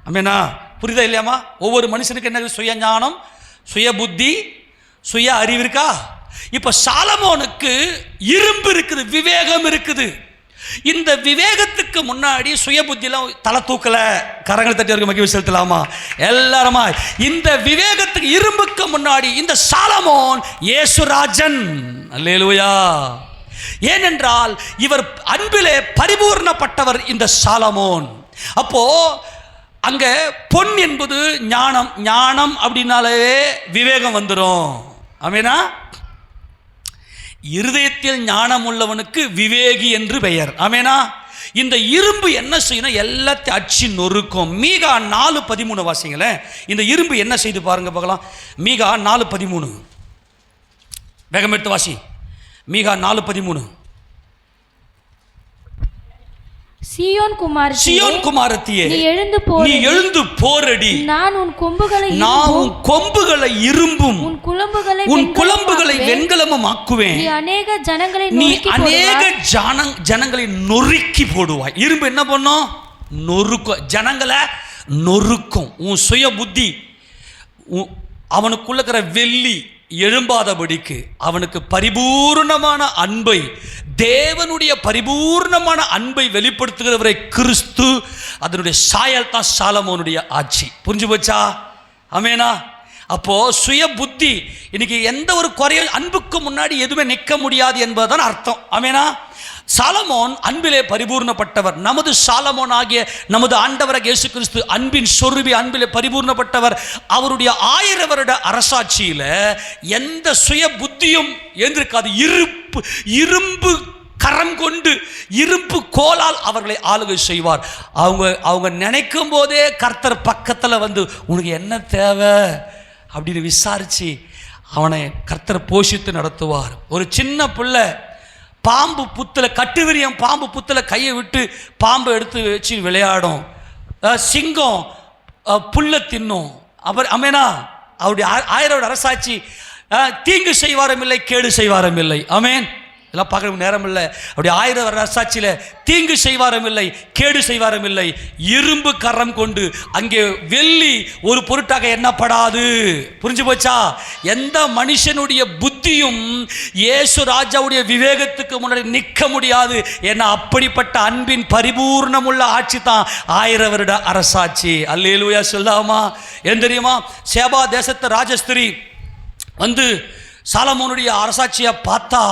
ஆமேனா? புரியுதா இல்லையாமா? ஒவ்வொரு மனுஷனுக்கு என்ன? சுய ஞானம், சுய புத்தி, சுய அறிவு இருக்கா? இப்ப சாலமோனுக்கு இரும்பு இருக்குது, விவேகம் இருக்குது. இந்த விவேகத்துக்கு முன்னாடி சுய புத்தியெல்லாம் தலை தூக்கல. கரங்களை தட்டி வரைக்கும் மகிழ்ச்சி செலுத்தலாமா எல்லாருமா? இந்த விவேகத்துக்கு, இரும்புக்கு முன்னாடி இந்த சாலமோன் இயேசுராஜன். அல்லேலூயா. ஏனென்றால் இவர் அன்பிலே பரிபூர்ணப்பட்டவர் இந்த சாலமோன். அப்போ அங்க பொன் என்பது ஞானம். ஞானம் அப்படின்னாலே விவேகம் வந்துடும். ஆமேனா? இருதயத்தில் ஞானம் உள்ளவனுக்கு விவேகி என்று பெயர். ஆமேனா? இந்த இரும்பு என்ன செய்யணும்? எல்லாத்தையும் அச்சு நொறுக்கும். மீகா 4:13 வாசிங்களேன். இந்த இரும்பு என்ன செய்து பாருங்க பார்க்கலாம். மீகா 4:13 வேகம் எடுத்து வாசி. மீகா 4:13. சீயோன் குமாரத்தியே, நீ எழுந்து போரடி. நான் உன் கொம்புகளை இரும்பும் உன் குளம்புகளை வெண்கலமும் ஆக்குவேன். நீ அநேக ஜனங்களை நொறுக்கி போடுவாய். இரும்பு என்ன பண்ணும்? நொறுக்கும். ஜனங்களை நொறுக்கும். உன் சுய புத்தி, அவனுக்குள்ள இருக்கிற வெள்ளி எழும்பாதபடிக்கு அவனுக்கு பரிபூர்ணமான அன்பை, தேவனுடைய பரிபூர்ணமான அன்பை வெளிப்படுத்துகிறவரை கிறிஸ்து. அதனுடைய சாயல் தான் சாலமோனுடைய ஆட்சி. புரிஞ்சு போச்சா? ஆமேனா? அப்போ சுய புத்தி இன்னைக்கு எந்த ஒரு குறையும், அன்புக்கு முன்னாடி எதுவுமே நிற்க முடியாது என்பதுதான் அர்த்தம். ஆமேனா? சாலமோன் அன்பிலே பரிபூர்ணப்பட்டவர். நமது சாலமோன் ஆகிய நமது ஆண்டவராகிய இயேசு கிறிஸ்து அன்பின் சொருபி, அன்பிலே பரிபூர்ணப்பட்டவர். அவருடைய 1000 வருட அரசாட்சியில எந்த சுய புத்தியும் எழுந்திருக்காது. இரும்பு கரம் கொண்டு, இரும்பு கோலால் அவர்களை ஆளுகை செய்வார். அவங்க நினைக்கும் போதே கர்த்தர் பக்கத்தில் உனக்கு என்ன தேவை அப்படின்னு விசாரிச்சு அவனை கர்த்தர் போஷித்து நடத்துவார். ஒரு சின்ன பிள்ளை பாம்பு புத்துல, கட்டுவிரியம் பாம்பு புத்துல கையை விட்டு பாம்பை எடுத்து வச்சு விளையாடும். சிங்கம் புல்லை தின்னும். அவர் அமேனா அவருடைய 1000 வருட அரசாட்சி தீங்கு செய்வாரும் இல்லை, கேடு செய்வாரும் இல்லை. ஆமென். எல்லாம் பார்க்க நேரம் இல்லை. அப்படி 1000 வருட அரசாட்சியில் தீங்கு செய்வாரும் இல்லை, கேடு செய்வாரும் இல்லை. இரும்பு கரம் கொண்டு அங்கே வெள்ளி ஒரு பொருட்டாக எண்ணப்படாது. புரிஞ்சு போச்சா? எந்த மனுஷனுடைய புத்தியும் இயேசு ராஜாவுடைய விவேகத்துக்கு முன்னாடி நிற்க முடியாது. ஏன்னா அப்படிப்பட்ட அன்பின் பரிபூர்ணமுள்ள ஆட்சி தான் 1000 வருட அரசாட்சி. அல்லேலூயா சொல்லாமா? ஏன் தெரியுமா? சேபா தேசத்து ராஜஸ்திரி வந்து சாலமோனுடைய அரசாட்சியை பார்த்தா,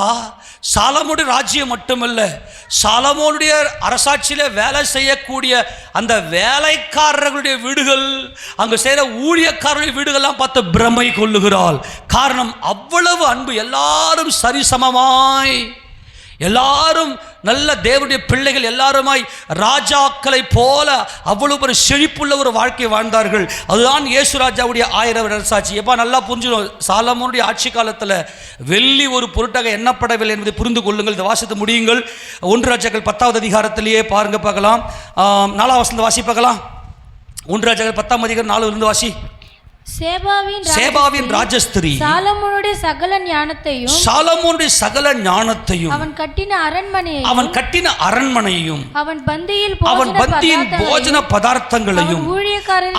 சாலமோனுடைய ராஜ்யம் மட்டுமல்ல, சாலமோனுடைய அரசாட்சியில் வேலை செய்யக்கூடிய அந்த வேலைக்காரர்களுடைய வீடுகள், அங்கே செய்கிற ஊழியக்காரர்களுடைய வீடுகள்லாம் பார்த்து பிரமை கொள்ளுகிறாள். காரணம், அவ்வளவு அன்பு. எல்லாரும் சரிசமமாய், எல்லாரும் நல்ல தேவனுடைய பிள்ளைகள், எல்லாருமாய் ராஜாக்களை போல அவ்வளவு ஒரு செழிப்புள்ள ஒரு வாழ்க்கை வாழ்ந்தார்கள். அதுதான் இயேசு ராஜாவுடைய 1000 வருட அரசாட்சி. எப்பா நல்லா புரிஞ்சுடும். சாலமோனுடைய ஆட்சி காலத்தில் வெள்ளி ஒரு பொருட்டாக எண்ணப்படவில்லை என்பதை புரிந்து கொள்ளுங்கள். இந்த வாசித்து முடியுங்கள். 1 ராஜாக்கள் 10வது அதிகாரத்திலேயே பாருங்க, பார்க்கலாம். 4ஆம் வசனத்தை வாசி பார்க்கலாம். 1 ராஜாக்கள் 10ஆம் அதிகாரம் 4 வாசி. சேபாவின் ராஜஸ்திரி சாலமோனுடைய சகல ஞானத்தையும், சாலமோனுடைய சகல ஞானத்தையும், அவன் கட்டின அரண்மனையையும், அவன் பந்தியின் போஜன பதார்த்தங்களையும்,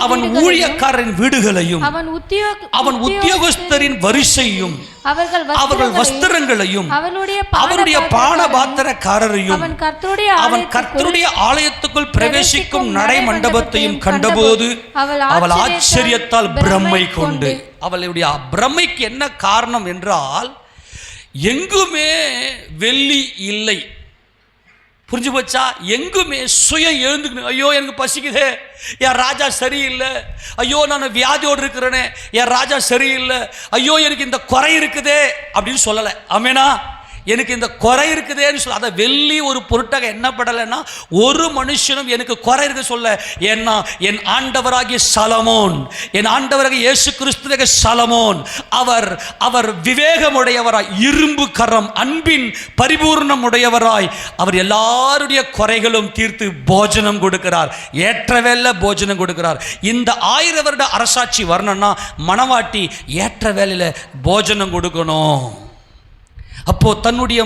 அவன் ஊழியக்காரரின் வீடுகளையும், அவன் உத்தியோகஸ்தரின் வரிசையும், அவர்கள் வஸ்திரங்களையும், அவருடைய பானபாத்திரக்காரரையும், அவன் கர்த்தருடைய ஆலயத்துக்குள் பிரவேசிக்கும் நடை மண்டபத்தையும் கண்டபோது அவள் ஆச்சரியத்தால் பிரமை கொண்டு. அவளுடைய பிரமைக்கு என்ன காரணம் என்றால், எங்குமே வெள்ளி இல்லை. புரிஞ்சு போச்சா? எங்குமே சுயம் எழுந்துக்கணும். ஐயோ எனக்கு பசிக்குதே, என் ராஜா சரியில்லை. ஐயோ நான் வியாதியோடு இருக்கிறேனே, என் ராஜா சரியில்லை. ஐயோ எனக்கு இந்த குறை இருக்குதே அப்படின்னு சொல்லலை. ஆமேனா? எனக்கு இந்த குறை இருக்குதேன்னு சொல்ல. அதை வெள்ளி ஒரு பொருட்டாக எண்ணப்படலைன்னா ஒரு மனுஷனும் எனக்கு குறை இருக்கு சொல்ல. ஏன்னா என் ஆண்டவராகிய சாலமோன், என் ஆண்டவராகிய இயேசு கிறிஸ்துவின் சாலமோன், அவர் விவேகமுடையவராய், இரும்பு கரம், அன்பின் பரிபூர்ணம் உடையவராய், அவர் எல்லாருடைய குறைகளும் தீர்த்து போஜனம் கொடுக்கிறார். ஏற்ற வேலை போஜனம் கொடுக்கிறார். இந்த 1000 வருட அரசாட்சி வரணும்னா மணவாட்டி ஏற்ற வேலையில் போஜனம் கொடுக்கணும். அப்போ தன்னுடைய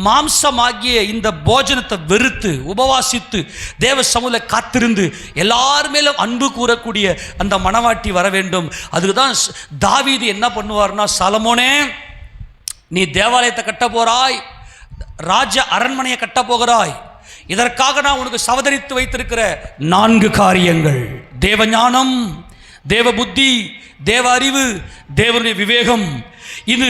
மாம்சமாகிய இந்த போஜனத்தை வெறுத்து உபவாசித்து தேவ சமூகத்தில் காத்திருந்து எல்லார் மேலும் அன்பு கூறக்கூடிய அந்த மணவாட்டி வர வேண்டும். அதுக்கு தான் தாவீது என்ன பண்ணுவார்னா, சாலமோனே நீ தேவாலயத்தை கட்ட போகிறாய், ராஜ அரண்மனையை கட்ட போகிறாய். இதற்காக நான் உனக்கு சவதரித்து வைத்திருக்கிற 4 காரியங்கள்: தேவ ஞானம், தேவ புத்தி, தேவ அறிவு, தேவனுடைய விவேகம். இது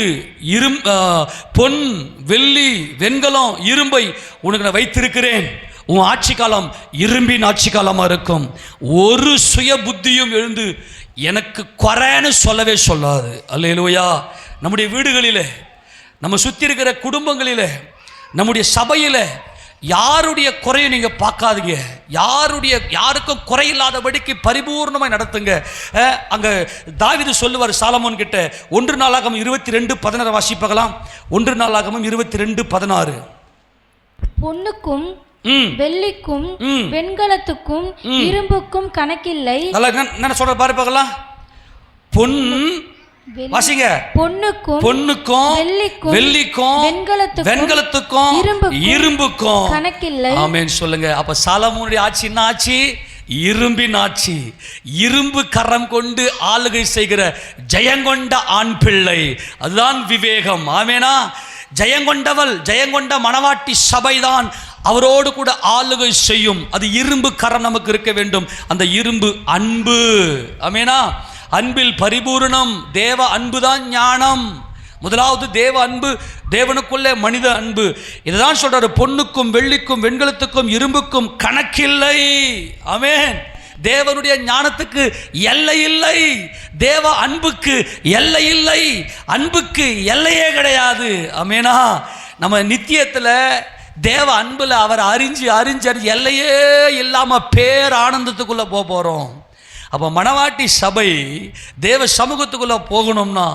பொன், வெள்ளி, வெண்கலம், இரும்பை உனக்கு நான் வைத்திருக்கிறேன். உன் ஆட்சி காலம் இரும்பின் ஆட்சி காலமாக இருக்கும். ஒரு சுய புத்தியும் எழுந்து எனக்கு குறைன்னு சொல்லவே சொல்லாது. அல்லேலூயா. நம்முடைய வீடுகளில், நம்ம சுற்றி இருக்கிற குடும்பங்களில், நம்முடைய சபையில் யாருடைய குறையும் நீங்கள் பார்க்காதீங்க. யாருக்கும் குறையில்லாதபடிக்கு பரிபூர்ணமாக நடத்துங்க. அங்கே தாவீது சொல்லுவார் சாலமோன் கிட்ட, 1 நாளாகமம் 22:16 வாசிப்பாகலாம். 1 நாளாகமம் 22:16. பொன்னுக்கும் வெள்ளிக்கும் வெண்கலத்துக்கும் இரும்புக்கும் கணக்கில்லை. என்ன சொல்ற பாரு பார்க்கலாம். பொன் வாசிங்க. பொன்னுக்கும் வெள்ளிக்கும் வெண்கலத்துக்கும் இரும்புக்கும் கணக்கில்லை. ஆமென் சொல்லுங்க. அப்ப சாலமோனுடைய ஆட்சி என்ன ஆட்சி? இரும்பின் ஆட்சி. இரும்பு கரம் கொண்டு ஆளுகை செய்கிற ஜெயங்கொண்ட ஆண் பிள்ளை, அதுதான் விவேகம். ஆமேனா? ஜெயங்கொண்ட மணவாட்டி சபைதான் அவரோடு கூட ஆளுகை செய்யும். அது இரும்பு கரம் நமக்கு இருக்க வேண்டும். அந்த இரும்பு அன்பு. ஆமேனா? அன்பில் பரிபூரணம். தேவ அன்புதான் ஞானம். முதலாவது தேவ அன்பு, தேவனுக்குள்ளே மனித அன்பு. இதுதான் சொல்றாரு, பொன்னுக்கும் வெள்ளிக்கும் வெண்கலத்துக்கும் இரும்புக்கும் கணக்கில்லை. ஆமென். தேவனுடைய ஞானத்துக்கு எல்லை இல்லை, தேவ அன்புக்கு எல்லை இல்லை, அன்புக்கு எல்லையே கிடையாது. ஆமெனா? நம்ம நித்தியத்தில் தேவ அன்புல அவர் அறிஞ்சு எல்லையே இல்லாம பேர் ஆனந்தத்துக்குள்ள போறோம். அப்போ மணவாட்டி சபை தேவ சமூகத்துக்குள்ளே போகணும்னா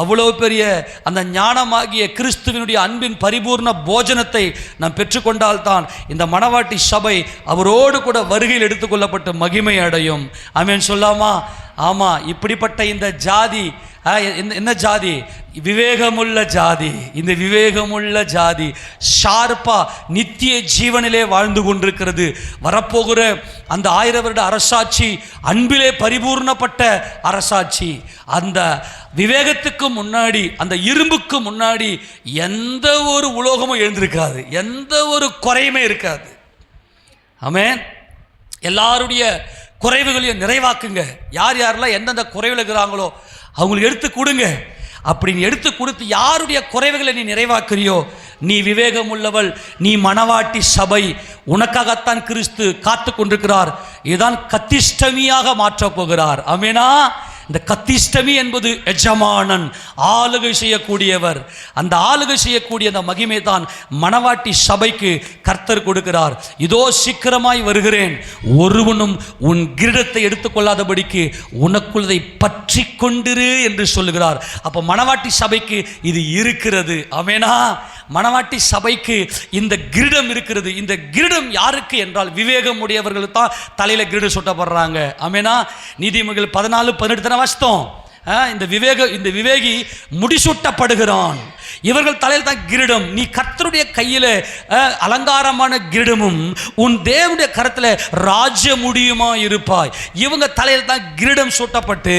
அவ்வளோ பெரிய அந்த ஞானமாகிய கிறிஸ்துவினுடைய அன்பின் பரிபூர்ண போஜனத்தை நாம் பெற்றுக்கொண்டால்தான் இந்த மணவாட்டி சபை அவரோடு கூட வருகையில் எடுத்துக்கொள்ளப்பட்டு மகிமை அடையும். ஆமென் சொல்லாமா? ஆமாம். இப்படிப்பட்ட இந்த ஜாதி என்ன ஜாதி? விவேகமுள்ள ஜாதி. இந்த விவேகமுள்ள ஜாதி ஷார்ப்பா நித்திய ஜீவனிலே வாழ்ந்து கொண்டிருக்கிறது. வரப்போகிற அந்த 1000 வருட அரசாட்சி அன்பிலே பரிபூர்ணப்பட்ட அரசாட்சி. அந்த விவேகத்துக்கு முன்னாடி, அந்த இரும்புக்கு முன்னாடி எந்த ஒரு உலோகமும் எழுந்திருக்காது, எந்த ஒரு குறையுமே இருக்காது. ஆமென். எல்லாருடைய குறைவுகளையும் நிறைவாக்குங்க. யார் யாரெல்லாம் எந்தெந்த குறைவில் இருக்கிறாங்களோ அவங்களுக்கு எடுத்து கொடுங்க. அப்படின்னு எடுத்து கொடுத்து யாருடைய குறைவுகளை நீ நிறைவாக்குறியோ, நீ விவேகம் உள்ளவள், நீ மணவாட்டி சபை. உனக்காகத்தான் கிறிஸ்து காத்து கொண்டிருக்கிறார். இதுதான் கத்திஷ்டமியாக மாற்றப் போகிறார். ஆமெனா? இந்த கத்திஷ்டமி என்பது எஜமானன், ஆளுகை செய்யக்கூடியவர். அந்த ஆளுகை செய்யக்கூடிய அந்த மகிமை தான் மணவாட்டி சபைக்கு கர்த்தர் கொடுக்கிறார். இதோ சீக்கிரமாய் வருகிறேன், ஒருவனும் உன் கிரீடத்தை எடுத்துக்கொள்ளாதபடிக்கு உனக்குள்ளதை பற்றி கொண்டிரு என்று சொல்லுகிறார். அப்போ மணவாட்டி சபைக்கு இது இருக்கிறது. ஆமெனா? மணவாட்டி சபைக்கு இந்த கிரீடம் இருக்கிறது. இந்த கிரீடம் யாருக்கு என்றால் விவேகம் உடையவர்களுக்கு தான் தலையில கிரீடம் சூட்டப்படுறாங்க. ஆமெனா? நீதிமொழிகள் 14:18 வாசித்தோம். இந்த விவேகி முடிசூட்டப்படுகிறான். இவர்கள் தலையில் தான் கிரீடம். நீ கர்த்தருடைய கையில அலங்காரமான கிரீடமும் உன் தேவனுடைய கரத்தில் ராஜ முடியுமா இருப்பாய். இவங்க தலையில் தான் கிரீடம் சூட்டப்பட்டு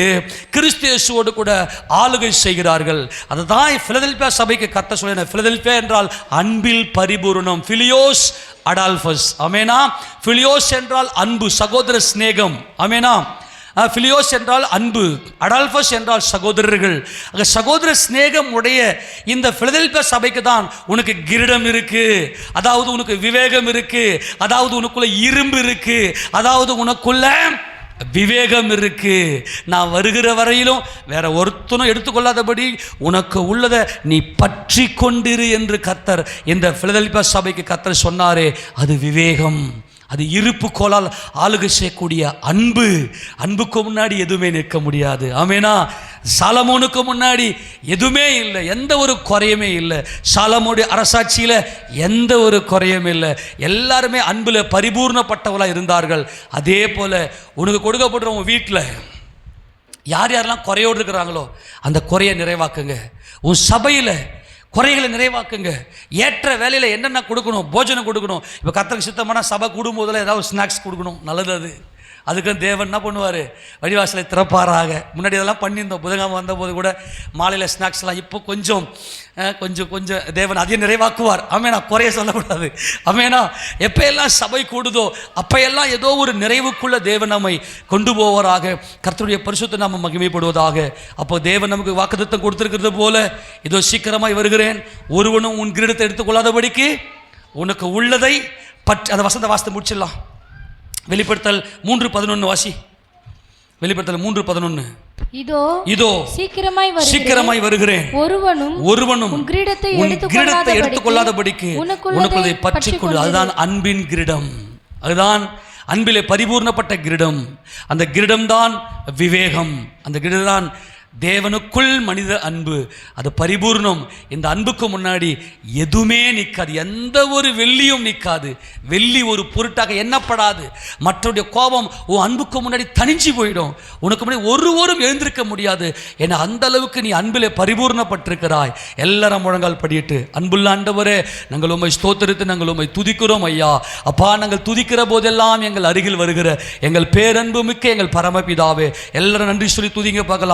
கிறிஸ்து இயேசுவோடு கூட ஆளுகை செய்கிறார்கள். அதுதான் பிலதெல்பியா சபைக்கு கர்த்தர் சொல்லின. பிலதெல்பியா என்றால் அன்பில் பரிபூரணம். பிலியோஸ் அடால்பஸ். ஆமெனா? பிலியோஸ் என்றால் அன்பு, சகோதர சிநேகம். ஆமெனா? பிலியோஸ் என்றால் அன்பு, அடால்பஸ் என்றால் சகோதரர்கள். சகோதர சிநேகம் உடைய இந்த பிலதெல்பியா சபைக்கு தான் உனக்கு கிரீடம் இருக்கு, அதாவது உனக்கு விவேகம் இருக்கு, அதாவது உனக்குள்ள இரும்பு இருக்கு, அதாவது உனக்குள்ள விவேகம் இருக்கு. நான் வருகிற வரையிலும் வேற ஒருத்தனும் எடுத்துக்கொள்ளாதபடி உனக்கு உள்ளதை நீ பற்றி கொண்டிரு என்று கர்த்தர் இந்த பிலதெல்பியா சபைக்கு கர்த்தர் சொன்னாரே, அது விவேகம். அது இருப்பு கோலால் ஆளுகை செய்யக்கூடிய அன்பு. அன்புக்கு முன்னாடி எதுவுமே நிற்க முடியாது. ஆமெனா? சாலமோனுக்கு முன்னாடி எதுவுமே இல்லை, எந்த ஒரு குறையுமே இல்லை. சாலமோனுடைய அரசாட்சியில் எந்த ஒரு குறையும் இல்லை. எல்லாருமே அன்பில் பரிபூர்ணப்பட்டவர்களாக இருந்தார்கள். அதே போல் உனக்கு கொடுக்கப்படுற உன் வீட்டில் யார் யாரெல்லாம் குறையோடு இருக்கிறாங்களோ அந்த குறையை நிறைவாக்குங்க. உன் சபையில் குறைகளை நிறைவாக்குங்க. ஏற்ற வேலையில் என்னென்ன கொடுக்கணும், போஜனம் கொடுக்கணும். இப்போ கர்த்தருக்கு சித்தமான சபை கூடும்போதில் ஏதாவது ஸ்நாக்ஸ் கொடுக்கணும், நல்லது. அதுக்கு தேவன் என்ன பண்ணுவார்? வழிவாசலை திறப்பாராக. முன்னாடி இதெல்லாம் பண்ணியிருந்தோம். புதன்கிழமை வந்தபோது கூட மாலையில் ஸ்நாக்ஸ்லாம். இப்போ கொஞ்சம் தேவன் அதையும் நிறைவாக்குவார். ஆமேனா? குறைய சொல்லக்கூடாது. ஆமேனா? எப்போ எல்லாம் சபை கூடுதோ அப்பையெல்லாம் ஏதோ ஒரு நிறைவுக்குள்ள தேவன் நம்மை கொண்டு போவாராக. கர்த்தருடைய பரிசுத்த நாமம் மகிமைப்படுவதாக. அப்போ தேவன் நமக்கு வாக்குத்தத்தம் கொடுத்திருக்கிறது போல, இதோ சீக்கிரமாய் வருகிறேன், ஒருவனும் உன் கிரீடத்தை எடுத்துக்கொள்ளாதபடிக்கு உனக்கு உள்ளதை பற்றி. அந்த வசந்த வாசத்தை முடிச்சிடலாம். வெளிப்படுத்தல் 3:11 வாசி. வெளிப்படுத்தல் 3:11. இதோ சீக்கிரமாய் வருகிறேன், ஒருவனும் உன் கிரீடத்தை எடுத்துக்கொள்ளாதபடிக்கு உனக்குள்ளதை பற்றிக்கொண்டு. அதுதான் அன்பின் கிரீடம். அதுதான் அன்பிலே பரிபூர்ணப்பட்ட கிரீடம். அந்த கிரீடம் தான் விவேகம். அந்த கிரீடம் தான் தேவனுக்குள் மனித அன்பு. அது பரிபூர்ணம். இந்த அன்புக்கு முன்னாடி எதுவுமே நிற்காது, எந்த ஒரு வெள்ளியும் நிற்காது. வெள்ளி ஒரு பொருட்டாக எண்ணப்படாது. மற்றவருடைய கோபம் உன் அன்புக்கு முன்னாடி தனிஞ்சு போயிடும். உனக்கு முன்னாடி ஒருவரும் எழுந்திருக்க முடியாது. ஏன்னா அந்த அளவுக்கு நீ அன்பிலே பரிபூர்ணப்பட்டிருக்கிறாய். எல்லாரும் முழங்கால் படியிட்டு, அன்புள்ள ஆண்டவரே, நாங்கள் உம்மை ஸ்தோத்திரித்து நாங்கள் உம்மை துதிக்கிறோம் ஐயா. அப்பா, நாங்கள் துதிக்கிற போதெல்லாம் எங்கள் அருகில் வருகிற எங்கள் பேரன்பு மிக்க எங்கள் பரமபிதாவே, எல்லாரும் நன்றி சொல்லி துதிங்க பார்க்கலாம்.